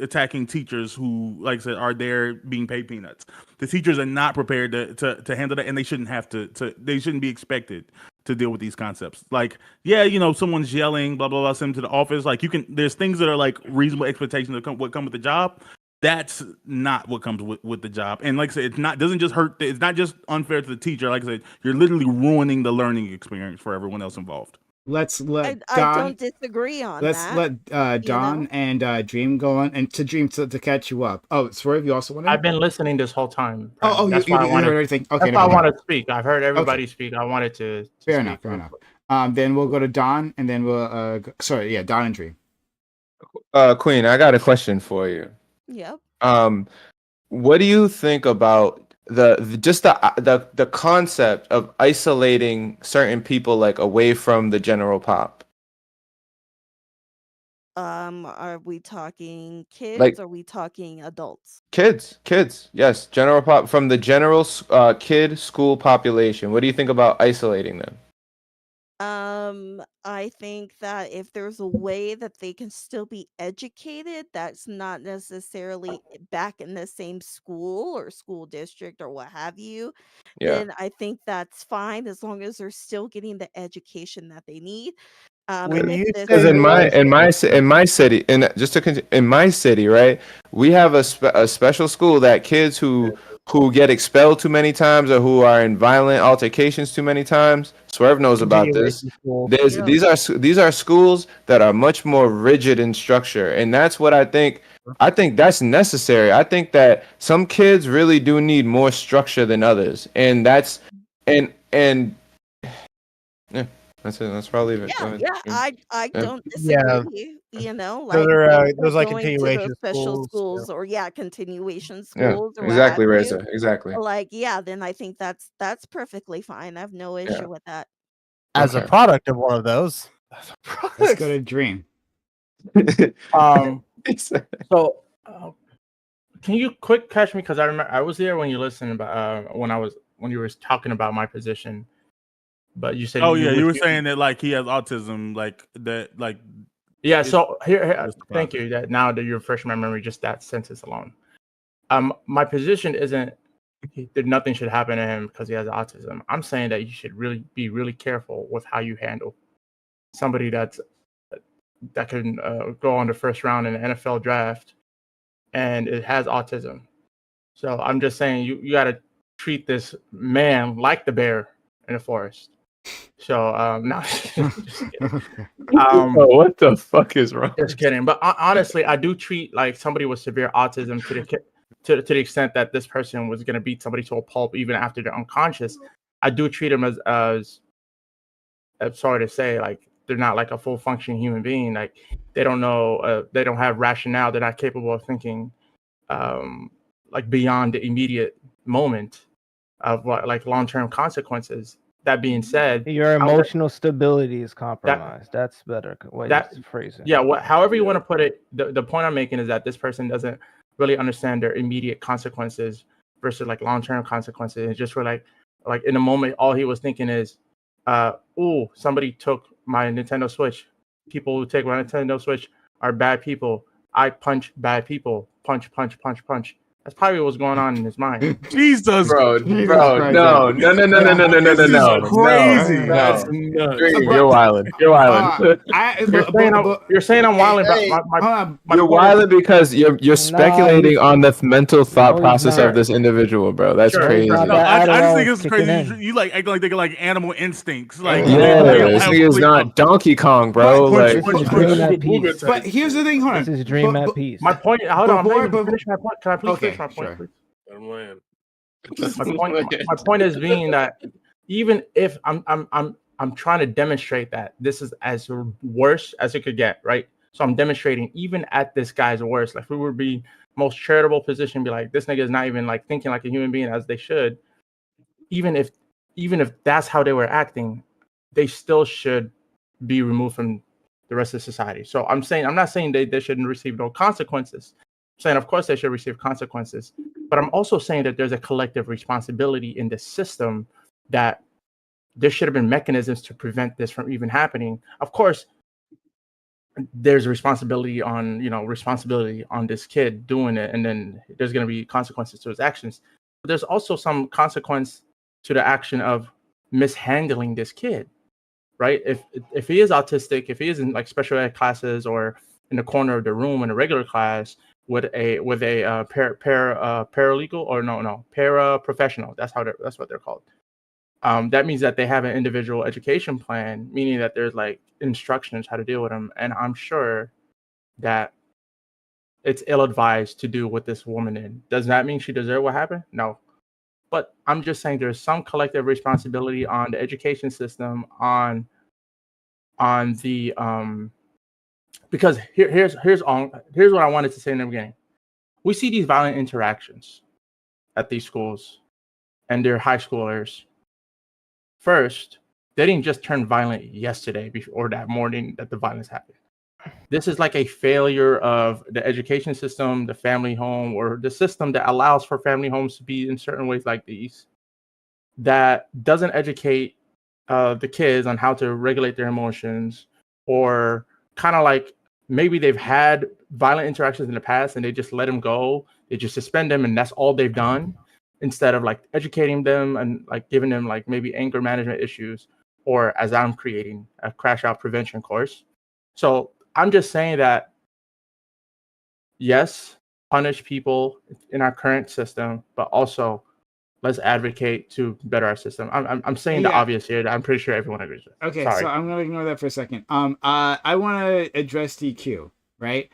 teachers who, like I said, are there being paid peanuts. The teachers are not prepared to handle that, and they shouldn't have to they shouldn't be expected to deal with these concepts. Like, yeah, someone's yelling, blah blah blah, send them to the office. Like, there's things that are like reasonable expectations of what come with the job. That's not what comes with the job. And like I said, doesn't just hurt. It's not just unfair to the teacher. Like I said, you're literally ruining the learning experience for everyone else involved. Let's let I Don. don't disagree on Let's that, let you Don know. and Dream go on, and to Dream to catch you up. Oh, Swerve, you also want I've to? been listening this whole time. Oh, Prem. you That's why I you heard wanted. everything. Okay, That's why I never mind. wanted to speak. I've heard Okay, everybody speak. I wanted to fair speak enough, fair real enough. quick. Then we'll go to Don, and then sorry, yeah, Don and Dream. Queen, I got a question for you. Yep. What do you think about the concept of isolating certain people like away from the general pop? Are we talking kids? Like Or are we talking adults? kids, yes, general pop from the general kid school population. What do you think about isolating them? I think that if there's a way that they can still be educated, that's not necessarily back in the same school or school district or what have you, Yeah. then I think that's fine as long as they're still getting the education that they need. When And if you this Because say in my city, in my city, right, we have a special school that kids who get expelled too many times or who are in violent altercations too many times. Swerve knows about this. continuation school, There's Yeah. these are schools that are much more rigid in structure, and that's what I think. I think that's necessary. I think that some kids really do need more structure than others, and that's and yeah, that's it. That's probably leave it. Go Yeah, ahead. yeah, I Yeah. don't Yeah, disagree. those Like are those those like going to those continuation special schools. Yeah. schools or continuation Yeah, schools or what have exactly, you. Reza. Exactly. Like, yeah, then I think that's perfectly fine. I have no Yeah. issue with that. As a Okay. product of one of those. Let's go to Dream. So can you quick catch me, because I remember I was there when you listened about when you were talking about my position. But you said Oh yeah, you were would- saying that like he has autism, like that, like Yeah, It's- so here just the thank you. That now that you're refreshing my memory, just that sentence alone. My position isn't that nothing should happen to him because he has autism. I'm saying that you should really be really careful with how you handle somebody that can go on the first round in the NFL draft and it has autism. So I'm just saying you got to treat this man like the bear in the forest. So no, just kidding. Oh, what the fuck is wrong? Just kidding. But honestly, I do treat like somebody with severe autism to the extent that this person was going to beat somebody to a pulp even after they're unconscious. I do treat them as I'm sorry to say, like they're not like a full functioning human being. Like they don't know, they don't have rationale. They're not capable of thinking like beyond the immediate moment of what like long-term consequences. That being said, Your emotional stability is compromised. That's better way that- to phrase it. yeah, however you want to put it, the point I'm making is that this person doesn't really understand their immediate consequences versus like long-term consequences. And just for like in the moment, all he was thinking is, oh, somebody took my Nintendo Switch. People who take my Nintendo Switch are bad people. I punch bad people. Punch, punch, punch, punch. That's probably what's going on in his mind. Jesus, Bro, Jesus bro, Christ, no, no, no, no, no, no, no, no, This no, is no, crazy. no, That's no. nuts. You're wilding. You're wilding. You're saying I'm wilding, Hey, but my hold on. You're point is- wilding because you're speculating on the mental thought he's process not. of this individual, bro. That's Sure, he's crazy. not No, that I just Adderall think is it's crazy. kicking You like acting like they got like animal instincts. Like Yeah, Yeah, they don't this have nigga is complete- not Donkey Kong, bro. But- Like, This is Punch, dream punch, at booga peace. type But here's the thing, hold on. This is dream But- at but- peace. my point. Hold on, I'm not Before- even finish my point. Can I please Okay, finish my point, sure. please? I'm lying. My point is being that even if I'm trying to demonstrate that this is as worse as it could get, right? So I'm demonstrating even at this guy's worst. Like if we would be most charitable position, be like, this nigga is not even like thinking like a human being as they should. Even if that's how they were acting, they still should be removed from the rest of society. So I'm not saying they shouldn't receive no consequences. I'm saying of course they should receive consequences. But I'm also saying that there's a collective responsibility in the system that there should have been mechanisms to prevent this from even happening. Of course, there's a responsibility on this kid doing it, and then there's going to be consequences to his actions. But there's also some consequence to the action of mishandling this kid, right? If he is autistic, if he is in like special ed classes or in the corner of the room in a regular class with a paralegal or paraprofessional, that's what they're called. That means that they have an individual education plan, meaning that there's like instructions how to deal with them. And I'm sure that it's ill-advised to do what this woman did. Does that mean she deserved what happened? No. But I'm just saying there's some collective responsibility on the education system, on the because here's what I wanted to say in the beginning. We see these violent interactions at these schools and their high schoolers. First, they didn't just turn violent yesterday or that morning that the violence happened. This is like a failure of the education system, the family home, or the system that allows for family homes to be in certain ways like these, that doesn't educate the kids on how to regulate their emotions, or kind of like maybe they've had violent interactions in the past and they just let them go. They just suspend them and that's all they've done, instead of like educating them and like giving them like maybe anger management issues, or as I'm creating a crash out prevention course. So I'm just saying that, yes, punish people in our current system, but also let's advocate to better our system. I'm saying the Yeah. obvious here. I'm pretty sure everyone agrees with. Okay, Sorry. so I'm gonna ignore that for a second. I want to address DQ, right?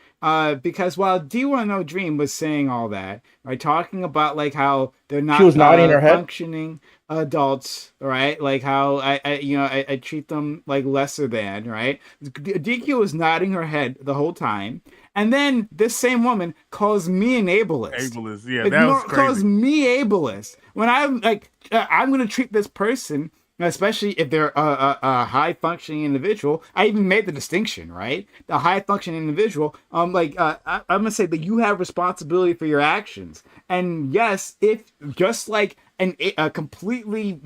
Because while D1 Dream was saying all that, right, talking about like how they're not was nodding her head. functioning adults, right? Like how I treat them like lesser than, right? DQ was nodding her head the whole time, and then this same woman calls me an ableist. Ableist, yeah, that was Calls crazy. me ableist when I'm like I'm gonna treat this person, especially if they're a high functioning individual. I even made the distinction, right? The high functioning individual. I'm gonna say that you have responsibility for your actions, and yes, if just like a completely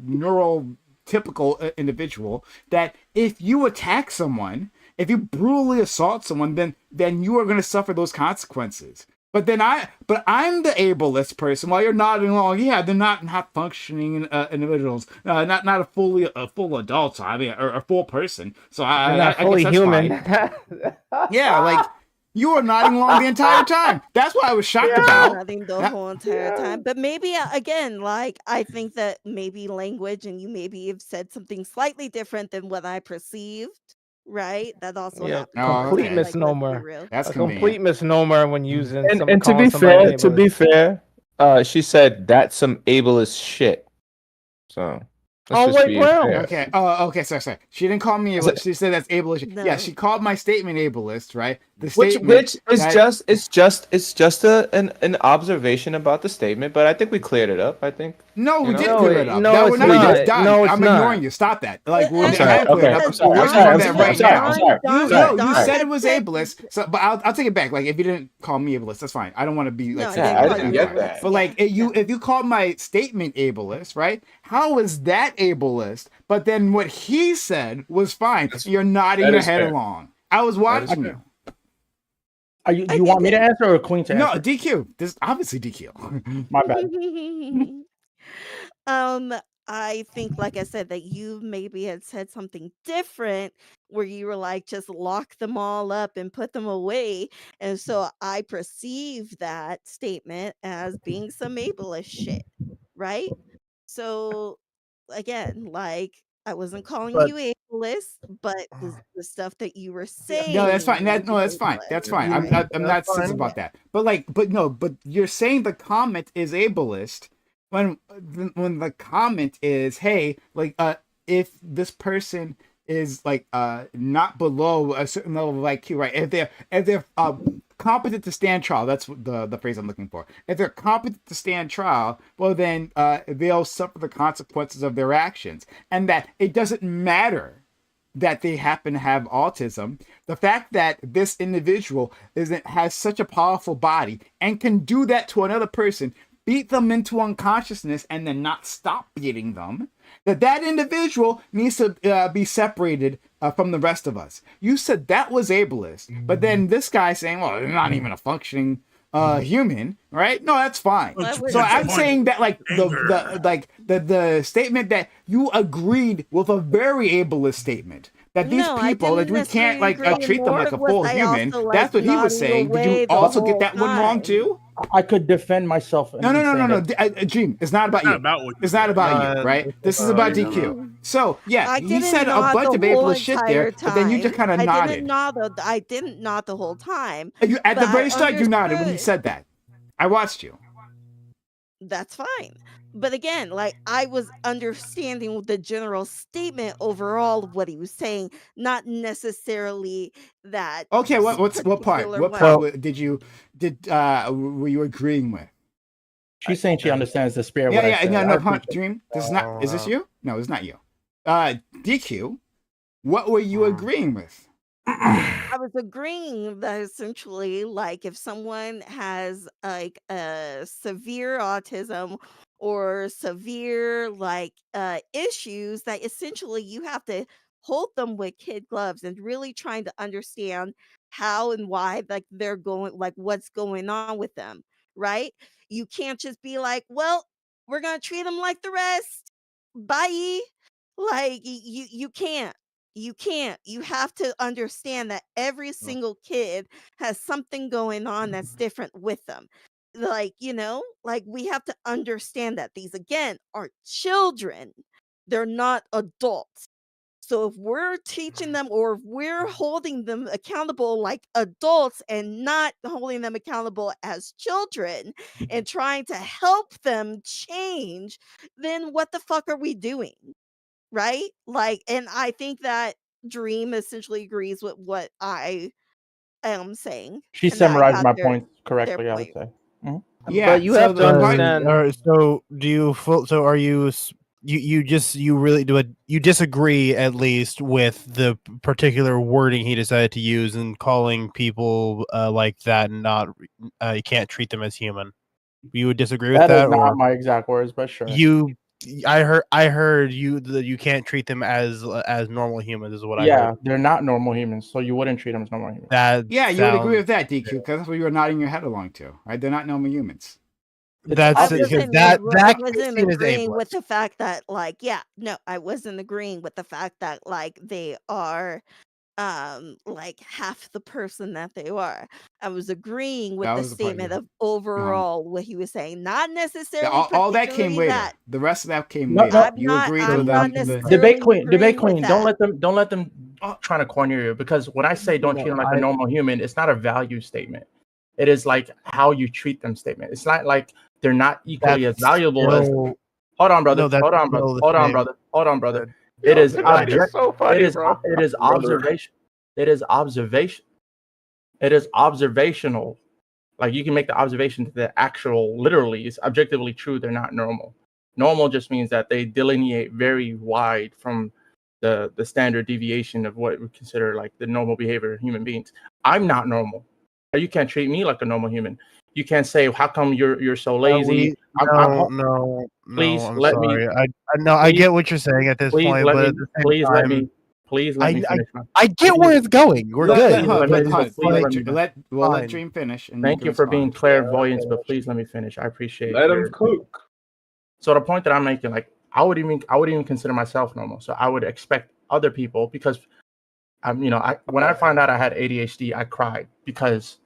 neural typical individual that if you attack someone, if you brutally assault someone, then you are going to suffer those consequences. But I'm the ableist person. While you're nodding along, yeah, they're not functioning individuals, not a full adult. I mean, or a full person. So They're not I fully guess that's human. fine. Yeah, like you were nodding along the entire time. That's what I was shocked about. Nothing the whole entire time. But maybe again, like I think that maybe language and you maybe have said something slightly different than what I perceived. Right? That also Yeah, happens. Oh, complete okay. Like, let's be misnomer. real. That's A convenient. complete misnomer when using And some to calling be somebody fair, ableist. she said that's some ableist shit. So let's On just white be ground. fair. Okay. Oh, okay. Sorry. She didn't call me Is ableist. She said that's ableist. Yeah, No. she called my statement ableist, right? The Which statement is that- it's just an observation about the statement, but I think we cleared it up. I think. No, we You did know? clear it up. No, That it's we're not. not. It's done. No, it's I'm not. ignoring you. Stop that. Like we're I'm we sorry, have cleared okay. up. I'm sorry, We're I'm doing sorry, that I'm right sorry, now. I'm sorry. You Don said it was said- ableist. So, but I'll take it back. Like if you didn't call me ableist, that's fine. I don't want to be like. No, I sensitive didn't about call didn't you get ableist. that. But like Yeah. if you called my statement ableist, right? How is that ableist? But then what he said was fine. You're nodding that your is head fair. along. I was watching fair. you. Are you? Do I you want me think to answer or Queen to No, answer? DQ. This is obviously DQ. My bad. I think, like I said, that you maybe had said something different where you were like, just lock them all up and put them away. And so I perceive that statement as being some ableist shit, right? So again, like I wasn't calling But- you ableist, but the stuff that you were saying. No, that's fine. was That's fine. ableist, That's fine. I'm right? not That's sensitive fine. about that. But you're saying the comment is ableist when the comment is, hey, like if this person is like not below a certain level of IQ, right? If they're competent to stand trial, that's the phrase I'm looking for. If they're competent to stand trial, well then they'll suffer the consequences of their actions, and that it doesn't matter that they happen to have autism. The fact that this individual has such a powerful body and can do that to another person, beat them into unconsciousness, and then not stop beating them, that individual needs to be separated from the rest of us. You said that was ableist, but then this guy saying, well, they're not even a functioning human, right? No, that's fine. Well, So I'm saying that like the statement that you agreed with a very ableist statement. That these No, I people, that didn't we can't like necessarily agree. treat them More like a was full I human. also, That's what like, he was nodding saying. Did away you the also whole get that one wrong time. too? I could defend myself. No. Dream. It's not about Not you. about what you It's not said. about you, right? This is about no, DQ. So yeah, I you didn't said a nod bunch the of whole ableist shit there, entire but then you just time. kind of nodded. I didn't nod the whole time. You, at the but very I start, you nodded when he understood. said that. I watched you. That's fine. But again, like I was understanding the general statement overall of what he was saying, not necessarily that. Okay, what part? particular What one. part were you agreeing with? She's saying she understands the spirit. of Yeah, what I yeah, said. no, I no, appreciate it. Dream. This is not. Is this you? No, it's not you. DQ. What were you agreeing with? I was agreeing that essentially, like, if someone has like a severe autism or severe like issues, that essentially you have to hold them with kid gloves and really trying to understand how and why like they're going, like what's going on with them, right? You can't just be like, well, we're gonna treat them like the rest. Bye. Like you can't. You can't. You have to understand that every single kid has something going on that's different with them. Like, like we have to understand that these again are children. They're not adults. So if we're teaching them or if we're holding them accountable like adults and not holding them accountable as children and trying to help them change, then what the fuck are we doing? Right? Like, and I think that Dream essentially agrees with what I am saying. She and that I summarized got my their- points correctly. I would point. say. Yeah, But you have to the part- understand. So do you? So are you? You really do you disagree at least with the particular wording he decided to use in calling people like that and not you can't treat them as human. You would disagree with That that, is not or my exact words, but sure. you I heard you that you can't treat them as normal humans is what I Yeah, heard. they're not normal humans, so you wouldn't treat them as normal humans. That Yeah, you would agree with sounds- that, DQ, because that's what you were nodding your head along to, right? They're not normal humans. That's I because wasn't, that I can be wasn't seen as agreeing with ableist. the fact that, like, yeah, no, I wasn't agreeing with the fact that, like, they are, like half the person that they are. I was agreeing with That the was the part statement you. of overall what he was saying, not Yeah, necessarily all that came particularly later. that. The rest of that came No, later. no. I'm You not. agreed I'm with not them. necessarily Debate queen. with Don't that. let them trying to corner you, because when I say don't No, treat them like a normal human, it's not a value statement. It is like how you treat them statement. It's not like they're not equally as That's valuable as. still- Hold on, brother. no, that's Hold on, brother. still the Hold on, same. brother. Hold on, brother. Good. It is That is object. so funny, It is bro. it is Brother. observation. It is observation. It is observational. Like you can make the observation that the actual literally is objectively true. They're not normal. Normal just means that they delineate very wide from the standard deviation of what we consider like the normal behavior of human beings. I'm not normal. You can't treat me like a normal human. You can't say, how come you're so lazy? No, please I'm let sorry. me. I know I please- get what you're saying at this Please point, let but me. at the same Please let time, me. Please let me finish. I get where it's going. We're Let, good. let, hold on, Let me- hold on. please let me- We'll let Fine. Dream finish. And Thank can you for being respond. clairvoyant, but please let me finish. I appreciate Let your him cook. So the point that I'm making, like I would even consider myself normal. So I would expect other people, because when I found out I had ADHD, I cried because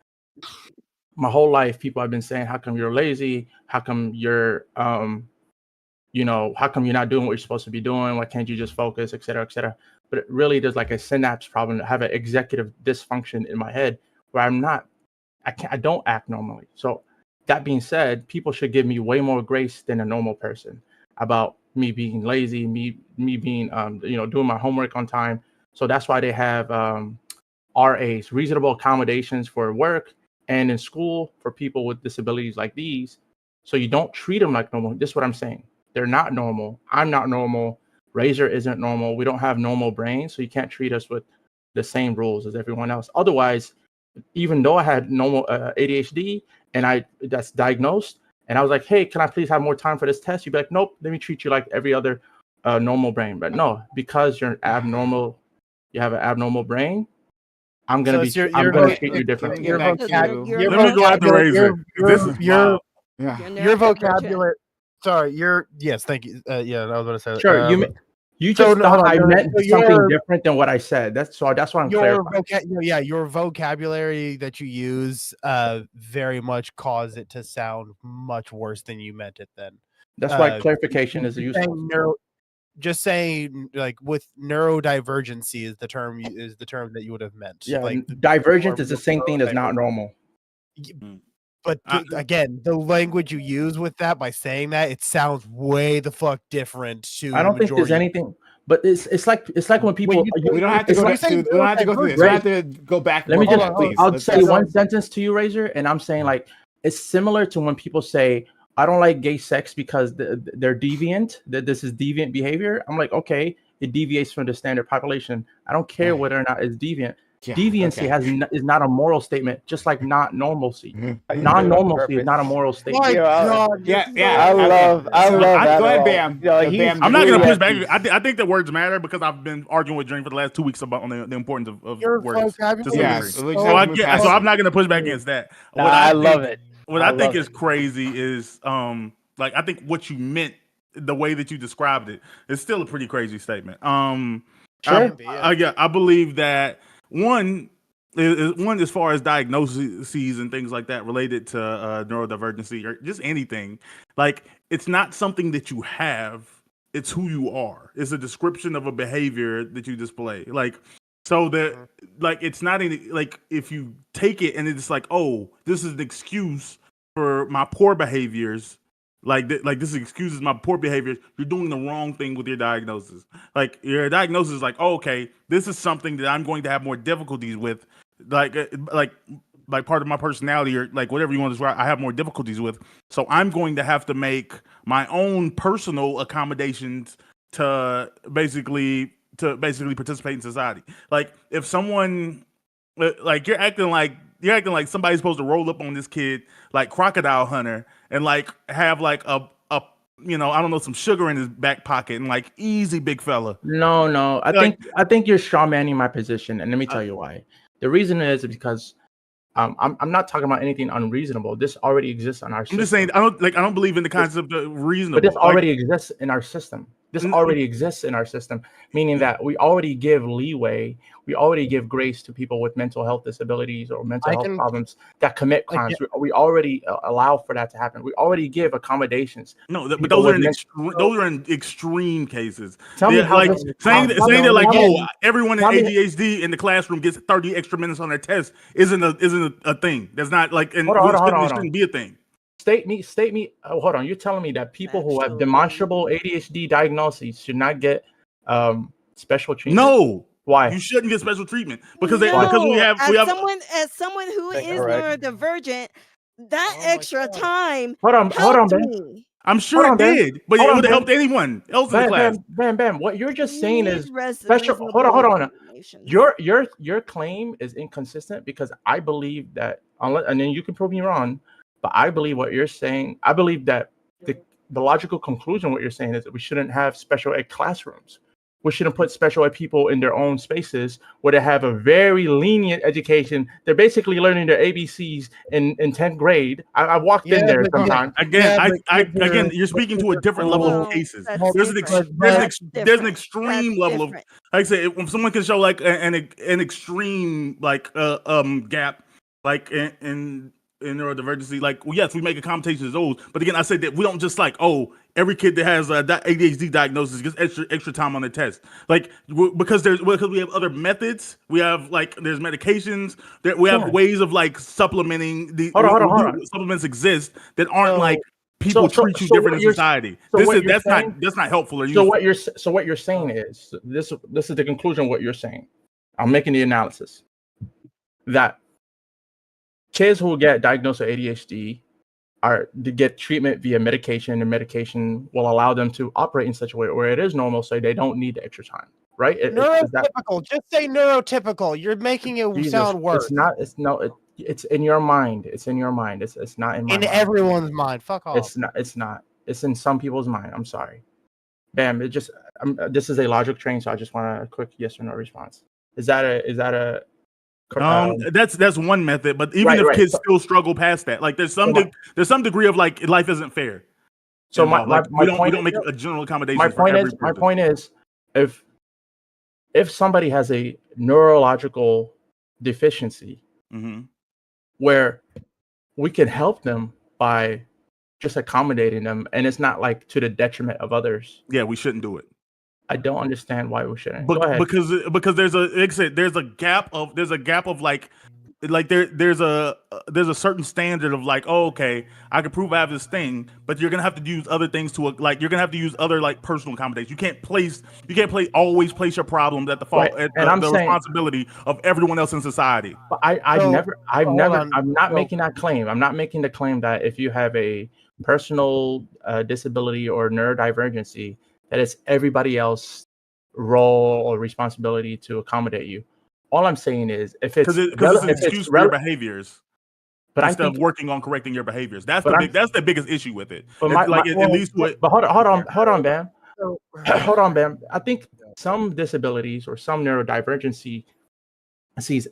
my whole life people have been saying, how come you're lazy? How come you're how come you're not doing what you're supposed to be doing? Why can't you just focus, et cetera, et cetera? But it really there's like a synapse problem. I have an executive dysfunction in my head where I don't act normally. So that being said, people should give me way more grace than a normal person about me being lazy, me being doing my homework on time. So that's why they have RAs, reasonable accommodations for work and in school for people with disabilities like these. So you don't treat them like normal. This is what I'm saying. They're not normal. I'm not normal. Razor isn't normal. We don't have normal brains, so you can't treat us with the same rules as everyone else. Otherwise, even though I had normal ADHD and that's diagnosed, and I was like, hey, can I please have more time for this test? You'd be like, nope, let me treat you like every other normal brain. But no, because you're abnormal, you have an abnormal brain, I'm gonna treat you differently. Your Let me go after Razor. This is wild. Your vocabulary. Sorry, yes, thank you. Yeah, I was going to say that. Sure, you just thought I meant something different than what I said. That's why I'm clarifying. Your vocabulary that you use very much caused it to sound much worse than you meant it then. That's why clarification is useful. Just saying, like with neurodivergency is the term that you would have meant. Yeah, like divergent is the same thing as not normal. But again, the language you use with that, by saying that, it sounds way the fuck different to. I don't think there's anything, but it's like when people. We don't have to go through this. We don't have to go through this. We don't have to go back. Let me just. please. I'll say one sentence to you, Razor, and I'm saying like it's similar to when people say, I don't like gay sex because they're deviant, that this is deviant behavior. I'm like, okay, it deviates from the standard population. I don't care whether or not it's deviant. Yeah, Deviancy is not a moral statement, just like not normalcy. Non-normalcy is not a moral statement. My God. Yeah. I love Go that. ahead, Bam. Bam. I'm not going to push back. I think that words matter because I've been arguing with Dream for the last 2 weeks about the importance of Your words. vocabulary. So I'm not going to push back against that. I love it. What I think is crazy is like I think what you meant, the way that you described it, is still a pretty crazy statement. I believe that one as far as diagnoses and things like that related to neurodivergency or just anything, like it's not something that you have, it's who you are. It's a description of a behavior that you display. Like so that like it's not any like if you take it and it's like, oh, this is an excuse for my poor behaviors. Like this excuses my poor behavior. You're doing the wrong thing with your diagnosis. Like your diagnosis is like, oh, okay, this is something that I'm going to have more difficulties with. Like part of my personality or like whatever you want to describe, I have more difficulties with. So I'm going to have to make my own personal accommodations to basically participate in society. Like if someone like you're acting like somebody's supposed to roll up on this kid like Crocodile Hunter and like have like a I don't know, some sugar in his back pocket and like, easy, big fella. No. Like- I think you're strawmanning my position, and let me tell you why. The reason is because I'm not talking about anything unreasonable. This already exists on our system. I'm just saying, I don't believe in the concept of reasonable. But this Like, already exists in our system. This Mm, already exists in our system, meaning that we already give leeway, we already give grace to people with mental health disabilities or mental I health can- problems that commit Like, crimes. We already allow for that to happen. We already give accommodations. no, but people those are with those are in extreme cases. Tell me They're how like this- saying how- that like, tell me- oh, everyone in tell me- ADHD in the classroom gets 30 extra minutes on their test isn't a thing. That's not like, and Hold on, hold on, it shouldn't be a thing. State me. Hold on. You're telling me that people who have Actually- demonstrable ADHD diagnoses should not get special treatment? No, Why? you shouldn't get special treatment because no, we have as someone who That's is correct. neurodivergent, that Oh my extra God. time Hold on, helped Ben. me. I'm sure Hold it on, Ben. did, but Hold it on, would have Ben. helped anyone else in the class. Bam. What you're just saying Need is special. Hold on. reasonable accommodations. Your claim is inconsistent because I believe that unless, and then you can prove me wrong, but I believe what you're saying. I believe that the logical conclusion what you're saying is that we shouldn't have special ed classrooms. We shouldn't put special ed people in their own spaces where they have a very lenient education. They're basically learning their ABCs in 10th grade. I walked in Yeah, there but- sometimes. Again, Yeah, but again, you're speaking to a different level Well, of cases. that's There's different. there's That's an different. extreme That's level of, different. like I said, when someone can show like an extreme like gap, like in neurodivergency, like, well, yes, we make accommodations to those, but again, I said that we don't just like, oh, every kid that has ADHD diagnosis gets extra time on the test, like because we have other methods, we have like there's medications that we have Yeah. ways of like supplementing the Hold on. supplements exist that aren't So- like people so- treat you so different what in you're- society. so what you're That's saying- not helpful or So useful. what you're saying is this is the conclusion of what you're saying. I'm making the analysis that kids who get diagnosed with ADHD are to get treatment via medication, and medication will allow them to operate in such a way where it is normal, so they don't need the extra time, right? Is that- Neurotypical. Just say neurotypical. You're making it Jesus, sound worse. It's not. It's no. It's in your mind. It's in your mind. It's not in my In mind. everyone's mind. Fuck off. It's not. It's not. It's in some people's mind. I'm sorry. Bam. It just. This is a logic train, so I just want a quick yes or no response. Is that a That's one method, but even Right, if right. kids So- still struggle past that, like there's some degree of like life isn't fair. So involved. my Like, we point don't is- make a general accommodation. my for point every is my person. point is if somebody has a neurological deficiency Mhm. where we can help them by just accommodating them, and it's not like to the detriment of others. Yeah, we shouldn't do it. I don't understand why we shouldn't. Go ahead. Because there's a, like I said, there's a gap of like there's a certain standard of like, oh, okay, I can prove I have this thing, but you're gonna have to use other things to like you're gonna have to use other like personal accommodations. You can't always place your problems at the fault Right, at and I'm the saying- responsibility of everyone else in society. But I'm hold not on. making that claim. I'm not making the claim that if you have a personal disability or neurodivergency, that it's everybody else's role or responsibility to accommodate you. All I'm saying is if it's Because it's an if excuse for your rele- behaviors. but I Instead think of working on correcting your behaviors, that's But that's the biggest issue with it. But It's like it leads to it. But hold on, Bam. Hold on, Bam. I think some disabilities or some neurodivergencies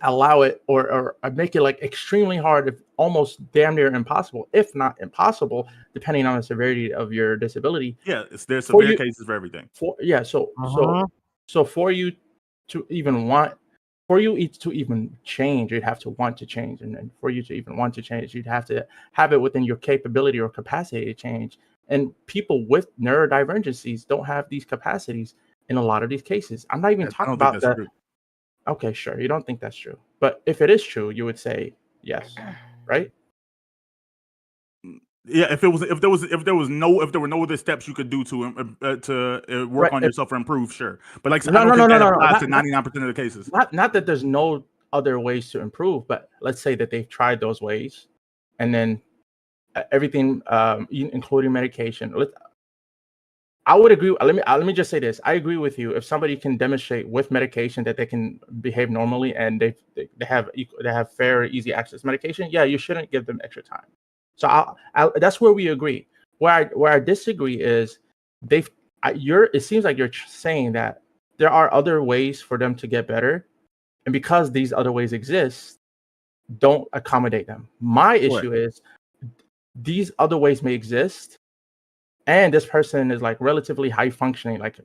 allow it or make it like extremely hard, if almost damn near impossible, if not impossible, depending on the severity of your disability. Yeah, there's For severe you- cases for everything. So for you to even change, you'd have to want to change, and then for you to even want to change, you'd have to have it within your capability or capacity to change. And people with neurodivergencies don't have these capacities in a lot of these cases. I'm not even I talking don't think about that's that. true. Okay, sure. You don't think that's true, but if it is true, you would say yes, right? Yeah, if there were no other steps you could do to work Right, on if- yourself or improve, sure. But like I said, No, I don't no, think no, that no, no, applies not- to 99% of the cases. Not that there's no other ways to improve, but let's say that they've tried those ways, and then everything, including medication. I would agree. Let me just say this. I agree with you. If somebody can demonstrate with medication that they can behave normally and they have fair, easy access to medication, yeah, you shouldn't give them extra time. So that's where we agree. where I disagree is it seems like you're saying that there are other ways for them to get better, and because these other ways exist, don't accommodate them. My issue is these other ways may exist, and this person is like relatively high functioning. Like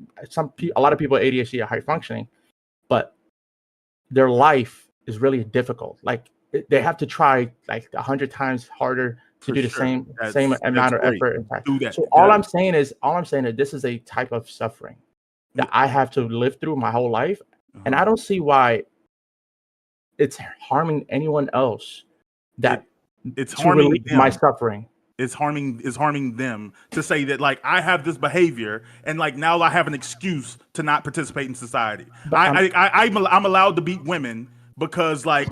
a lot of people with ADHD are high functioning, but their life is really difficult. Like they have to try like 100 times harder to do the same amount of effort and time. So all I'm saying is this is a type of suffering that I have to live through my whole life, and I don't see why it's harming anyone else. That it's harming my suffering. It's harming them to say that like I have this behavior and like now I have an excuse to not participate in society. I'm allowed to beat women because like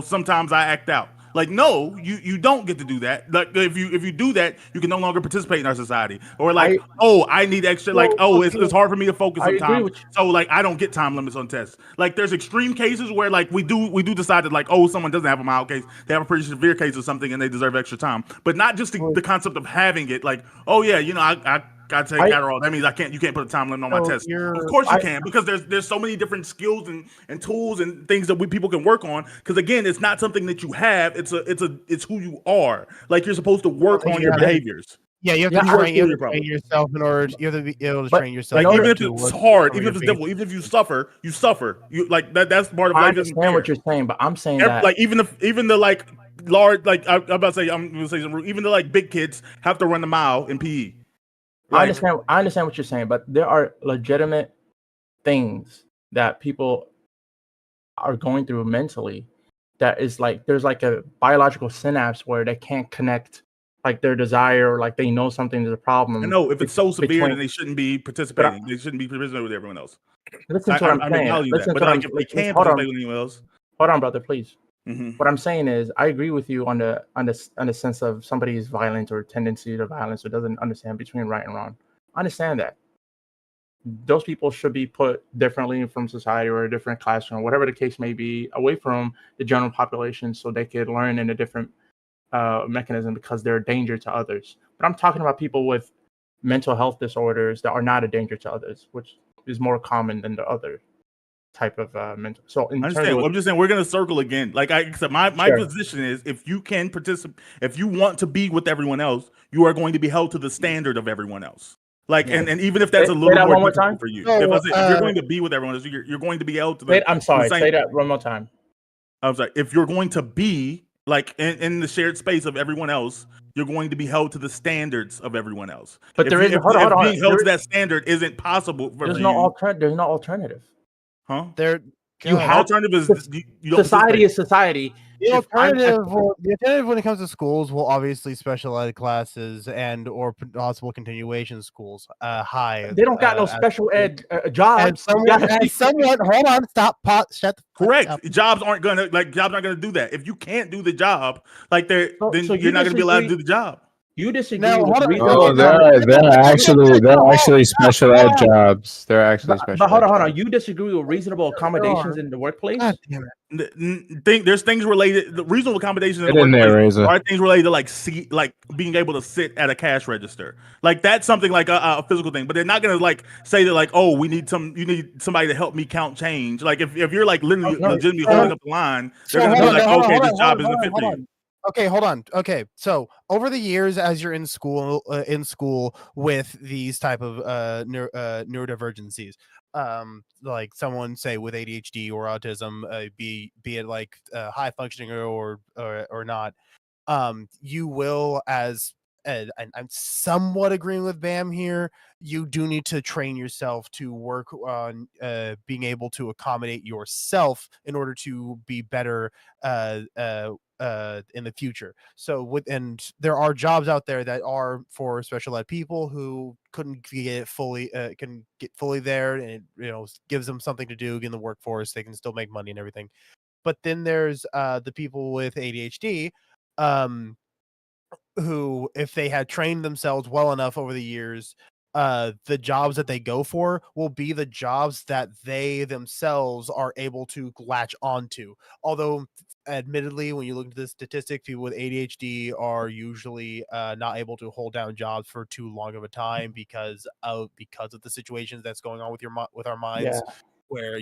sometimes I act out. Like no, you don't get to do that. Like if you do that, you can no longer participate in our society. Or like I need extra. Like it's hard for me to focus sometimes. So like I don't get time limits on tests. Like there's extreme cases where like we do decide that like someone doesn't have a mild case, they have a pretty severe case or something, and they deserve extra time. But not just the concept of having it. Like I gotta take Adderall. That means you can't put a time limit on my test. Of course you can, because there's so many different skills and tools and things that people can work on. Because again, it's not something that you have. It's who you are. Like you're supposed to work on your behaviors. Yeah, you have to train yourself in order. You have to be able to train yourself. Like even if it's hard, even if it's difficult, even if you suffer. You like that. That's part of life. I understand what you're saying, but I'm saying that like even the like large like I'm about to say even the like big kids have to run the mile in PE. Like, I understand what you're saying, but there are legitimate things that people are going through mentally that is like there's like a biological synapse where they can't connect like their desire or like they know something is a problem. I know if it's so severe, then they shouldn't be participating. They shouldn't be participating with everyone else. Listen to what I'm saying. But like if they can participate with anyone else. Hold on, brother, please. Mm-hmm. What I'm saying is, I agree with you on the sense of somebody's violent or tendency to violence or doesn't understand between right and wrong. I understand that. Those people should be put differently from society or a different classroom, whatever the case may be, away from the general population so they could learn in a different mechanism because they're a danger to others. But I'm talking about people with mental health disorders that are not a danger to others, which is more common than the other type of mental. So I understand. I'm just saying we're gonna circle again. Like my position is if you can participate, if you want to be with everyone else, you are going to be held to the standard of everyone else. Like and even if that's a little more difficult for you, if you're going to be with everyone else, you're going to be held to the. I'm sorry. Say that one more time. I was like, if you're going to be like in the shared space of everyone else, you're going to be held to the standards of everyone else. But if there is being held to that standard isn't possible for there's you. There's no alternative. Huh? You have alternative is you society is society. The alternative when it comes to schools will obviously special ed classes and or possible continuation schools. They don't got no special ed jobs. And someone, hold on, stop, shut the correct. Up. Jobs aren't gonna do that. If you can't do the job, like then you're not gonna be allowed to do the job. You disagree? They're actually special ed jobs. They're actually special. But hold on. You disagree with reasonable accommodations in the workplace? God damn it. There's things related. The reasonable accommodations in the workplace are things related to like being able to sit at a cash register. Like that's something like a physical thing. But they're not gonna like say that like you need somebody to help me count change. Like if you're like legitimately holding up the line, they're gonna be like, okay, this job isn't fit for you. Okay, hold on. Okay, so over the years, as you're in school with these type of neurodivergencies, like someone say with ADHD or autism, be it like high functioning or not, you will and I'm somewhat agreeing with Bam here. You do need to train yourself to work on being able to accommodate yourself in order to be better in the future. So there are jobs out there that are for special ed people who couldn't get fully can get fully there, and it gives them something to do in the workforce. They can still make money and everything. But then there's the people with ADHD who, if they had trained themselves well enough over the years, the jobs that they go for will be the jobs that they themselves are able to latch onto. Although admittedly, when you look at the statistics, people with ADHD are usually not able to hold down jobs for too long of a time because of the situations that's going on with with our minds, Yeah. where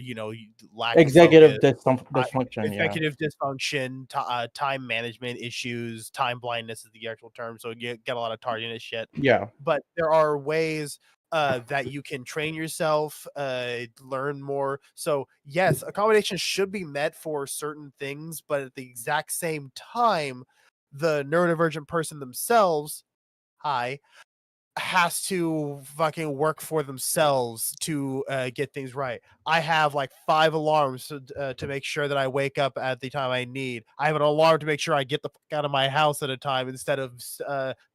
lack of Executive focus, dysfunction. Yeah. executive dysfunction, time management issues, time blindness is the actual term. So you get a lot of tardiness shit. Yeah. But there are ways that you can train yourself, learn more. So yes, accommodations should be met for certain things, but at the exact same time, the neurodivergent person themselves, has to fucking work for themselves to get things right. I have like 5 alarms to make sure that I wake up at the time I need. I have an alarm to make sure I get the fuck out of my house at a time instead of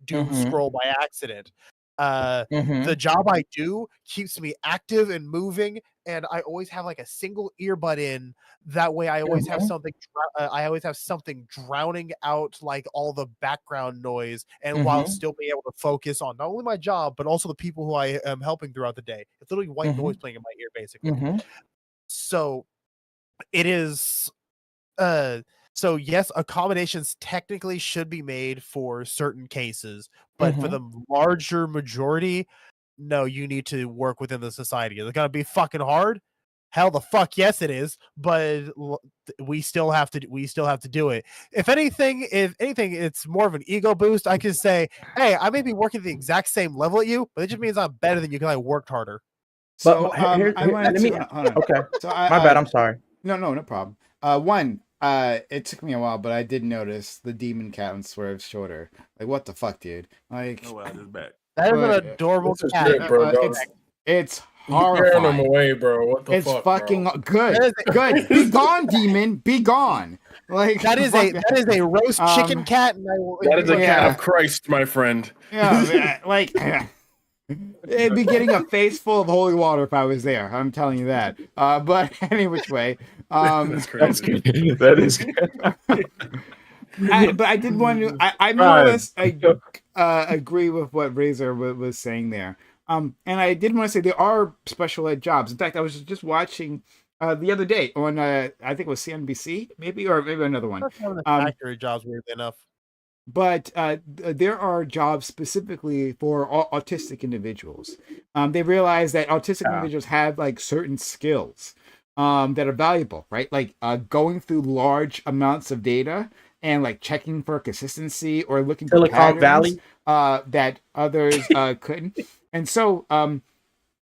doom scroll by accident. The job I do keeps me active and moving, and I always have like a single earbud in. That way, I always have something. I always have something drowning out like all the background noise, and while still being able to focus on not only my job but also the people who I am helping throughout the day. It's literally white noise playing in my ear, basically. So it is. So yes, accommodations technically should be made for certain cases, but for the larger majority, no, you need to work within the society. Is it gonna be fucking hard? Hell, the fuck yes, it is. But we still have to do it. If anything, it's more of an ego boost. I can say, hey, I may be working the exact same level at you, but it just means I'm better than you because I worked harder. So But I wanted let me. to hold on. Okay. So My bad. I'm sorry. No problem. It took me a while, but I did notice the demon cat on Swerve's shoulder. Like, what the fuck, dude? Like, Oh, well, it's back. That is an But- adorable This is cat. great, bro. it's You scaring them horrifying. away, bro. What the It's fuck, fucking bro? good. Good. Be gone, demon. Be gone. Like That is a roast chicken cat, and I will. That is a Yeah. cat of Christ, my friend. Yeah, man, like it'd be getting a face full of holy water if I was there. I'm telling you that. But any which way, That's That's crazy. good. That is good. but I did want to. I more or less agree with what Razor was saying there. And I did want to say there are special ed jobs. In fact, I was just watching the other day on I think it was CNBC, maybe another one. That's one of the factory jobs, weirdly enough. But there are jobs specifically for autistic individuals. They realize that autistic individuals have like certain skills that are valuable, right? Like going through large amounts of data and like checking for consistency or looking for Silicon patterns Valley. that others couldn't. And so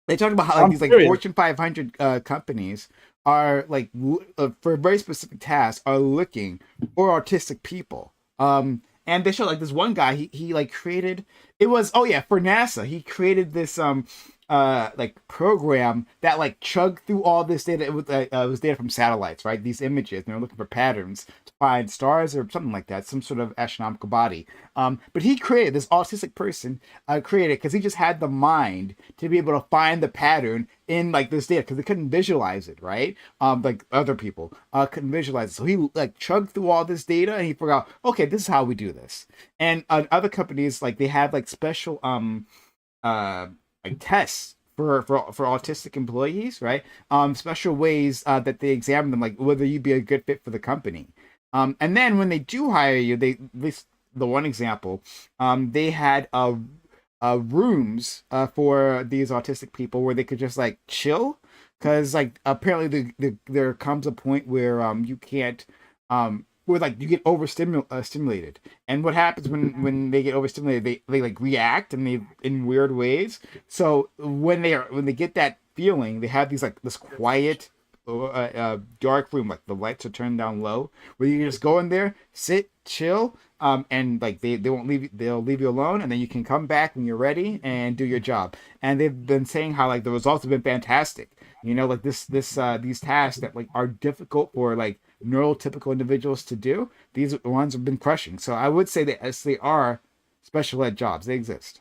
they talk about how like I'm these like serious. Fortune 500 companies are like for very specific tasks are looking for autistic people. And they show like this one guy, he like created, it was, for NASA, he created this like program that like chugged through all this data. It was data from satellites, right? These images, and they're looking for patterns to find stars or something like that, some sort of astronomical body. But he created, this autistic person created, because he just had the mind to be able to find the pattern in like this data, because they couldn't visualize it, right? Like other people couldn't visualize it. So he like chugged through all this data and he figured out, okay, this is how we do this. And other companies, like they have like special like tests for autistic employees, right? Special ways that they examine them, like whether you'd be a good fit for the company. And then when they do hire you, the one example, they had rooms for these autistic people where they could just like chill, because like apparently there comes a point where you can't where like you get stimulated, and what happens when they get overstimulated, they like react and they in weird ways. So when they get that feeling, they have these like this quiet dark room, like the lights are turned down low, where you can just go in there, sit, chill, and like they won't leave you, they'll leave you alone, and then you can come back when you're ready and do your job. And they've been saying how like the results have been fantastic. You know, like these tasks that like are difficult for like neurotypical individuals to do, these ones have been crushing. So I would say that as they are special ed jobs, they exist.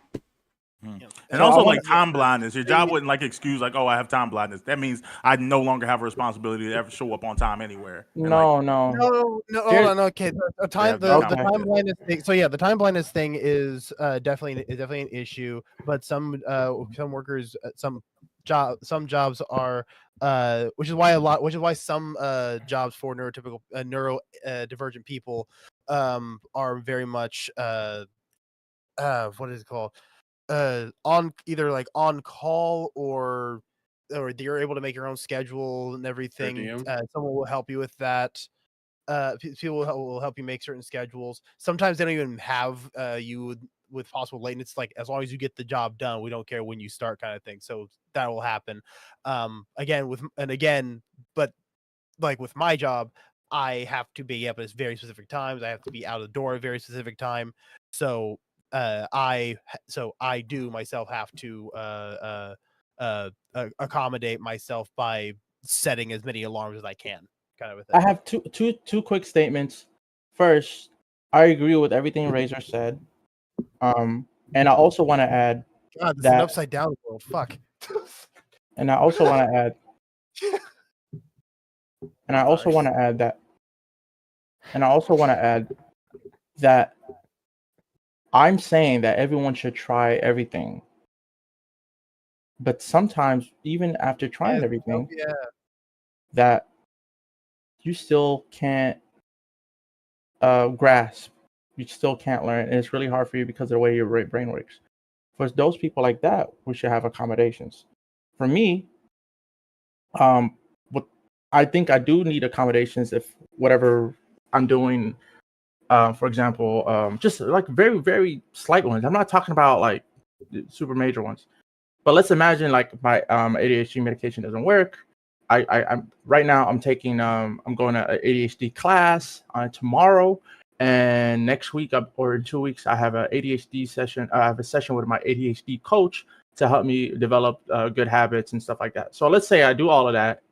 And also like time blindness. Your job wouldn't like excuse like, oh, I have time blindness. That means I no longer have a responsibility to ever show up on time anywhere. And, No. No, hold on. Okay, the time blindness thing. So yeah, the time blindness thing is definitely an issue. But some workers, some some jobs are which is why some jobs for neurotypical neurodivergent people are very much what is it called, on either like on call or you're able to make your own schedule and everything. diem. Someone will help you with that. People will help you make certain schedules. Sometimes they don't even have you with possible lateness. It's like, as long as you get the job done, we don't care when you start, kind of thing. So that will happen. But like with my job, I have to be up at very specific times. I have to be out of the door at a very specific time. So I do myself have to accommodate myself by setting as many alarms as I can, kind of a thing. I have two quick statements. First, I agree with everything Razor said. And I also want to add God, this is that, an upside down world. Fuck. and I also want to add, and I also want to add that, and I also want to add that I'm saying that everyone should try everything. But sometimes, even after trying everything, that you still can't grasp. You still can't learn. And it's really hard for you because of the way your brain works. For those people like that, we should have accommodations. For me, what I think I do need accommodations if whatever I'm doing, for example, just like very, very slight ones. I'm not talking about like super major ones. But let's imagine like my ADHD medication doesn't work. I'm right now I'm taking I'm going to an ADHD class tomorrow, and next week or in 2 weeks I have an ADHD session. I have a session with my ADHD coach to help me develop good habits and stuff like that. So let's say I do all of that,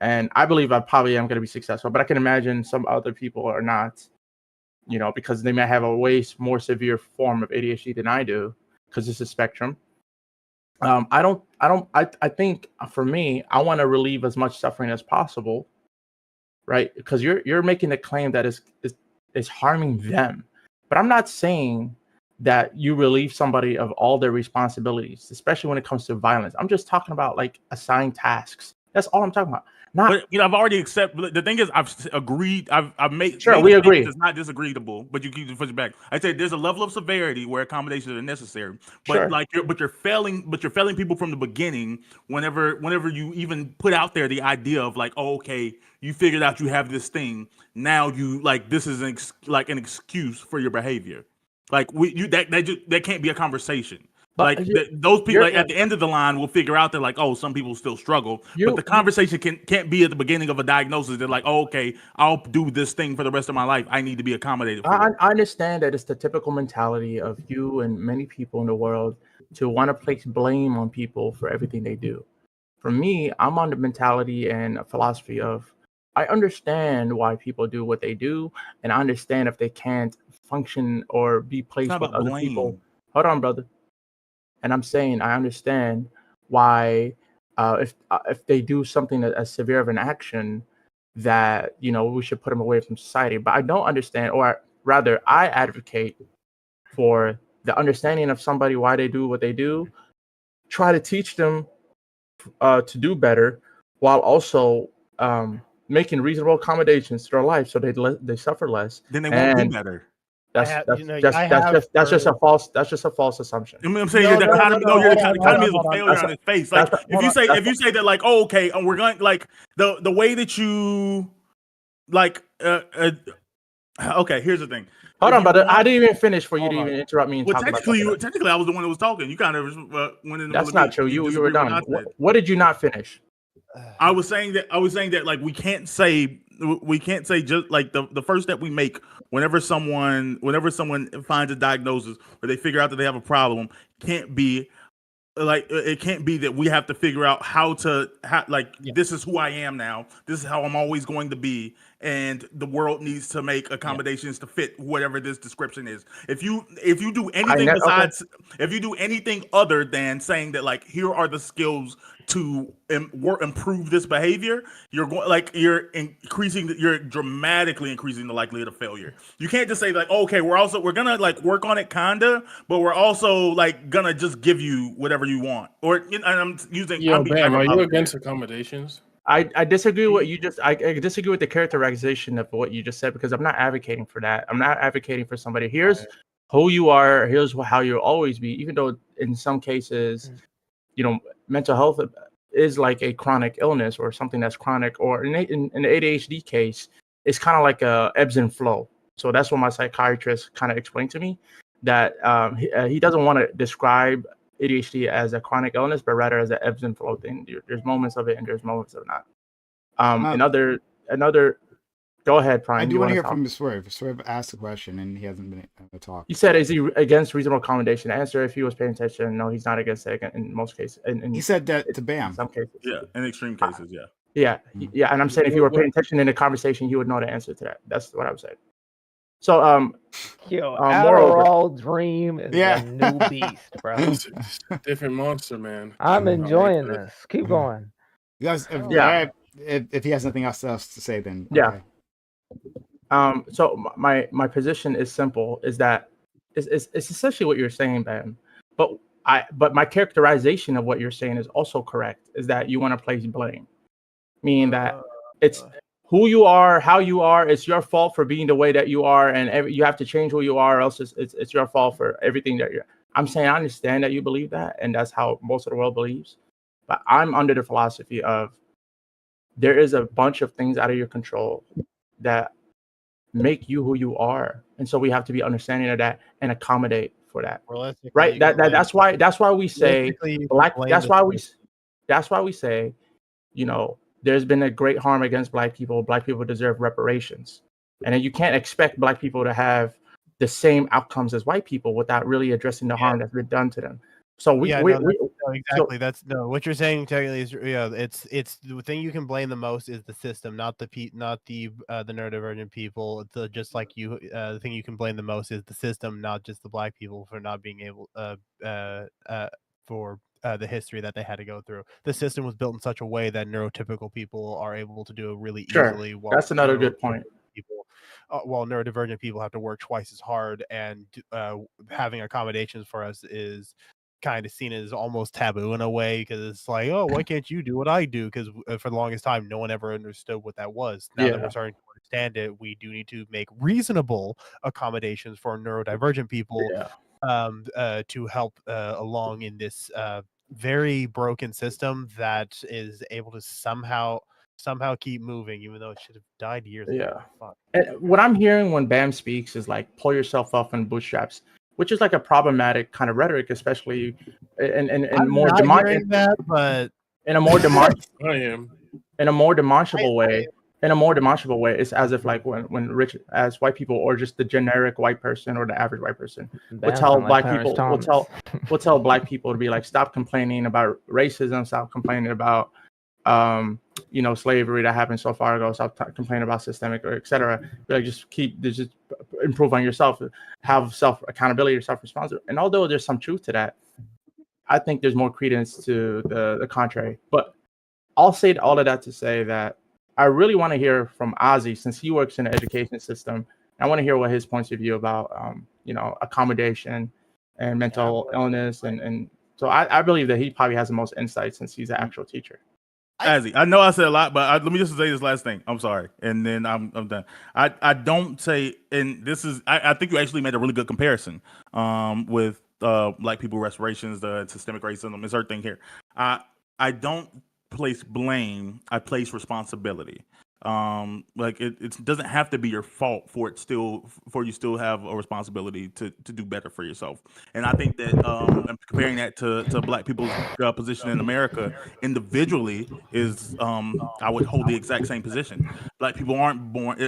and I believe I probably am going to be successful. But I can imagine some other people are not, because they may have a way more severe form of ADHD than I do, because it's a spectrum. I think for me, I want to relieve as much suffering as possible, right? Because you're making the claim that is harming them, but I'm not saying that you relieve somebody of all their responsibilities, especially when it comes to violence. I'm just talking about like assigned tasks. That's all I'm talking about. But I've already accepted. The thing is, I've agreed. I've made sure we agree. It's not disagreeable, but you keep pushing back. I said there's a level of severity where accommodations are necessary. But Sure. you're failing people from the beginning. Whenever you even put out there the idea of like, oh, okay, you figured out you have this thing. Now you like this is an excuse for your behavior. Like that can't be a conversation. But Those people at the end of the line will figure out that like, oh, some people still struggle, but the conversation can't be at the beginning of a diagnosis. They're like, oh, okay, I'll do this thing for the rest of my life. I need to be accommodated. I understand that it's the typical mentality of you and many people in the world to want to place blame on people for everything they do. For me, I'm on the mentality and philosophy of I understand why people do what they do, and I understand if they can't function or be placed with other people. Hold on, brother. And I'm saying I understand why if they do something as severe of an action that we should put them away from society. But I don't understand, or rather, I advocate for the understanding of somebody why they do what they do. Try to teach them to do better, while also making reasonable accommodations to their life so they suffer less. Then they won't do better. That's just a false assumption. I'm saying the economy is a failure on its face. Like if you say that like, oh, okay, and we're going like the way that you like okay, here's the thing. Hold on, brother. I didn't even finish for you to even interrupt me. And well, technically, I was the one that was talking. You kind of went in. That's not true. You were done. What did you not finish? I was saying that like we can't say just like the first step we make whenever someone finds a diagnosis or they figure out that they have a problem can't be like it can't be that we have to figure out this is who I am now. This is how I'm always going to be, and the world needs to make accommodations to fit whatever this description is. If you do anything besides, if you do anything other than saying that like here are the skills to improve this behavior, you're dramatically increasing the likelihood of failure. You can't just say like, oh, okay, we're gonna like work on it kinda, but we're also like gonna just give you whatever you want. Or and I'm using. Yo, Bam, are you against accommodations? I disagree with what you just. I disagree with the characterization of what you just said because I'm not advocating for that. I'm not advocating for somebody. Here's who you are. Here's how you'll always be. Even though in some cases, you know, mental health is like a chronic illness or something that's chronic. Or in the ADHD case, it's kind of like a ebbs and flow. So that's what my psychiatrist kind of explained to me, that he doesn't want to describe ADHD as a chronic illness, but rather as an ebbs and flow thing. There's moments of it and there's moments of not. Another. Go ahead, Prime. I do want to hear from Swerve. Swerve asked a question and he hasn't been able to talk. He said, "Is he against reasonable accommodation?" The answer, if he was paying attention, no, he's not against it in most cases. He said that to Bam. In some cases, yeah, in extreme cases, yeah. Yeah, and I'm saying if you were paying attention in the conversation, he would know the answer to that. That's what I would say. So, Adderall Dream is a new beast, bro. It's a different monster, man. I'm enjoying this. Keep going. You guys, if he has nothing else to say, then okay. So my position is simple: is that it's essentially what you're saying, Ben. But my characterization of what you're saying is also correct. Is that you want to place blame, meaning that it's who you are, how you are. It's your fault for being the way that you are, and you have to change who you are, or else it's your fault for everything that you're. I'm saying I understand that you believe that, and that's how most of the world believes. But I'm under the philosophy of there is a bunch of things out of your control that make you who you are, and so we have to be understanding of that and accommodate for that. Right? That's why we say black. That's why we say, you know, there's been a great harm against Black people. Black people deserve reparations, and then you can't expect Black people to have the same outcomes as white people without really addressing the harm that's been done to them. So exactly. That's what you're saying. Technically, is it's the thing you can blame the most is the system, not the neurodivergent people. Just like you, the thing you can blame the most is the system, not just the Black people for not being able for the history that they had to go through. The system was built in such a way that neurotypical people are able to do it really easily. That's another good point. While neurodivergent people have to work twice as hard, and having accommodations for us is kind of seen as almost taboo in a way, because it's like, oh, why can't you do what I do? Because for the longest time, no one ever understood what that was. Now that we're starting to understand it, we do need to make reasonable accommodations for neurodivergent people to help along in this very broken system that is able to somehow keep moving, even though it should have died years ago. Fuck. And what I'm hearing when Bam speaks is like, pull yourself up in bootstraps, which is like a problematic kind of rhetoric, especially in more demonstrable way. In a more demonstrable way, it's as if like when rich as white people, or just the generic white person or the average white person would tell Black people will tell Black people to be like, stop complaining about racism, stop complaining about slavery that happened so far ago, stop complaining about systemic or etc. Like just improve on yourself, have self accountability or self responsibility. And although there's some truth to that, I think there's more credence to the contrary. But I'll say all of that to say that I really want to hear from Ozzy, since he works in the education system. I want to hear what his points of view about accommodation and mental illness, and so I believe that he probably has the most insight since he's an actual teacher. Ozzy, I know I said a lot, but let me just say this last thing. I'm sorry, and then I'm done. I don't say, and this is I think you actually made a really good comparison with Black people reparations, the systemic racism, and certain thing here. I don't place blame, I place responsibility. Like it doesn't have to be your fault for you still have a responsibility to do better for yourself. And I think that I'm comparing that to Black people's position in America individually is I would hold the exact same position. Black people aren't born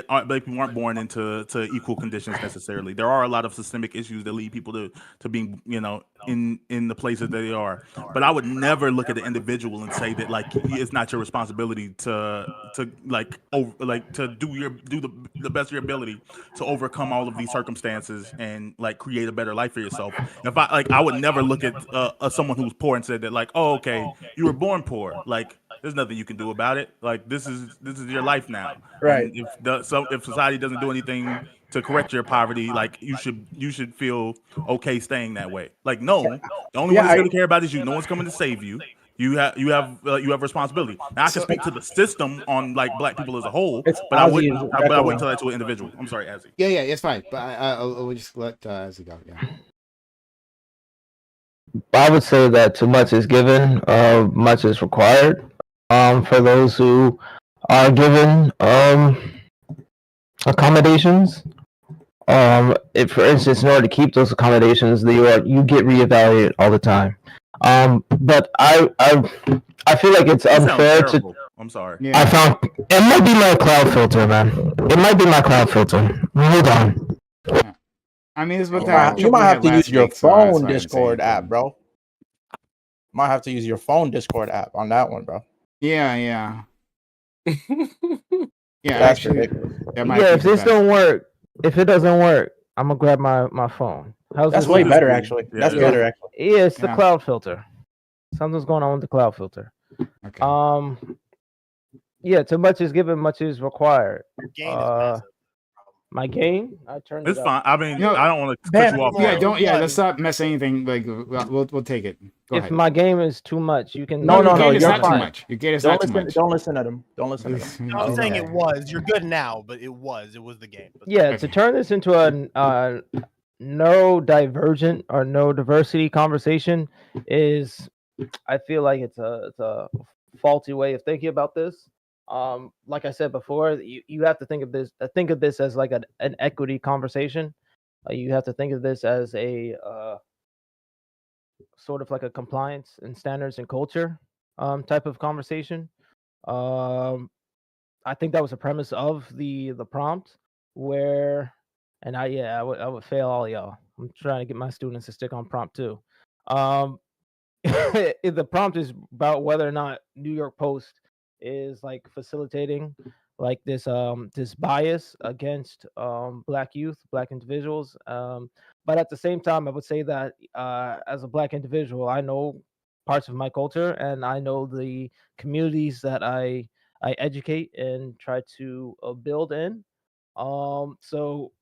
into equal conditions necessarily. There are a lot of systemic issues that lead people to being in the places that they are. But I would never look at the individual and say that like it's not your responsibility to like to do the best of your ability to overcome all of these circumstances and like create a better life for yourself. If I would never look at someone who's poor and said that like, oh, okay, you were born poor, like there's nothing you can do about it. Like this is your life now. Right. And if society doesn't do anything to correct your poverty, like you should feel okay staying that way. Like no, the only one that's gonna care about is you. No one's coming to save you. You have responsibility. Now I can speak to the system on like black people as a whole, It's but I Ozzy wouldn't. is But I echoing. wouldn't tell that to an individual. I'm sorry, Azzy. Yeah, it's fine. But I'll just let Azzy go. Yeah. I would say that too much is given, much is required. For those who are given accommodations. If, for instance, in order to keep those accommodations, you get reevaluated all the time. But I feel like it's That sounds unfair to. terrible. I'm sorry. Yeah. I found it might be my cloud filter, man. It might be my cloud filter. Hold on. I mean, it's You what might, you might have to use your phone Discord app, bro. Might have to use your phone Discord app on that one, bro. Yeah. Yeah, That's actually, ridiculous. that might Yeah, be if the this best. don't work, if it doesn't work, I'm gonna grab my phone. How's That's this way sound? better, actually. Yeah, That's yeah. better, actually. Yeah, it's the Yeah. cloud filter. Something's going on with the cloud filter. Okay. Yeah, too much is given, much is required. Gain is massive. My gain, I turned It's it fine. up. I mean, No, I don't want to Bam. cut you off. Yeah, bro. don't. Yeah, One. let's not mess anything. Like we'll take it. Go If ahead. my game is too much, you can. No, your no, gain is you're not too fine. much. Your gain is Don't not too listen. much. Don't listen to them. Don't listen to them. I'm not saying it Okay. was. You're good now, but it was the game. But Yeah, Okay. to turn this into a neurodivergent or neurodiversity conversation is, I feel like it's a faulty way of thinking about this. Like I said before, you have to think of this as like an equity conversation. You have to think of this as a sort of like a compliance and standards and culture type of conversation. I think that was the premise of the prompt, where, and I would fail all y'all. I'm trying to get my students to stick on prompt too. The prompt is about whether or not New York Post is like facilitating like this bias against black youth, black individuals. But at the same time, I would say that as a black individual, I know parts of my culture and I know the communities that I educate and try to build in. So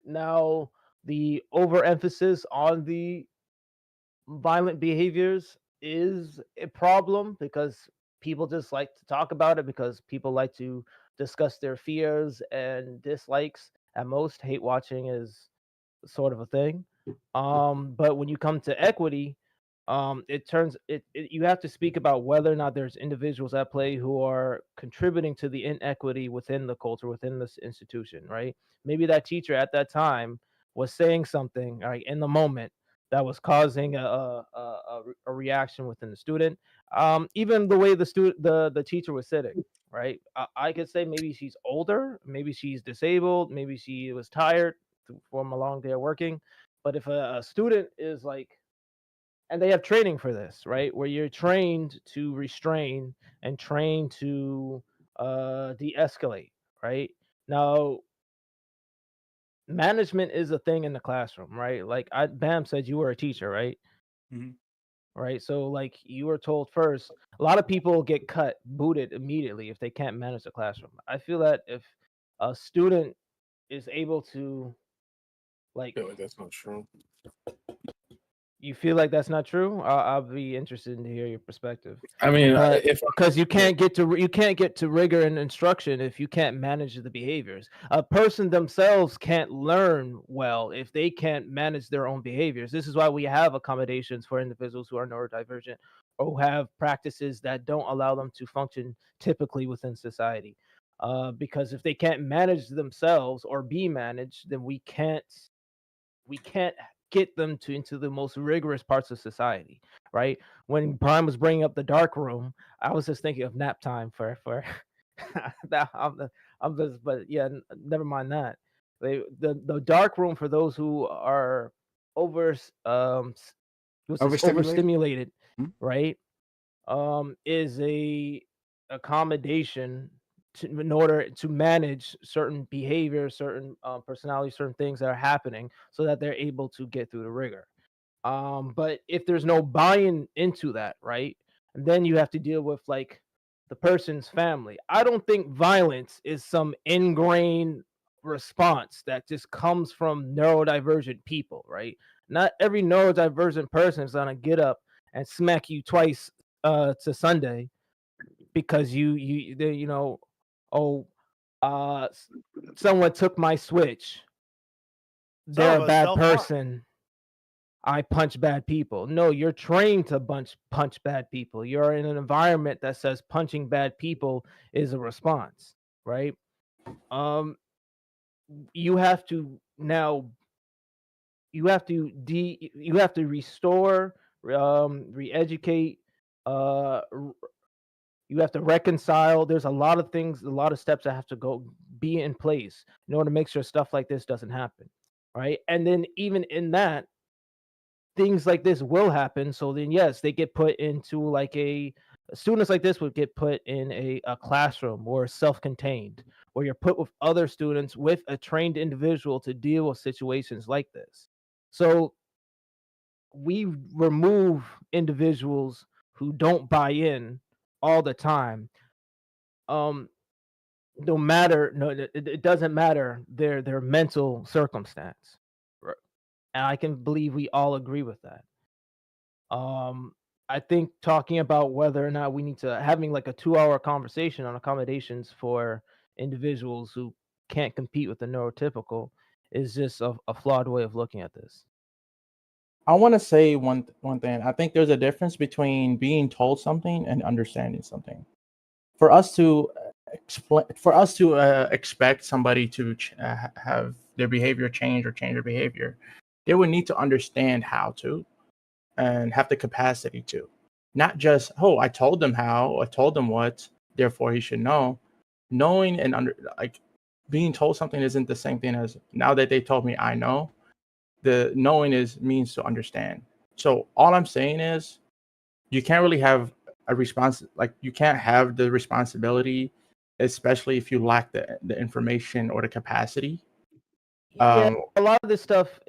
now the overemphasis on the violent behaviors is a problem because people just like to talk about it, because people like to discuss their fears and dislikes. At most, hate watching is sort of a thing. But when you come to equity, you have to speak about whether or not there's individuals at play who are contributing to the inequity within the culture, within this institution, right? Maybe that teacher at that time was saying something, right, in the moment that was causing a reaction within the student. Even the way the teacher was sitting, right? I could say maybe she's older, maybe she's disabled, maybe she was tired from a long day of working. But if a student is like, and they have training for this, right? Where you're trained to restrain and trained to de-escalate, right? Now, management is a thing in the classroom, right? Like Bam said, you were a teacher, right? Mhm. Right. So like you were told first, a lot of people get booted immediately if they can't manage the classroom. I feel that if a student is able to, like, I feel like that's not true. you feel like that's not true, I'll be interested to hear your perspective. I mean, But if because you can't get to rigor and instruction if you can't manage the behaviors. A person themselves can't learn well if they can't manage their own behaviors. This is why we have accommodations for individuals who are neurodivergent or who have practices that don't allow them to function typically within society. Because if they can't manage themselves or be managed, then we can't get them into the most rigorous parts of society, right? When Brian was bringing up the dark room, I was just thinking of nap time for that. I'm just, but yeah, never mind that. The dark room, for those who are overstimulated, Hmm? right? Is a accommodation in order to manage certain behavior, certain personality, certain things that are happening, so that they're able to get through the rigor. But if there's no buy-in into that, right, and then you have to deal with like the person's family. I don't think violence is some ingrained response that just comes from neurodivergent people, right? Not every neurodivergent person is gonna get up and smack you twice to Sunday because you know, oh, someone took my Switch. They're of a us bad self-harm. person. I punch bad people. No, you're trained to punch bad people. You're in an environment that says punching bad people is a response, right? You have to now you have to restore, re-educate, you have to reconcile. There's a lot of things, a lot of steps that have to be in place in order to make sure stuff like this doesn't happen, right? And then even in that, things like this will happen. So then, yes, they get put into like students like this would get put in a classroom or self-contained, where you're put with other students with a trained individual to deal with situations like this. So we remove individuals who don't buy in all the time. No matter, no, it doesn't matter their mental circumstance, and I can believe we all agree with that. I think talking about whether or not we need to having like a 2-hour conversation on accommodations for individuals who can't compete with the neurotypical is just a flawed way of looking at this. I want to say one thing. I think there's a difference between being told something and understanding something. For us to expect somebody to have their behavior change or change their behavior, they would need to understand how to and have the capacity to. Not just, oh, I told them how, I told them what, therefore he should know. Knowing and being told something isn't the same thing as now that they told me I know. The knowing means to understand. So all I'm saying is you can't really have a response, like you can't have the responsibility, especially if you lack the information or the capacity. Yeah, a lot of this stuff,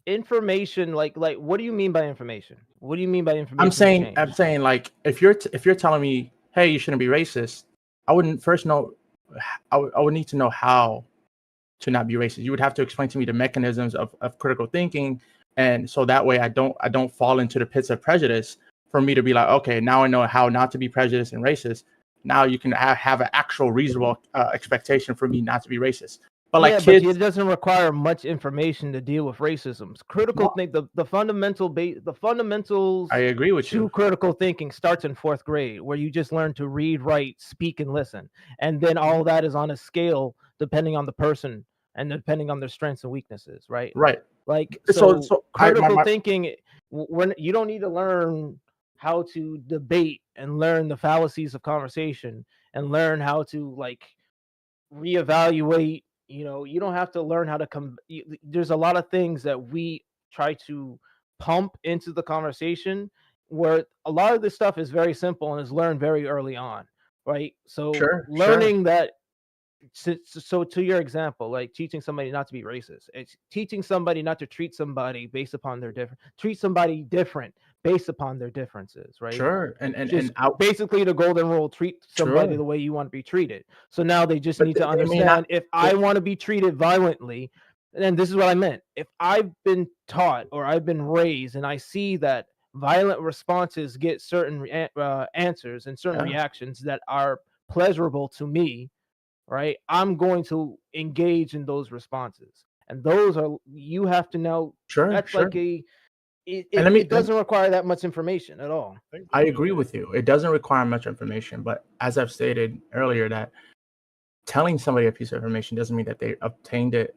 information, like what do you mean by information? What do you mean by information? I'm saying like if you're telling me, hey, you shouldn't be racist, I wouldn't first know. I would need to know how to not be racist. You would have to explain to me the mechanisms of critical thinking, and so that way I don't fall into the pits of prejudice. For me to be like, okay, now I know how not to be prejudiced and racist. Now you can have an actual reasonable expectation for me not to be racist. But like kids, but it doesn't require much information to deal with racism. Critical think the fundamentals. I agree with you. Critical thinking starts in 4th grade, where you just learn to read, write, speak, and listen, and then all that is on a scale depending on the person and depending on their strengths and weaknesses, right? Right. Like so critical thinking. When you don't need to learn how to debate and learn the fallacies of conversation and learn how to like reevaluate. You don't have to learn how to there's a lot of things that we try to pump into the conversation where a lot of this stuff is very simple and is learned very early on, right? So learning that. So to your example, like teaching somebody not to be racist, it's teaching somebody not to treat somebody based upon their treat somebody different based upon their differences, right? Sure. And basically the golden rule: treat somebody the way you want to be treated. So now they just need to understand, if I want to be treated violently, and this is what I meant. If I've been taught or I've been raised and I see that violent responses get certain answers and certain reactions that are pleasurable to me, right, I'm going to engage in those responses. And those are, you have to know. That's like it doesn't require that much information at all. I agree with you. It doesn't require much information, but as I've stated earlier, that telling somebody a piece of information doesn't mean that they attained it.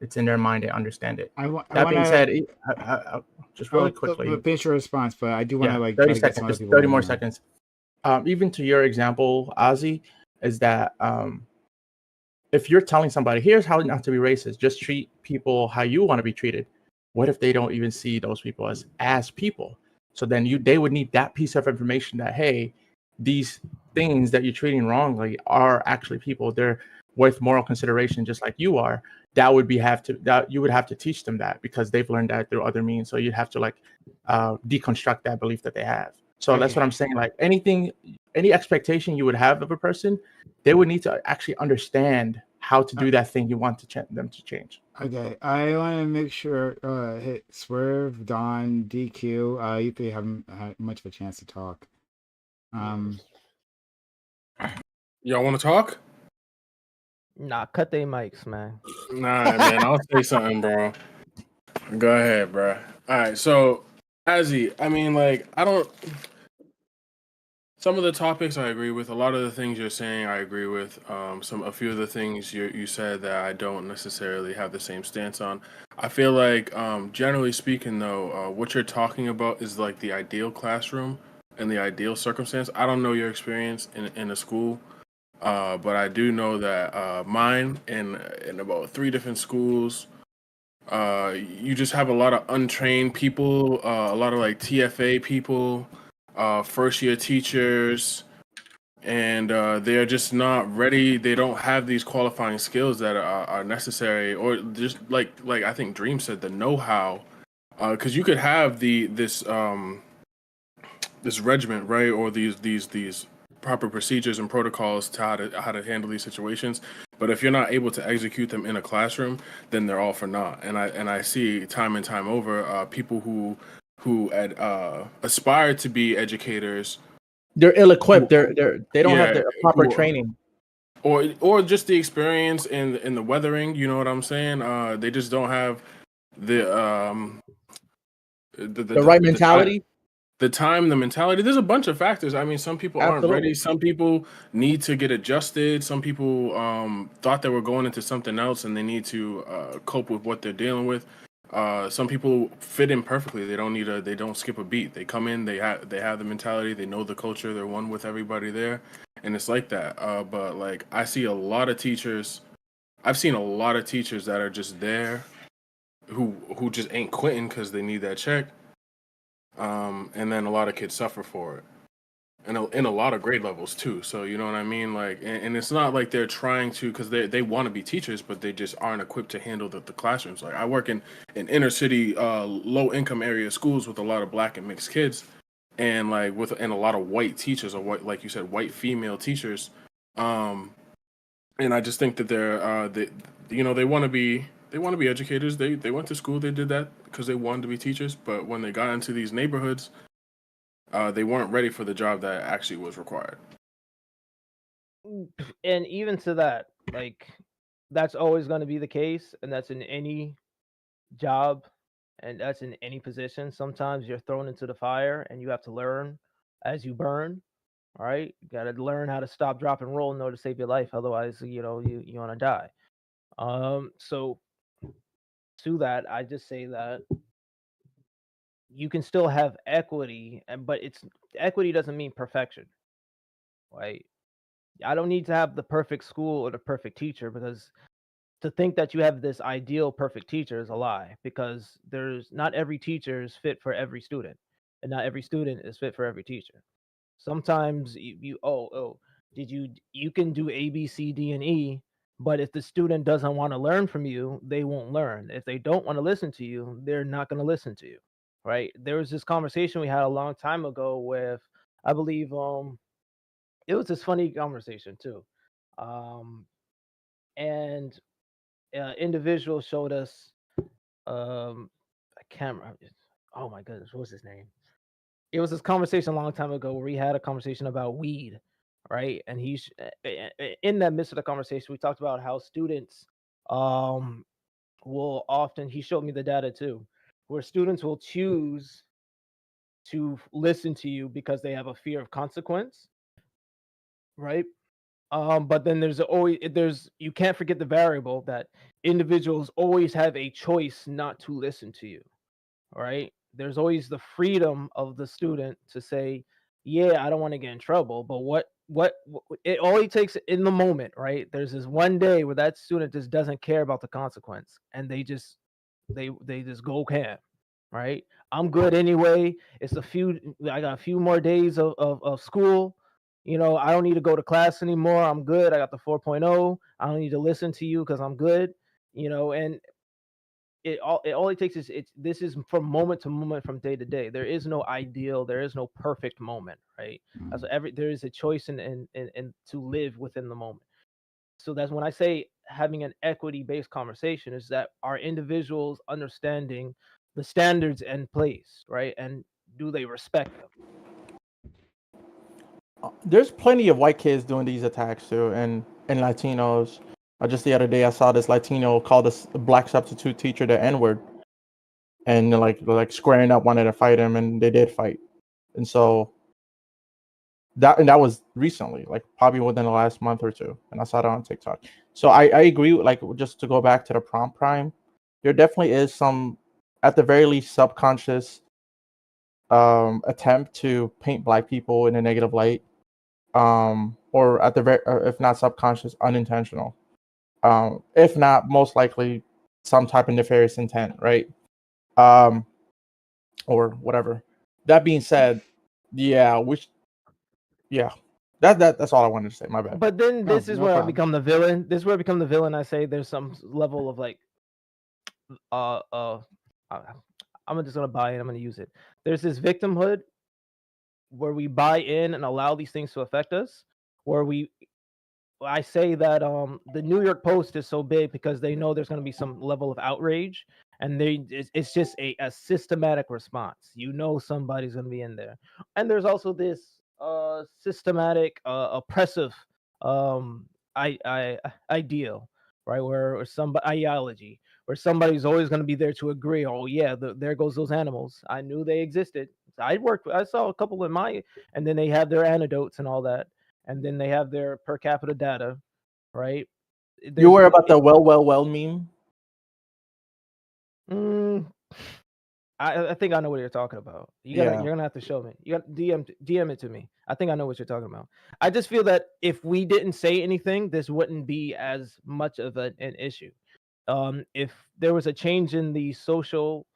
It's in their mind, they understand it. That being said, just really quickly, finish your response, but I do want to 30 seconds, just 30 more seconds. Even to your example, Ozzy, is that if you're telling somebody, here's how not to be racist, just treat people how you want to be treated. What if they don't even see those people as people? So then they would need that piece of information that, hey, these things that you're treating wrongly are actually people. They're worth moral consideration, just like you are. That would you would have to teach them that because they've learned that through other means. So you'd have to deconstruct that belief that they have. So that's what I'm saying. Like any expectation you would have of a person, they would need to actually understand how to do that thing you want them to change. Okay, I want to make sure hit Swerve, Don, DQ. You three haven't had much of a chance to talk. Y'all want to talk? Nah, cut their mics, man. Nah, man, I'll say something, bro. Go ahead, bro. All right, so Azzy, I mean, like, I don't. Some of the topics I agree with. A lot of the things you're saying, I agree with. A few of the things you said that I don't necessarily have the same stance on. I feel like, generally speaking, though, what you're talking about is like the ideal classroom and the ideal circumstance. I don't know your experience in a school, but I do know that mine in about 3 different schools. You just have a lot of untrained people, a lot of like TFA people, first year teachers, and they're just not ready. They don't have these qualifying skills that are necessary, or just like I think Dream said, the know-how, because you could have this regiment, right, or these proper procedures and protocols to how to handle these situations, but if you're not able to execute them in a classroom, then they're all for naught. And I see time and time over people who aspire to be educators. They're ill-equipped. They don't have the proper training, or just the experience in the weathering. You know what I'm saying? They just don't have the right mentality. The time, the mentality. There's a bunch of factors. I mean, some people aren't ready. Some people need to get adjusted. Some people thought they were going into something else and they need to cope with what they're dealing with. Some people fit in perfectly. They don't skip a beat. They come in, they have the mentality, they know the culture, they're one with everybody there, and it's like that. But like I've seen a lot of teachers that are just there who just ain't quitting because they need that check. And then a lot of kids suffer for it, and in a lot of grade levels too. So you know what I mean? Like, and it's not like they're trying to, because they want to be teachers, but they just aren't equipped to handle the classrooms. Like I work in inner city, low income area schools with a lot of black and mixed kids, and and a lot of white teachers, or white, like you said, white female teachers. And I just think that they want to be. They want to be educators. They went to school. They did that because they wanted to be teachers. But when they got into these neighborhoods, they weren't ready for the job that actually was required. And even to that, like, that's always going to be the case, and that's in any job, and that's in any position. Sometimes you're thrown into the fire, and you have to learn as you burn. All right, you got to learn how to stop, drop, and roll in order to save your life. Otherwise, you want to die. So to that, I just say that you can still have equity, but equity doesn't mean perfection, right? I don't need to have the perfect school or the perfect teacher, because to think that you have this ideal perfect teacher is a lie, because there's not every teacher is fit for every student, and not every student is fit for every teacher. Sometimes you can do A, B, C, D, and E, but if the student doesn't want to learn from you, they won't learn. If they don't want to listen to you, they're not going to listen to you, right? There was this conversation we had a long time ago with, I believe, it was this funny conversation too, and individual showed us, a camera. Oh my goodness, what was his name? It was this conversation a long time ago where we had a conversation about weed, right? And he's in that midst of the conversation, we talked about how students will often, he showed me the data too, where students will choose to listen to you because they have a fear of consequence, right? But then you can't forget the variable that individuals always have a choice not to listen to you, right? There's always the freedom of the student to say, yeah, I don't want to get in trouble, but what it only takes in the moment, right? There's this one day where that student just doesn't care about the consequence, and they just go ham, right? I'm good anyway. I got a few more days of school. I don't need to go to class anymore. I'm good. I got the 4.0. I don't need to listen to you because I'm good. And all it takes is this is from moment to moment, from day to day. There is no ideal, there is no perfect moment, right? So there is a choice and to live within the moment. So that's when I say having an equity based conversation, is that our individuals understanding the standards in place, right? And do they respect them? There's plenty of white kids doing these attacks too, and Latinos. Just the other day, I saw this Latino call this black substitute teacher the N word, and like squaring up, wanted to fight him, and they did fight. And so that was recently, like probably within the last month or two, and I saw it on TikTok. So I agree. Like, just to go back to the prompt prime, there definitely is some, at the very least, subconscious attempt to paint black people in a negative light, or at the very, or if not subconscious, unintentional, if not most likely some type of nefarious intent, right? Or whatever. That being said, yeah, that's all I wanted to say. My bad. But then No, this is no where I problem. become the villain. This is where I become the villain. I say there's some level of like, uh, uh, I'm just gonna buy it. I'm gonna use it. There's this victimhood where we buy in and allow these things to affect us. Where I say that the New York Post is so big because they know there's gonna be some level of outrage, and it's just a systematic response. Somebody's gonna be in there, and there's also this systematic oppressive ideal, right? Or some ideology where somebody's always going to be there to agree. Oh yeah, there goes those animals. I knew they existed. I saw a couple in and then they have their anecdotes and all that, and then they have their per capita data, right? You worry about the well meme? Mm, I think I know what you're talking about. You're gonna have to show me. You got DM it to me. I think I know what you're talking about. I just feel that if we didn't say anything, this wouldn't be as much of an issue. If there was a change in the social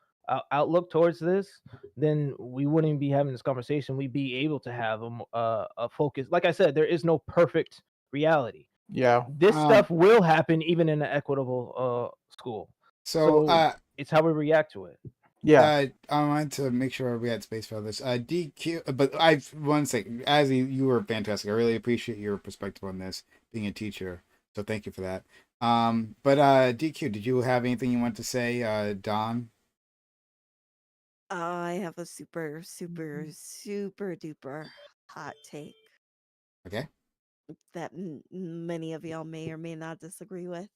outlook towards this, then we wouldn't be having this conversation. We'd be able to have a focus. Like I said, there is no perfect reality. Yeah. This stuff will happen even in an equitable school. So, it's how we react to it. Yeah. I wanted to make sure we had space for this. DQ, but I want to say, as you were fantastic. I really appreciate your perspective on this, being a teacher. So thank you for that. But DQ, did you have anything you want to say, Don? I have a super, super, super duper hot take Okay. that many of y'all may or may not disagree with.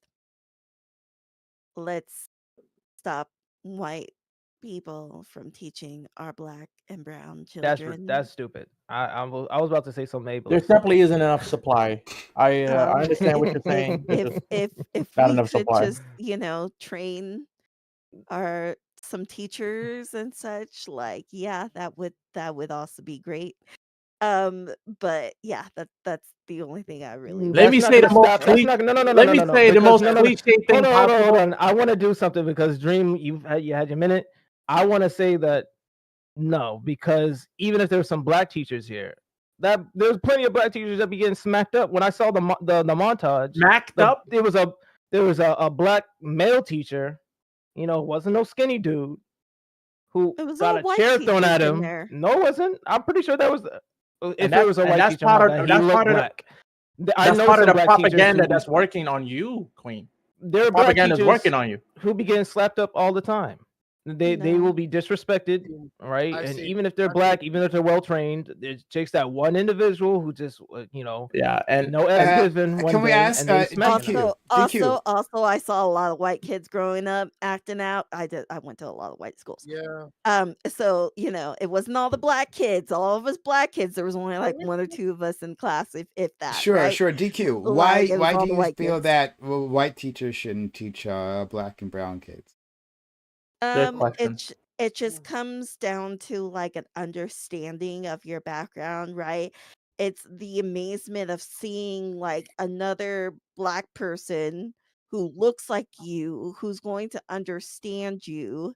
Let's stop white people from teaching our black and brown children. That's stupid. I was about to say something ableist. There simply isn't enough supply. I understand what you're saying. If not we enough could supply. just train some teachers and such, like, yeah, that would also be great. But yeah, that's the only thing I really Let me say the most cliche thing Hold possible. on. I want to do something because Dream, you had your minute. I want to say that no, because even if there's some black teachers here, that there's plenty of black teachers that be getting smacked up. When I saw the montage, there was a black male teacher, wasn't no skinny dude who got a chair thrown at him. No, it wasn't. I'm pretty sure that was if there was a white teacher, that's part of the propaganda that's working on you, Queen. There are propaganda is working on you. Who be getting slapped up all the time. They will be disrespected, right? And even if they're black, even if they're well trained, it takes that one individual who just yeah, and no S given. Can we ask also, I saw a lot of white kids growing up acting out. I went to a lot of white schools. Yeah. So it wasn't all the black kids. All of us black kids. There was only like one or two of us in class, if that. Sure, right? sure. DQ. Like, Why all do the you white feel kids. that white teachers shouldn't teach black and brown kids? It just comes down to like an understanding of your background, right? It's the amazement of seeing like another black person who looks like you, who's going to understand you,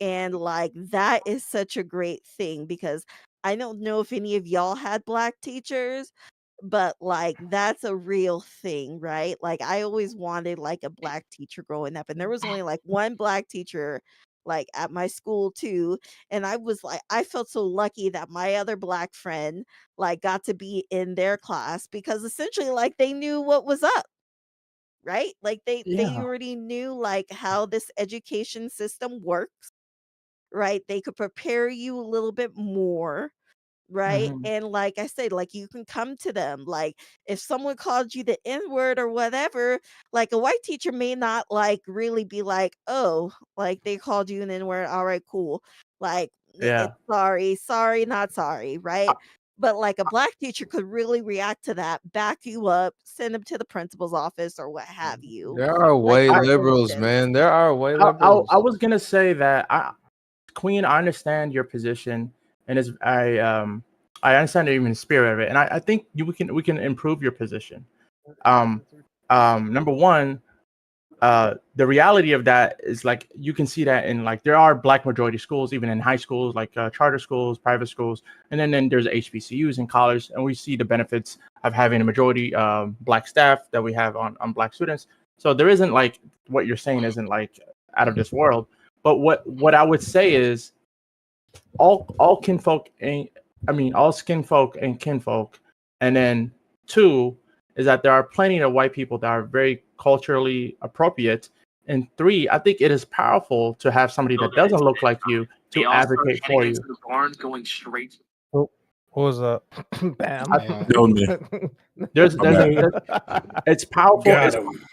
and like that is such a great thing because I don't know if any of y'all had black teachers, but like that's a real thing, right? Like I always wanted like a black teacher growing up, and there was only like one black teacher like at my school too. And I was like, I felt so lucky that my other black friend like got to be in their class because essentially like they knew what was up, right? Like they Yeah. already knew like how this education system works, right? They could prepare you a little bit more, right? Mhm. And like I said, like you can come to them. Like if someone called you the N word or whatever, like a white teacher may not like really be like, oh, like they called you an N word. All right, cool. Like, Yeah. sorry, not sorry, right? But like a black teacher could really react to that, back you up, send them to the principal's office or what have you. There are Like, white for liberals, instance. man. There are white I liberals. was gonna say that Queen, I understand your position, and I understand even the spirit of it, and I think we can improve your position. Number one, the reality of that is like you can see that in like there are black majority schools, even in high schools, like charter schools, private schools, and then there's HBCUs in college, and we see the benefits of having a majority black staff that we have on black students. So there isn't like what you're saying isn't like out of this world. But what I would say is all kinfolk ain't all skin folk and kinfolk. And then two is that there are plenty of white people that are very culturally appropriate. And three, I think it is powerful to have somebody that doesn't look like you to advocate for you. The barn going straight. What was that? Bam. It's powerful. Got It's, him.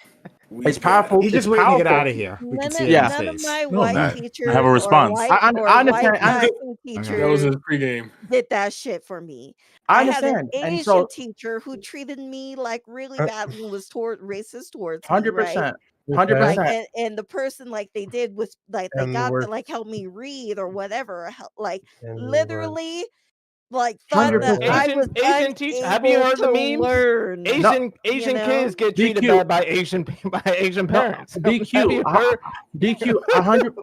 it's powerful. He's just it's waiting to get powerful. out of here. We can None see of, it in Yeah. his none of face. my No, white man. teachers I have a response. or white, I or understand. white I passing That was teachers his pregame. did that shit for me. I had an understand. And Asian so teacher who treated me like really badly and was racist towards me, 100%. right? 100%. Like, and the person like they did was like they And the got to worst- like help me read or whatever, like And the literally like thought 100%. that I was Asian teacher. Have you unable heard the to memes? learn. Asian you know? kids get treated DQ. bad by Asian parents. Have DQ. you heard? DQ. 100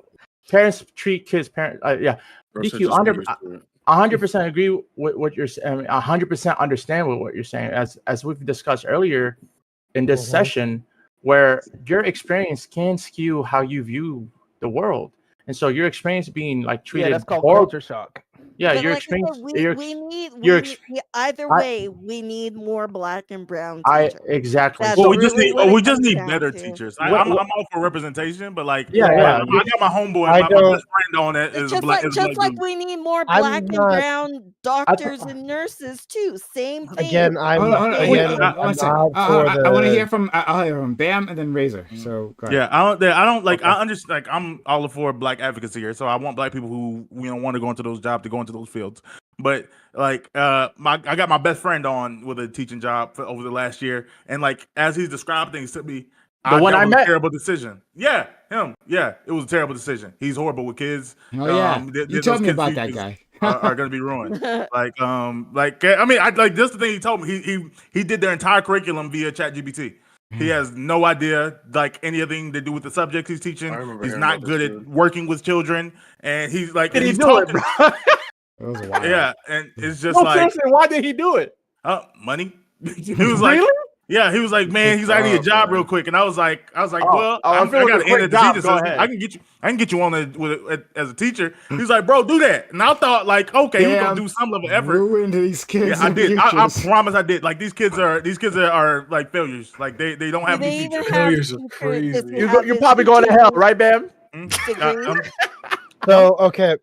parents treat kids. Yeah. Bro said DQ. just get used to it. 100% agree with what you're saying. 100% understand with what you're saying. As we've discussed earlier in this session, where your experience can skew how you view the world, and so your experience being like treated Yeah, that's called horrible. culture shock. Yeah, But your like I experience. said, your we need either I- way, we need more black and brown I teachers. exactly. That's Well, So we just really need what it we just comes need down better to. teachers. What- I'm all for representation, but like Yeah, I yeah. got my homeboy, I my don't- best friend on it is a Just black. like Is a black dude. we need more I'm black and not- brown doctors and nurses too. Same thing. Again, I'm Hold on, Same again. thing. I'm one second. not for I want to the- hear from Bam and then Razor. So go ahead. Yeah, I don't like. I understand. Like, I'm all for black advocacy here, so I want black people who want to go into those jobs to go into those fields. But like, I got my best friend on with a teaching job for over the last year, and like as he's described things to me, The one that I was met? a terrible decision. Yeah, him. Yeah, it was a terrible decision. He's horrible with kids. Oh yeah, th- you those told me kids' about that futures guy. are going to be ruined. Like I mean, I like this. The thing he told me, he did their entire curriculum via ChatGPT. He has no idea like anything to do with the subjects he's teaching. I remember He's hearing not about good this, at dude. working with children, and he's like, Did and he he's do it, talking. bro? It was wild. Yeah, and it's just No, like, seriously, why did he do it? money. He was like, Really? yeah, he was like, man, he's I need a Oh, job man. real quick, and I was like, Oh, well, oh, I if it was got a to quick end the job, teacher go system. ahead. I can get you on as a teacher. He's like, bro, do that, and I thought like, okay, he was Damn, gonna do some level of effort. ruined these kids. Yeah, I did. I futures. promise I did. Like these kids are like failures. Like they don't Do have they any even future. have Failures are teachers? Does crazy. he You're, have you're his probably going to teaching hell, right, Bam? degree? So okay,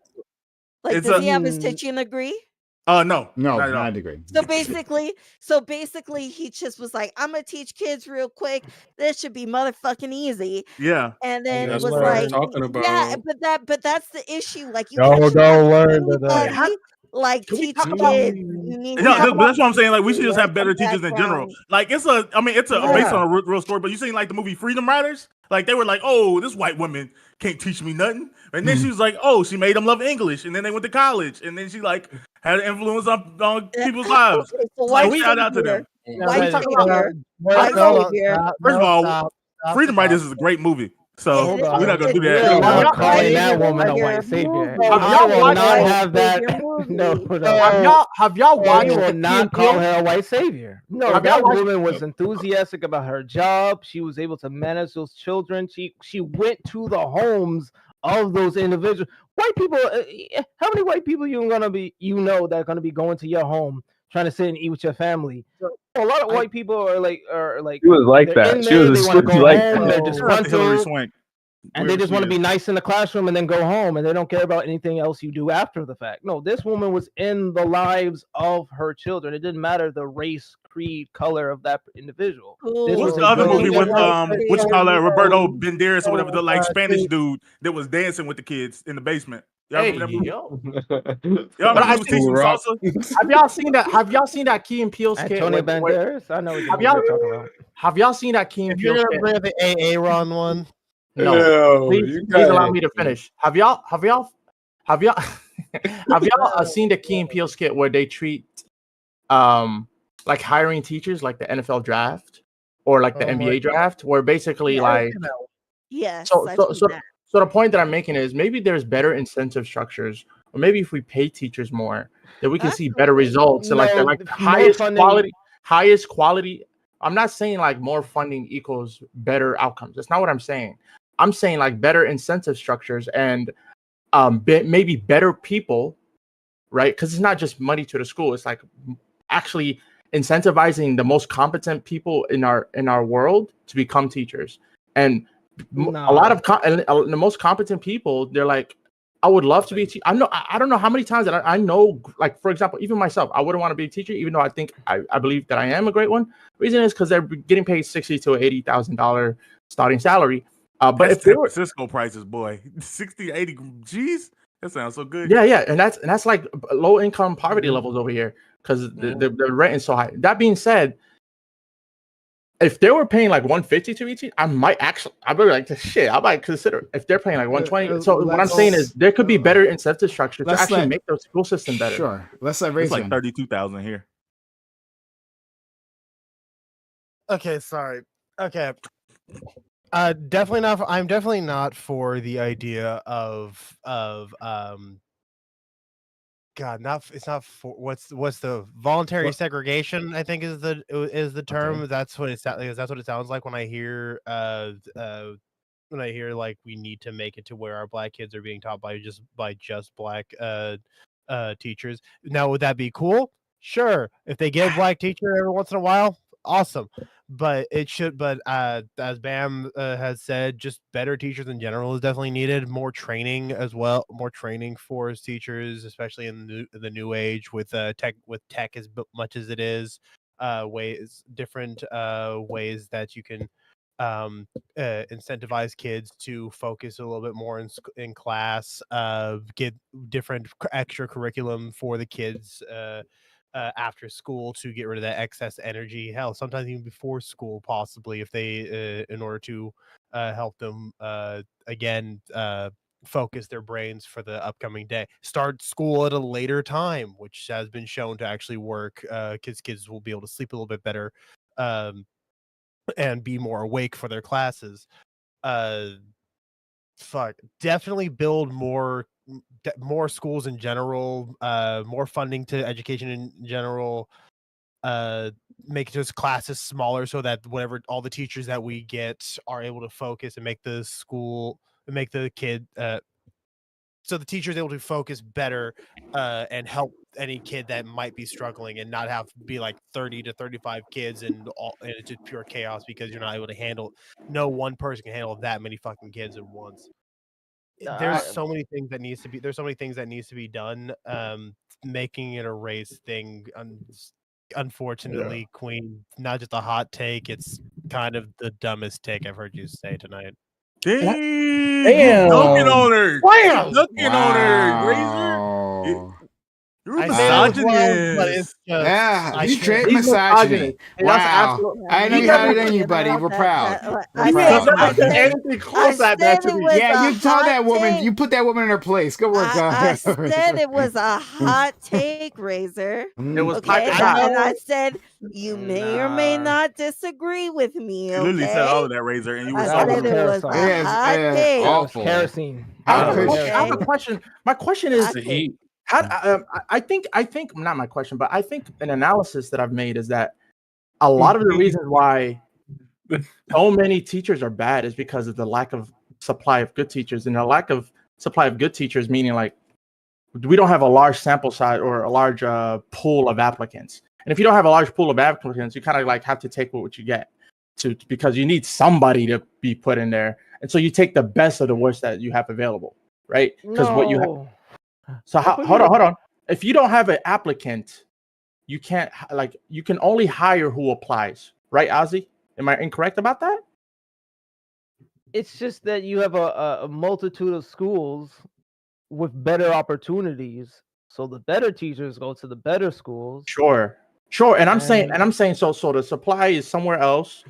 Like, It's does a- he have his teaching degree? No, No, not at all. not a degree. So basically, he just was like, "I'm gonna teach kids real quick. This should be motherfucking easy." Yeah, And then That's was what I like, was talking about. "Yeah, but that's the issue. Like, you No, can't just don't have learn today. anybody like Can we teach talk about- kids. You need no, to have but that's what I'm saying. Like we should just like, have better a teachers in general. background. Like it's based Yeah. on a real story. But you seen like the movie Freedom Riders? Like they were like, oh, this white woman can't teach me nothing. And then she was like, oh, she made them love English. And then they went to college. And then she like had an influence on people's lives. Okay, so Like white shout out to savior. them. White talk savior. Wait, White no, savior. First of all, stop, Freedom Riders is a great movie. So It we're not gonna do We that. are Have not y'all- calling that Savior woman a movie. white savior. Movie. Have I y'all will watched not White have that. Savior No, movie. no. Have y'all We watched will the Key not and call Peele? her a white savior. No, Have y'all that watched- woman was enthusiastic about her job. She was able to manage those children. She went to the homes of those individuals. White people. How many white people that are gonna be going to your home trying to sit and eat with your family? A lot of white people are like She was like they're that. in She there. was They want to go like home. They're that. Shout out to Hillary disgruntled. Swank. And whoever they just she want to is. be nice in the classroom and then go home, and they don't care about anything else you do after the fact. No, this woman was in the lives of her children. It didn't matter the race, creed, color of that individual. This What's was the a other good movie with what you call that, Roberto So, Banderas or whatever, the like Spanish see- dude that was dancing with the kids in the basement? Y'all Hey, remember that movie? yo. Y'all But remember I he was teaching Rock. salsa? Have y'all seen that? Have y'all seen that Key and Peele skit? Antonio where- Banderas. I know what Have you're y'all talking about. have y'all seen that Key and If Peele you're skit? gonna bring the Aaron one, No. Yo, Please, you please allow guys- me to finish. Have y'all have y'all seen the Key and Peele skit where they treat like hiring teachers like the NFL draft or like the Oh my NBA draft, where basically Yeah. like Yes, so I've so seen so that. so the point that I'm making is maybe there's better incentive structures, or maybe if we pay teachers more, that we can see better Absolutely. results and like the No, like more highest quality. I'm not saying like more funding equals better outcomes. That's not what I'm saying. I'm saying like better incentive structures and maybe better people, right? Because it's not just money to the school. It's like actually incentivizing the most competent people in our world to become teachers. And a lot of the most competent people, they're like, I would love to be a teacher. I don't know how many times that I know, like, for example, even myself, I wouldn't want to be a teacher, even though I believe that I am a great one. Reason is because they're getting paid $60,000 to $80,000 starting salary. But That's if they San were, Francisco prices, boy, 60 to 80 G's. That sounds so good. yeah, and that's like low income poverty levels over here because the rent is so high. That being said, if they were paying like 150 to each, I'd be like, shit, I might consider if they're paying like 120. So what I'm saying is there could be better incentive structure to Let's actually let- make the school system better. Sure. Let's It's raise like him. 32,000 here. okay, sorry. Okay. Definitely not. I'm definitely not for the idea of God, it's not for what's the voluntary segregation, I think is the term. That's what it sounds. That's what it sounds like when I hear like we need to make it to where our black kids are being taught by just black teachers. Now, would that be cool? Sure. If they get a black teacher every once in a while, awesome. But as Bam has said, just better teachers in general is definitely needed. More training as well. More training for teachers, especially in the new age with tech as much as it is. Different ways that you can incentivize kids to focus a little bit more in class, get different extra curriculum for the kids after school to get rid of that excess energy. Hell, sometimes even before school, possibly, if they in order to help them again focus their brains for the upcoming day. Start school at a later time, which has been shown to actually work. Kids will be able to sleep a little bit better. And be more awake for their classes. Definitely build more schools in general, more funding to education in general, make those classes smaller so that whatever all the teachers that we get are able to focus and make the kid so the teacher's able to focus better and help any kid that might be struggling and not have to be like 30 to 35 kids and it's just pure chaos because you're not able to handle. No one person can handle that many fucking kids at once. There's so many things that needs to be done. Making it a race thing, unfortunately, Queen, not just a hot take, it's kind of the dumbest take I've heard you say tonight. Damn. Dunking on her. Wham! Dunking on her, Razor. Wow. You're a I say it was misogynist. wrong, but it's just Yeah, I he's can't- straight He's misogyny. misogyny. That's Wow. absolute- I know He you had never it in you, said buddy. about We're that- proud. that- We're I He proud. ain't never I said said- anything I close like that said to it me. was Yeah, a you told that hot woman. take. You put that woman in her place. Good work. I said it was a hot take, Razor. It was Okay, type and of I said you may or may not disagree with me. You literally said all of Okay, that, Razor, and you were I so That was said it wrong. was a kerosene. Yes, hot yeah, take. That was awful. kerosene. I have, Hot a take. question, I have a Okay. question. My question is, Hot The take. heat. I think not my question, but I think an analysis that I've made is that a lot of the reasons why so many teachers are bad is because of the lack of supply of good teachers, and the lack of supply of good teachers meaning like we don't have a large sample size or a large pool of applicants. And if you don't have a large pool of applicants, you kind of like have to take what you get because you need somebody to be put in there, and so you take the best of the worst that you have available, right? Because what you have. No. So What hold you- on. If you don't have an applicant, you can't you can only hire who applies, right, Ozzy? Am I incorrect about that? It's just that you have a multitude of schools with better opportunities. So the better teachers go to the better schools. Sure. And I'm saying so the supply is somewhere else.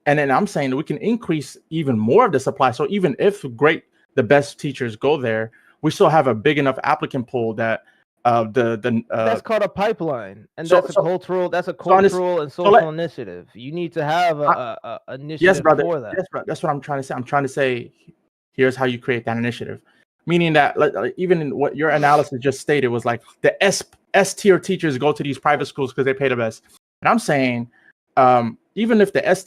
And then I'm saying that we can increase even more of the supply. So even if the best teachers go there, we still have a big enough applicant pool that that's called a pipeline, and so- that's a so- cultural on this- and social let- initiative. You need to have a initiative yes, brother. for that. Yes, brother. That's what I'm trying to say. I'm trying to say, here's how you create that initiative. Meaning that like, even in what your analysis just stated was like the S tier teachers go to these private schools because they pay the best. And I'm saying, even if the S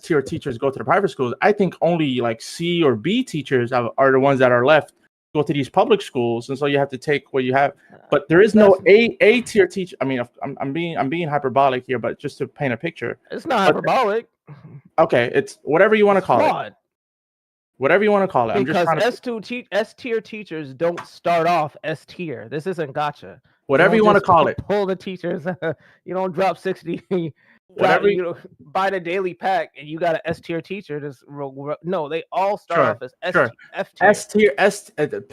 tier teachers go to the private schools, I think only like C or B teachers are the ones that are left go to these public schools, and so you have to take what you have. But there is no A tier teacher. I mean, I'm being hyperbolic here, but just to paint a picture. It's not hyperbolic. Okay, it's whatever you want to call it. Flawed. Whatever you want to call it. I'm just Because trying to S tier teachers don't start off S tier. This isn't gotcha. whatever you don't want to just call it. Pull the teachers. You don't drop 60. Whatever you know, buy the daily pack and you got an S tier teacher. No, they all start Sure, off as sure. F tier.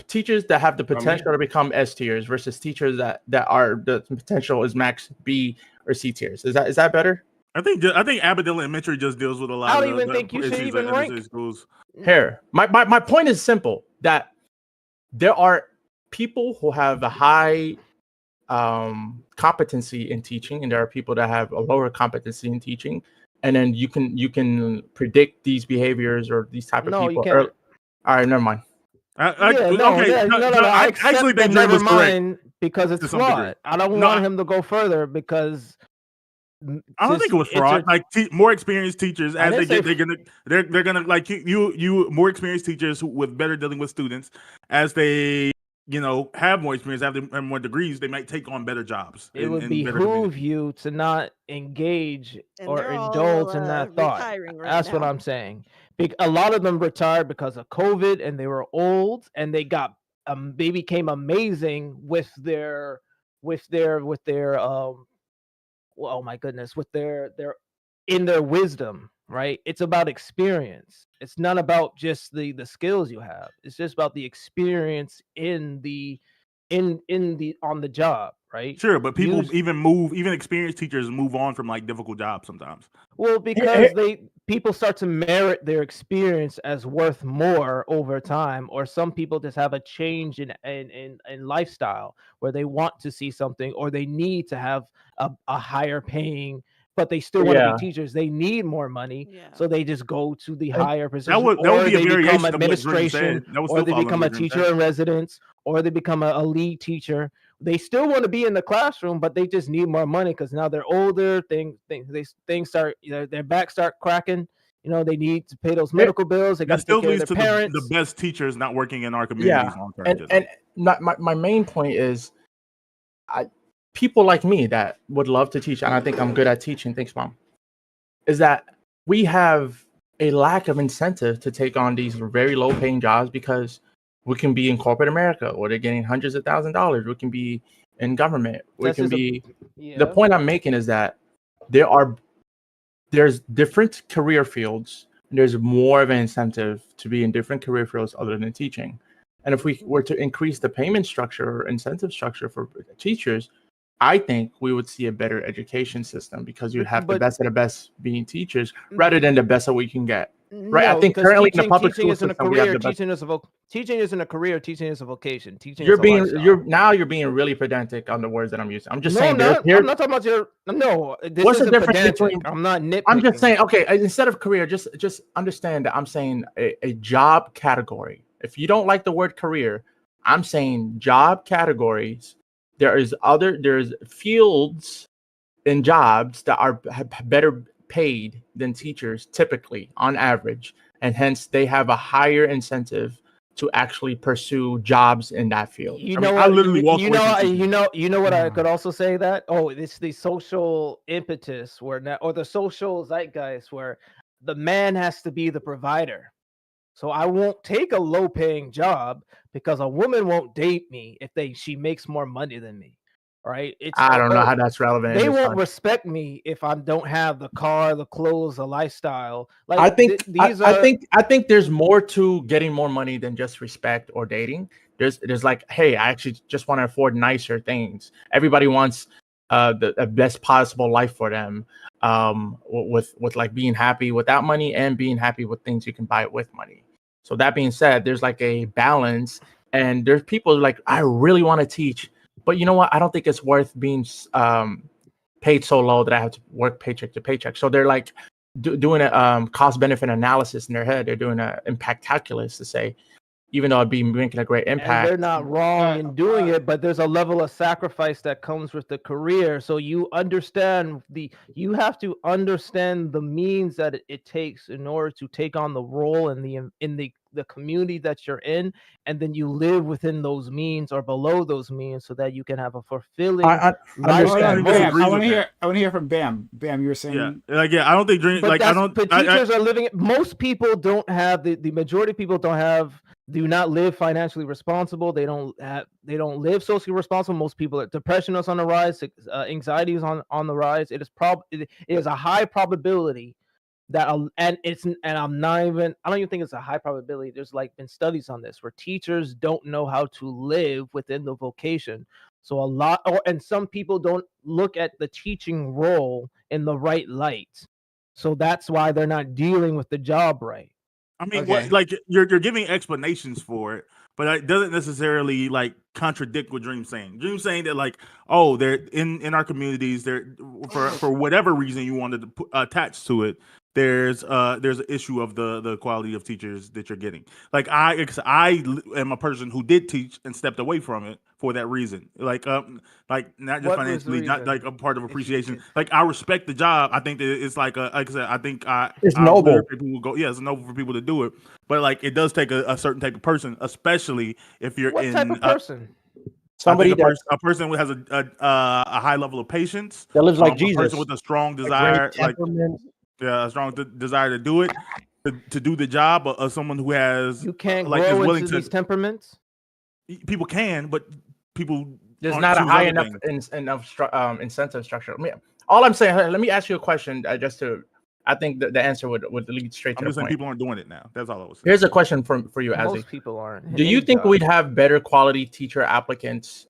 Teachers that have the potential to become S tiers versus teachers that are the potential is max B or C tiers. Is that better? I think Aberdeen Elementary just deals with a lot. I don't of even the think you should issues even at inner city rank. schools. Here, my point is simple, that there are people who have a high competency in teaching, and there are people that have a lower competency in teaching, and then you can predict these behaviors or these type of No, you people. can't. All right, never mind. No, I accept actually think that Dre was correct. nevermind because it's to some degree. flawed. I don't No, want him to go further because I don't think it was fraud. Like more experienced teachers, I as they didn't get, say they're gonna like you more experienced teachers with better dealing with students as they have more experience, have more degrees. They might take on better jobs. it would in better behoove you to not engage And or they're all, indulge in that thought. retiring right That's what now. I'm saying. A lot of them retired because of COVID, and they were old, and they became amazing with their oh my goodness, with their in their wisdom, right? It's about experience. It's not about just the skills you have. It's just about the experience in the on the job, right? Sure, but people even experienced teachers move on from like difficult jobs sometimes. Well, because people start to merit their experience as worth more over time, or some people just have a change in lifestyle where they want to see something, or they need to have a higher paying, but they still want to be teachers. They need more money, so they just go to the higher position. That would or be a they variation become of what Dream administration, said. That would or still they fall become under a what Dream teacher said. in residence, or they become a lead teacher. They still want to be in the classroom, but they just need more money because now they're older. Things start, their backs start cracking. They need to pay those medical bills. They got That to take still care of leads their to parents. the best teachers not working in our communities long term. And my main point is, people like me that would love to teach, and I think I'm good at teaching. Thanks, Mom. Is that we have a lack of incentive to take on these very low paying jobs because we can be in corporate America, or they're getting hundreds of $1,000s of dollars. We can be in government. The point I'm making is that there's different career fields. And there's more of an incentive to be in different career fields other than teaching. And if we were to increase the payment structure or incentive structure for teachers, I think we would see a better education system because you'd have the But- best of the best being teachers rather than the best that we can get. Right, I No, think 'cause currently in the teaching, public teaching school isn't a system, we have career. the best. Teaching isn't a career. Teaching is a vocation. Teaching You're is a being lifestyle. you're being really pedantic on the words that I'm using. I'm just No, saying I'm there's not. here. I'm not talking about your. No, this What's the isn't difference pedantic. between- I'm not nitpicking. I'm just saying, okay, instead of career, just understand that I'm saying a job category. If you don't like the word career, I'm saying job categories. There's fields in jobs that are better paid than teachers typically on average, and hence they have a higher incentive to actually pursue jobs in that field. You I know mean, what? I literally walked away from teaching. You know what I could also say that. Oh, it's the social impetus where now, or the social zeitgeist where the man has to be the provider. So I won't take a low-paying job because a woman won't date me if she makes more money than me. Right? It's I don't know how that's relevant. they in this won't country. respect me if I don't have the car, the clothes, the lifestyle. Like I think these I are. think there's more to getting more money than just respect or dating. There's like, hey, I actually just want to afford nicer things. Everybody wants the best possible life for them, with like being happy without money and being happy with things you can buy with money. So that being said, there's like a balance, and there's people like, I really want to teach, but you know what? I don't think it's worth being paid so low that I have to work paycheck to paycheck. So they're like doing a cost benefit analysis in their head. They're doing an impact calculus to say, even though I'd be making a great And impact. they're not wrong in doing it, but there's a level of sacrifice that comes with the career. So you have to understand the means that it takes in order to take on the role in the community that you're in, and then you live within those means or below those means so that you can have a fulfilling I life. Hold understand. on, disagree Bam. I with want to that. hear. I want to hear from Bam. Bam, you were saying. Yeah, I don't think dream. But Like I don't. But teachers are living. Most people don't have the majority of people do not live financially responsible. They don't live socially responsible. Most people, depression is on the rise. Anxiety is on the rise. It is a high probability that I don't even think it's a high probability. There's like been studies on this where teachers don't know how to live within the vocation. So and some people don't look at the teaching role in the right light. So that's why they're not dealing with the job right. I mean, Okay. like you're giving explanations for it, but it doesn't necessarily like contradict what Dream's saying. Dream's saying that like, oh, they're in our communities. They're for whatever reason you wanted to attach to it. There's an issue of the quality of teachers that you're getting. Like I am a person who did teach and stepped away from it for that reason. Like not just What was the financially, not reason? like a part of appreciation. Like I respect the job. I think that it's like I said, I think It's I noble. really think people go, yeah, it's noble for people to do it. But like it does take a certain type of person, especially if you're What in type of person? Somebody a person who has a high level of patience, that lives like a Jesus. person with a strong Great desire, like temperament. yeah, a strong desire to do it, to do the job, or someone who has You can't like is grow willing into to. these temperaments. People can, but people There's aren't not a choose high other enough things. incentive structure. All I'm saying, let me ask you a question. I think the answer would lead straight to I'm the just saying point. people aren't doing it now. That's all I was saying. Here's a question for you, Azzy. Most people aren't. Do you Any think job. we'd have better quality teacher applicants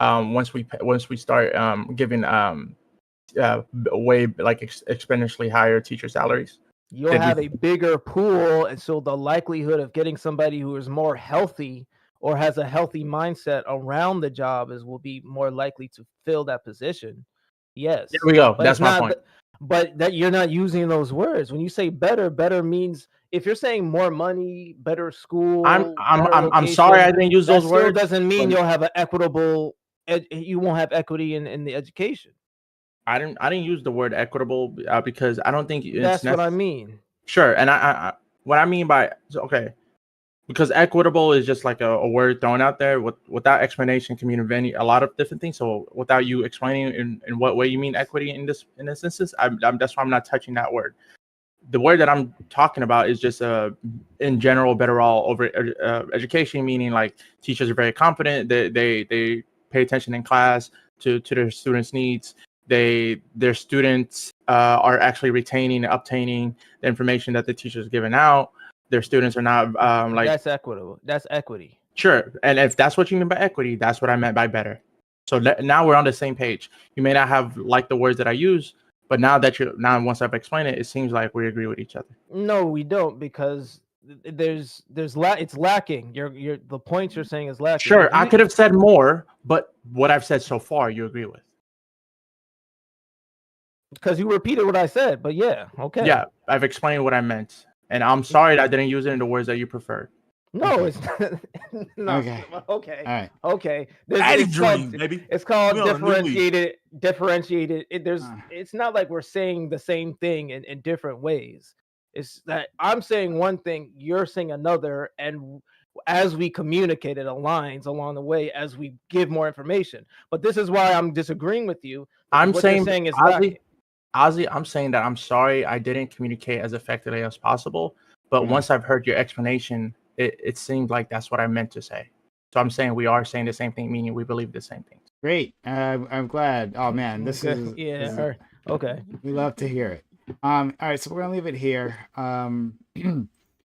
once we start giving way like exponentially higher teacher salaries? You'll Did we- have a bigger pool, and so the likelihood of getting somebody who is more healthy or has a healthy mindset around the job will be more likely to fill that position. Yes. There we go. But That's it's my not point. but that you're not using those words. When you say better means if you're saying more money, better school. I'm better sorry I location, didn't use that those still words. doesn't mean but you'll have an equitable you won't have equity in the education. I didn't use the word equitable because I don't think it's That's what I mean. Sure, and I what I mean by because equitable is just like a word thrown out there without explanation can mean a lot of different things. So without you explaining in what way you mean equity in this instance, that's why I'm not touching that word. The word that I'm talking about is just in general better all over education, meaning like teachers are very confident, they pay attention in class to their students' needs. Their students are actually retaining and obtaining the information that the teacher is giving out. their students are not like That's equitable. That's equity. sure. And if that's what you mean by equity, that's what I meant by better. So now we're on the same page. You may not have liked the words that I use, but now once I've explained it, it seems like we agree with each other. No, we don't, because it's lacking. The points you're saying is lacking. Sure, I could have said more, but what I've said so far, you agree with. Because you repeated what I said, but yeah, okay. Yeah, I've explained what I meant, and I'm sorry that I didn't use it in the words that you preferred. No, it's no. Okay. Okay. All right. Okay. Addy It's dream, called, baby. it's called We on a new leaf. differentiated. It's not like we're saying the same thing in different ways. It's that I'm saying one thing, you're saying another, and as we communicate, it aligns along the way as we give more information. But this is why I'm disagreeing with you. I'm What saying, you're saying is lacking. Ozzy, I'm saying that I'm sorry I didn't communicate as effectively as possible. But once I've heard your explanation, it seemed like that's what I meant to say. So I'm saying we are saying the same thing, meaning we believe the same thing. Great. I'm glad. Oh man, this is okay. We love to hear it. All right, so we're gonna leave it here.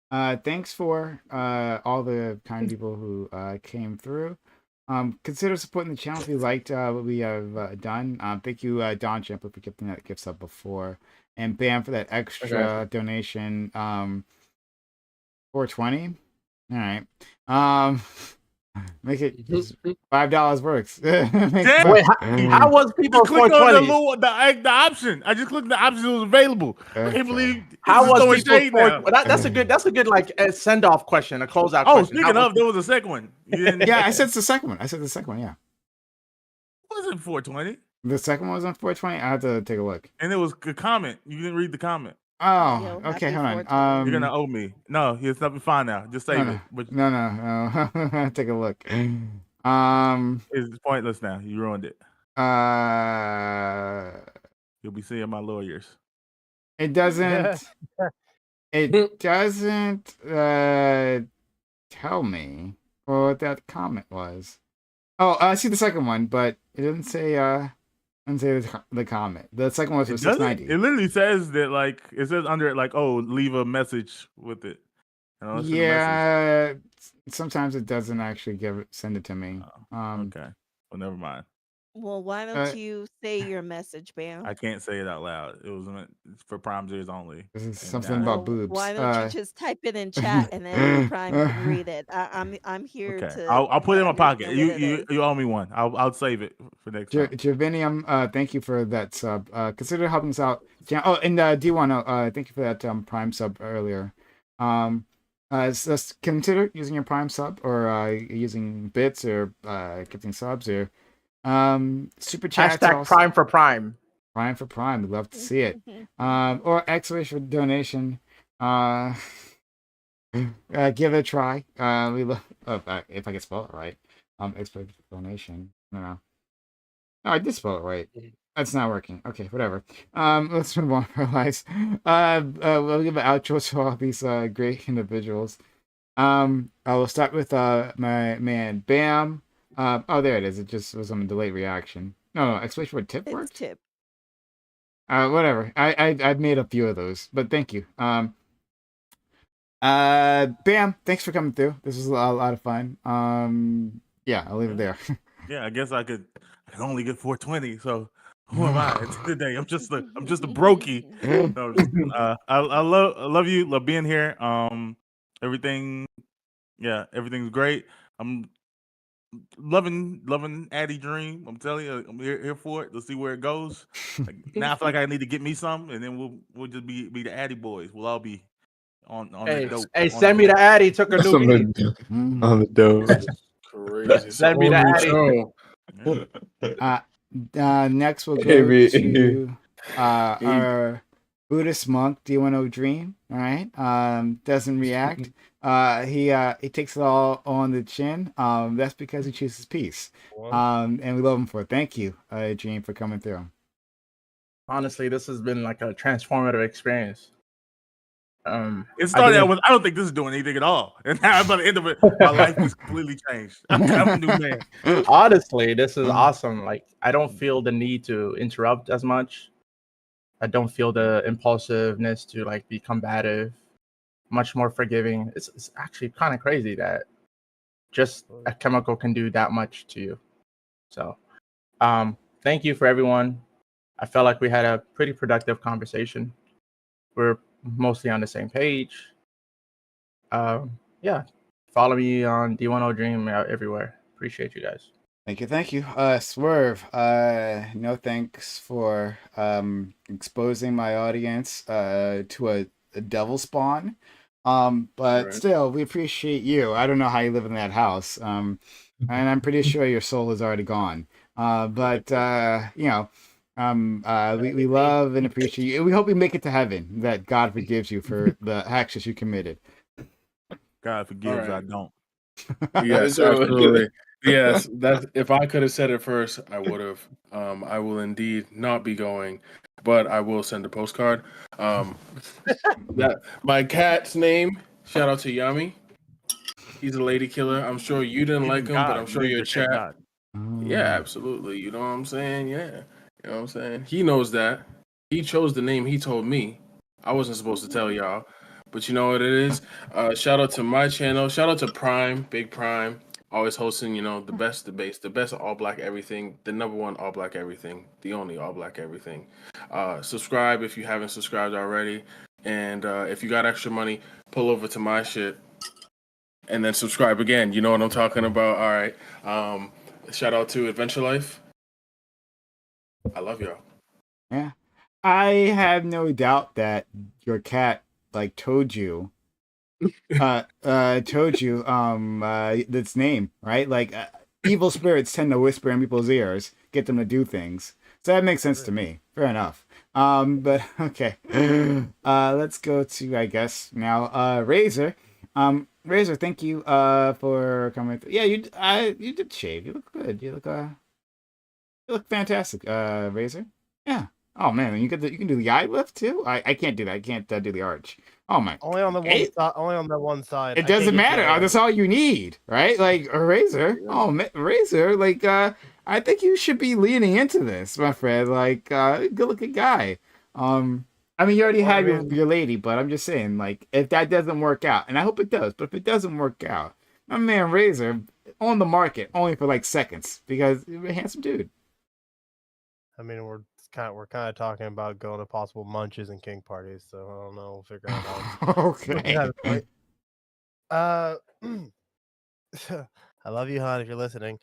Thanks for all the kind people who came through. Consider supporting the channel if you liked what we have done. Thank you, Don Champa, for giving that gift sub before, and Bam for that extra donation. 420. All right. Make it $5 works. Damn. Wait, how was people Click on the 420? little the option. I just clicked the option that was available. I can't believe How this is was throwing people shade now. That's a good like send off question, a closeout Oh, question. speaking of, there was a second one. You didn't, Yeah, I said it's the second one. Yeah. wasn't 420, The second one was on 420. I have to take a look. and it was a comment. You didn't read the comment. Oh, Yo, okay. happy Hold 420. on. You're gonna owe me. No, it's nothing fine now. Just save it. But No. Take a look. it's pointless now. You ruined it. Uh, You'll be seeing my lawyers. it doesn't. It doesn't tell me what that comment was. Oh, I see the second one, but it doesn't say the comment. The second one was for It doesn't. 690. It literally says that, like, it says under it, like, oh, leave a message with it. And I'll send a message. Yeah, sometimes it doesn't actually send it to me. Okay. Well, never mind. Well, why don't you say your message, Bam? I can't say it out loud. It was meant for Prime ears only. This is And something now- about boobs. Why don't you just type it in chat and then Prime can read it? I'm here Okay. to. I'll put it in my pocket. understand what it is. You owe me one. I'll save it for next time. Javinium, thank you for that sub. Consider helping us out. Oh, and D1, thank you for that Prime sub earlier. Consider using your Prime sub or using bits or gifting subs or super chats. Hashtag also. Prime for Prime. Prime for Prime. We'd love to see it. Or exclamation for donation. Give it a try. We love if I can spell it right. Exclamation for donation. No, I did spell it right. That's not working. Okay, whatever. Let's move on for our lives. We'll give an outro to all these great individuals. I will start with my man Bam. Oh, there it is. It just was on a delayed reaction. No, explanation for tip worked. It's tip. Whatever. I've made a few of those, but thank you. Bam, thanks for coming through. This was a lot of fun. Yeah, I'll leave it there. Yeah, I guess I could only get 420. So who am I? It's the day. I'm just a brokey. No, I love you. Love being here. Everything's great. I'm loving Addy Dream. I'm telling you, I'm here for it. Let's see where it goes. Now I feel like I need to get me some, and then we'll just be the Addy boys. We'll all be on Hey, the dope. hey, send me the Addy. Took a new On beat. the dope. Crazy. Send me the Addy. Next we'll go Hey, to our Buddhist monk D10 Dream. All right, doesn't react. He takes it all on the chin. That's because he chooses peace. And we love him for it. Thank you, Dream, for coming through. Honestly, this has been like a transformative experience. It started out with I don't think this is doing anything at all, and now by the end of it, my life is completely changed. I'm a new man. Honestly, this is awesome. Like, I don't feel the need to interrupt as much. I don't feel the impulsiveness to like be combative. much more forgiving. It's actually kind of crazy that just a chemical can do that much to you. So, thank you for everyone. I felt like we had a pretty productive conversation. We're mostly on the same page. Yeah, follow me on D10 Dream everywhere. Appreciate you guys. Thank you. Swerve, no thanks for exposing my audience to a devil spawn. But Right. still, we appreciate you. I don't know how you live in that house. And I'm pretty sure your soul is already gone. But you know, we love and appreciate you. We hope you make it to heaven, that God forgives you for the actions you committed. God forgives, All I right. don't. Yes, absolutely. Yes, that's if I could have said it first, I would have. I will indeed not be going, but I will send a postcard. That my cat's name. Shout out to Yami. He's a lady killer. I'm sure you didn't like him, but I'm sure your chat. Yeah, absolutely. You know what I'm saying? Yeah. You know what I'm saying? He knows that. He chose the name he told me. I wasn't supposed to tell y'all. But you know what it is? Shout out to my channel. Shout out to Prime, Big Prime. Always hosting, you know, the best debates, the best all black everything, the number one all black everything, the only all black everything. Subscribe if you haven't subscribed already. And if you got extra money, pull over to my shit and then subscribe again. You know what I'm talking about? All right. Shout out to Adventure Life. I love y'all. Yeah. I have no doubt that your cat like told you its name, right? Like evil spirits tend to whisper in people's ears, get them to do things. So that makes sense to me. Fair enough. But okay. Let's go to, I guess, now Razor. Razor, thank you for coming. Yeah, you did shave. You look good. You look fantastic, Razor. Yeah. Oh man, you can do the eye lift too. I can't do that. I can't do the arch. Oh my. Only on the one side. Only on that one side. It doesn't matter. That's all you need, right? Like a Razor. Oh, Razor. Like I think you should be leaning into this, my friend. Like good looking guy. I mean, you already have your lady, but I'm just saying, like, if that doesn't work out, and I hope it does, but if it doesn't work out, my man Razor on the market only for like seconds because he's a handsome dude. I mean, we're kind of talking about going to possible munches and king parties, so I don't know. We'll figure it out. Okay. I love you, hon, if you're listening.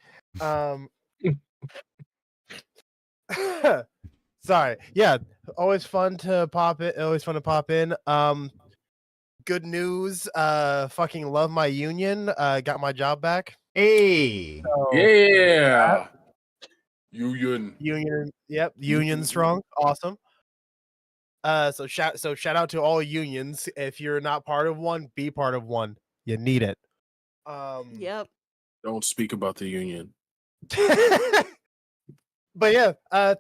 Sorry. Yeah, always fun to pop it. Always fun to pop in. Good news. Fucking love my union. Got my job back. Hey. So, Yeah. Union. Yep. Union strong. Awesome. So shout out to all unions. If you're not part of one, be part of one. You need it. Yep. Don't speak about the union. But yeah,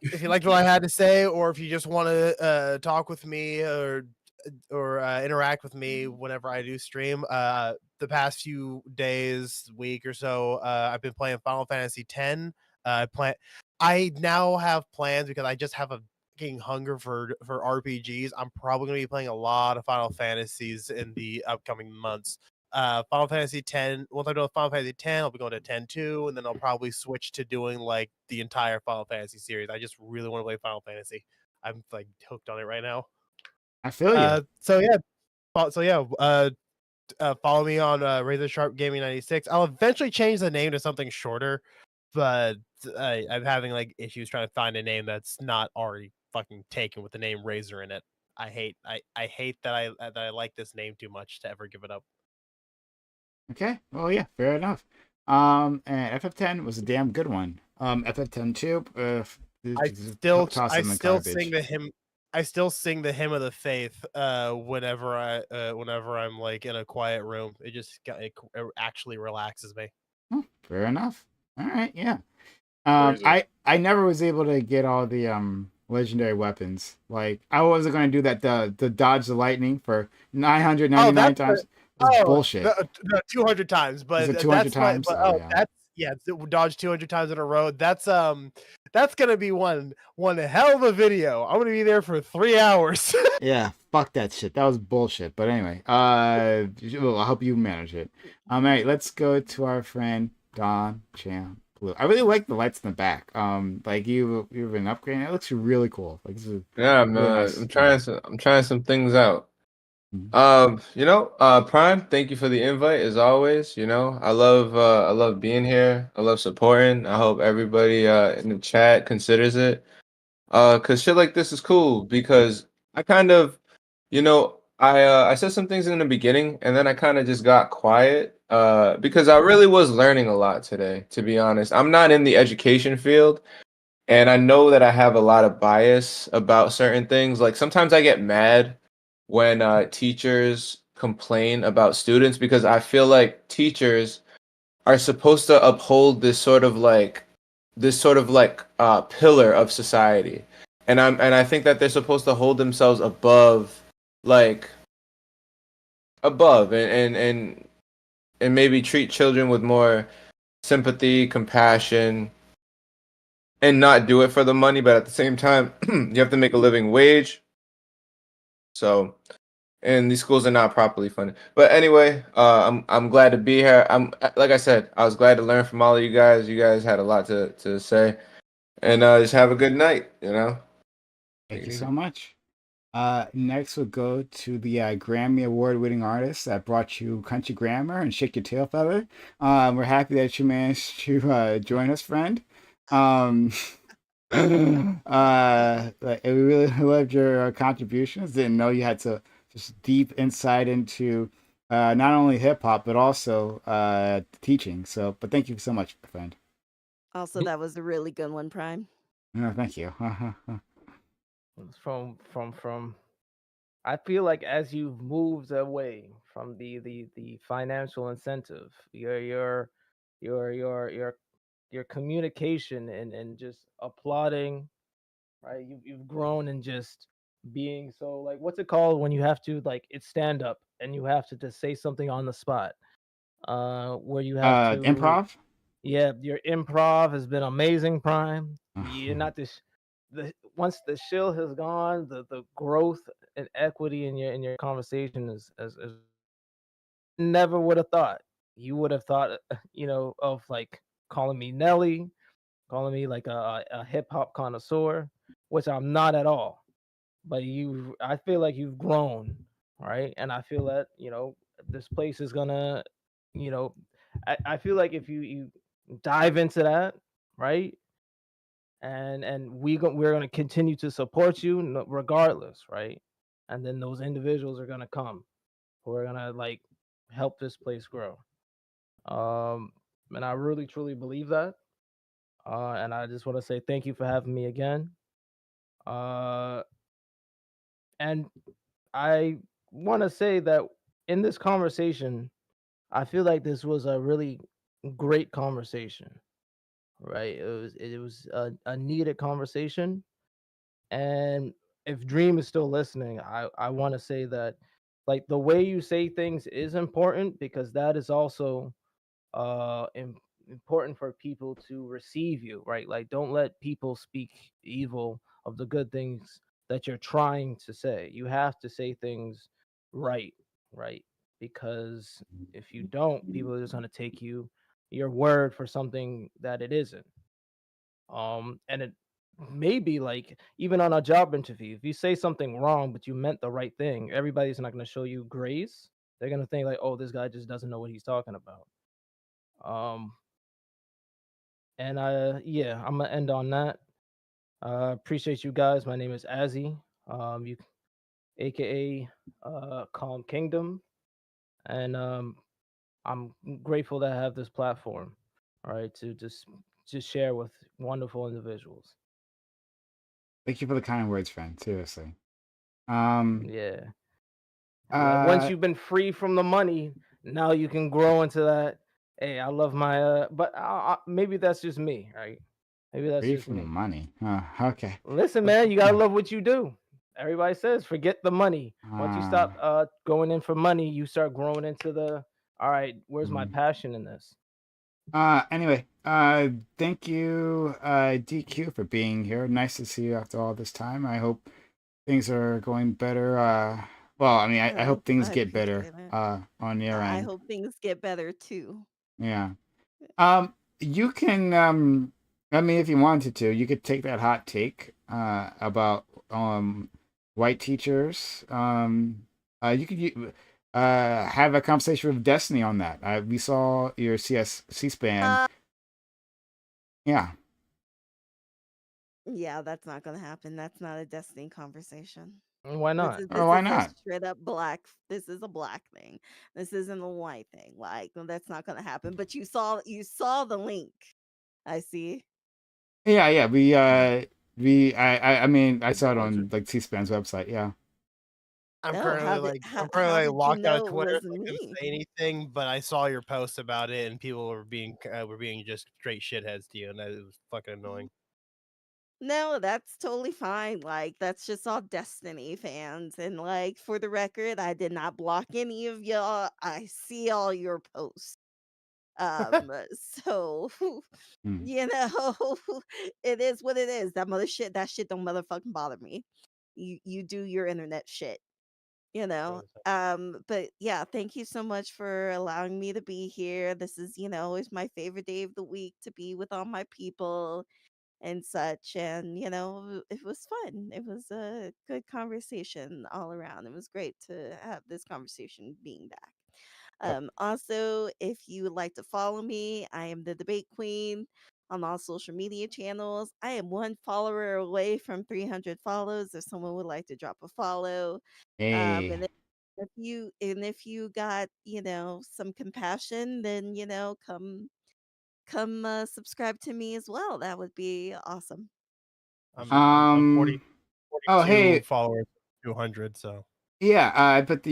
if you liked what I had to say, or if you just want to talk with me or interact with me whenever I do stream, the past few days, week or so, I've been playing Final Fantasy X. I now have plans because I just have a fucking hunger for RPGs. I'm probably going to be playing a lot of Final Fantasies in the upcoming months. Final Fantasy X. Once I'm done with Final Fantasy X, I'll be going to 10-2, and then I'll probably switch to doing like the entire Final Fantasy series. I just really want to play Final Fantasy. I'm like hooked on it right now. I feel you. Follow me on Razor Sharp Gaming 96. I'll eventually change the name to something shorter, but I'm having like issues trying to find a name that's not already fucking taken with the name Razor in it. I hate that I like this name too much to ever give it up. Okay. Well, yeah, fair enough. And FF10 was a damn good one. FF10 too. I still sing the hymn of the faith whenever I'm like in a quiet room. It actually relaxes me. Oh, fair enough. All right, yeah. I never was able to get all the legendary weapons. Like I wasn't going to do that the dodge the lightning for 999 times. That's bullshit. No, 200 times, but Is it 200 times? Dodge 200 times in a row. That's that's gonna be one hell of a video. I'm gonna be there for 3 hours. Yeah, fuck that shit. That was bullshit. But anyway, well, I hope you manage it. All right, let's go to our friend Don Chan Blue. I really like the lights in the back. Like you've been upgrading. It looks really cool. Like this is Yeah, really nice. I'm trying some things out. Prime, thank you for the invite as always. I love being here. I love supporting. I hope everybody in the chat considers it. Cause shit like this is cool because I kind of, I said some things in the beginning and then I kind of just got quiet because I really was learning a lot today, to be honest. I'm not in the education field and I know that I have a lot of bias about certain things. Like sometimes I get mad when teachers complain about students because I feel like teachers are supposed to uphold this sort of like pillar of society, and I think that they're supposed to hold themselves above and maybe treat children with more sympathy, compassion, and not do it for the money, but at the same time you have to make a living wage. So, and these schools are not properly funded. But anyway, I'm glad to be here. Like I said, I was glad to learn from all of you guys. You guys had a lot to say, and just have a good night. Thank you so much. Next we'll go to the Grammy Award-winning artist that brought you Country Grammar and Shake Your Tail Feather. We're happy that you managed to join us, friend. Like, we really loved your contributions. Didn't know you had to just deep insight into not only hip hop but also teaching. So, but thank you so much, my friend. Also, that was a really good one, Prime. Oh, thank you. From I feel like as you've moved away from the financial incentive, your communication and just applauding, right? You've grown and just being so, like, what's it called when you have to, like, it's stand up and you have to just say something on the spot, where you have to Improv. Yeah, your improv has been amazing, Prime. You're not this. Once the shill has gone, the growth and equity in your conversation is never would have thought. You would have thought, of like calling me Nelly, calling me like a hip hop connoisseur, which I'm not at all. But I feel like you've grown, right? And I feel that this place is gonna, you know, I feel like if you dive into that, right? And we're gonna continue to support you regardless, right? And then those individuals are gonna come who are gonna like help this place grow. And I really truly believe that. And I just want to say thank you for having me again. Uh, and I want to say that in this conversation, I feel like this was a really great conversation, right? It was a needed conversation. And if Dream is still listening, I want to say that, like, the way you say things is important because that is also important for people to receive you, right? Like, don't let people speak evil of the good things that you're trying to say. You have to say things right, right? Because if you don't, people are just going to take your word for something that it isn't. And it may be like, even on a job interview, if you say something wrong but you meant the right thing, everybody's not going to show you grace. They're going to think like, oh, this guy just doesn't know what he's talking about. And yeah, I'm gonna end on that. Appreciate you guys. My name is Azzy, you aka Calm Kingdom, and I'm grateful to have this platform, all right, to just share with wonderful individuals. Thank you for the kind words, friend. Seriously. Yeah. Like, once Uh, you've been free from the money, now you can grow into that. Hey, I love my but maybe that's just me, right? Maybe that's free just from the me. money. Okay. Listen, man, you gotta love what you do. Everybody says forget the money. Once you stop going in for money, you start growing into the all right, where's my passion in this? Anyway, Thank you, DQ, for being here. Nice to see you after all this time. I hope things are going better. Well, I mean, I hope things I get better. appreciate it. On your I end. hope things get better too. Yeah. You can I mean, if you wanted to, you could take that hot take about white teachers. You could have a conversation with Destiny on that. We saw your C-SPAN. Yeah. Yeah, that's not gonna happen. That's not a Destiny conversation. Why not? Oh, why This is not? a straight up black. This is a black thing. This isn't a white thing. Like that's not gonna happen. But you saw the link. I see. Yeah. I mean, I saw it on like C-SPAN's website. Yeah. I'm Oh, currently how like did you locked out know of it Twitter. wasn't So I couldn't me? say anything, but I saw your post about it, and people were being just straight shitheads to you, and that it was fucking annoying. No, that's totally fine. Like that's just all Destiny fans. And like for the record, I did not block any of y'all. I see all your posts. So Hmm. you know, it is what it is. That shit don't motherfucking bother me. You do your internet shit, you know. But yeah, thank you so much for allowing me to be here. This is, always my favorite day of the week to be with all my people and such. And it was fun. It was a good conversation all around. It was great to have this conversation being back. Also, if you would like to follow me, I am the Debate Queen on all social media channels. I am one follower away from 300 follows. If someone would like to drop a follow, Hey. and if you got some compassion, then come subscribe to me as well. That would be awesome. I'm 42 Oh, hey. followers, 200. So Yeah, I put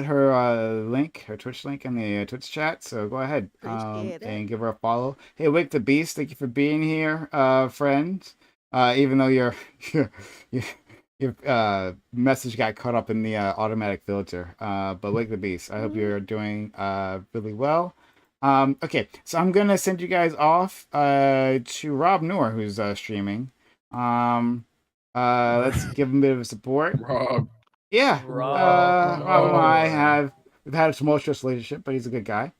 her link, her Twitch link in the Twitch chat. So go ahead Appreciate it. and give her a follow. Hey, Wake the Beast, thank you for being here, friend. Even though your message got caught up in the automatic filter. But Wake the Beast, I hope you're doing really well. Okay, so I'm gonna send you guys off to Rob Noor, who's streaming. Let's give him a bit of support. Rob. Yeah. Rob Rob and I we've had a tumultuous relationship, but he's a good guy.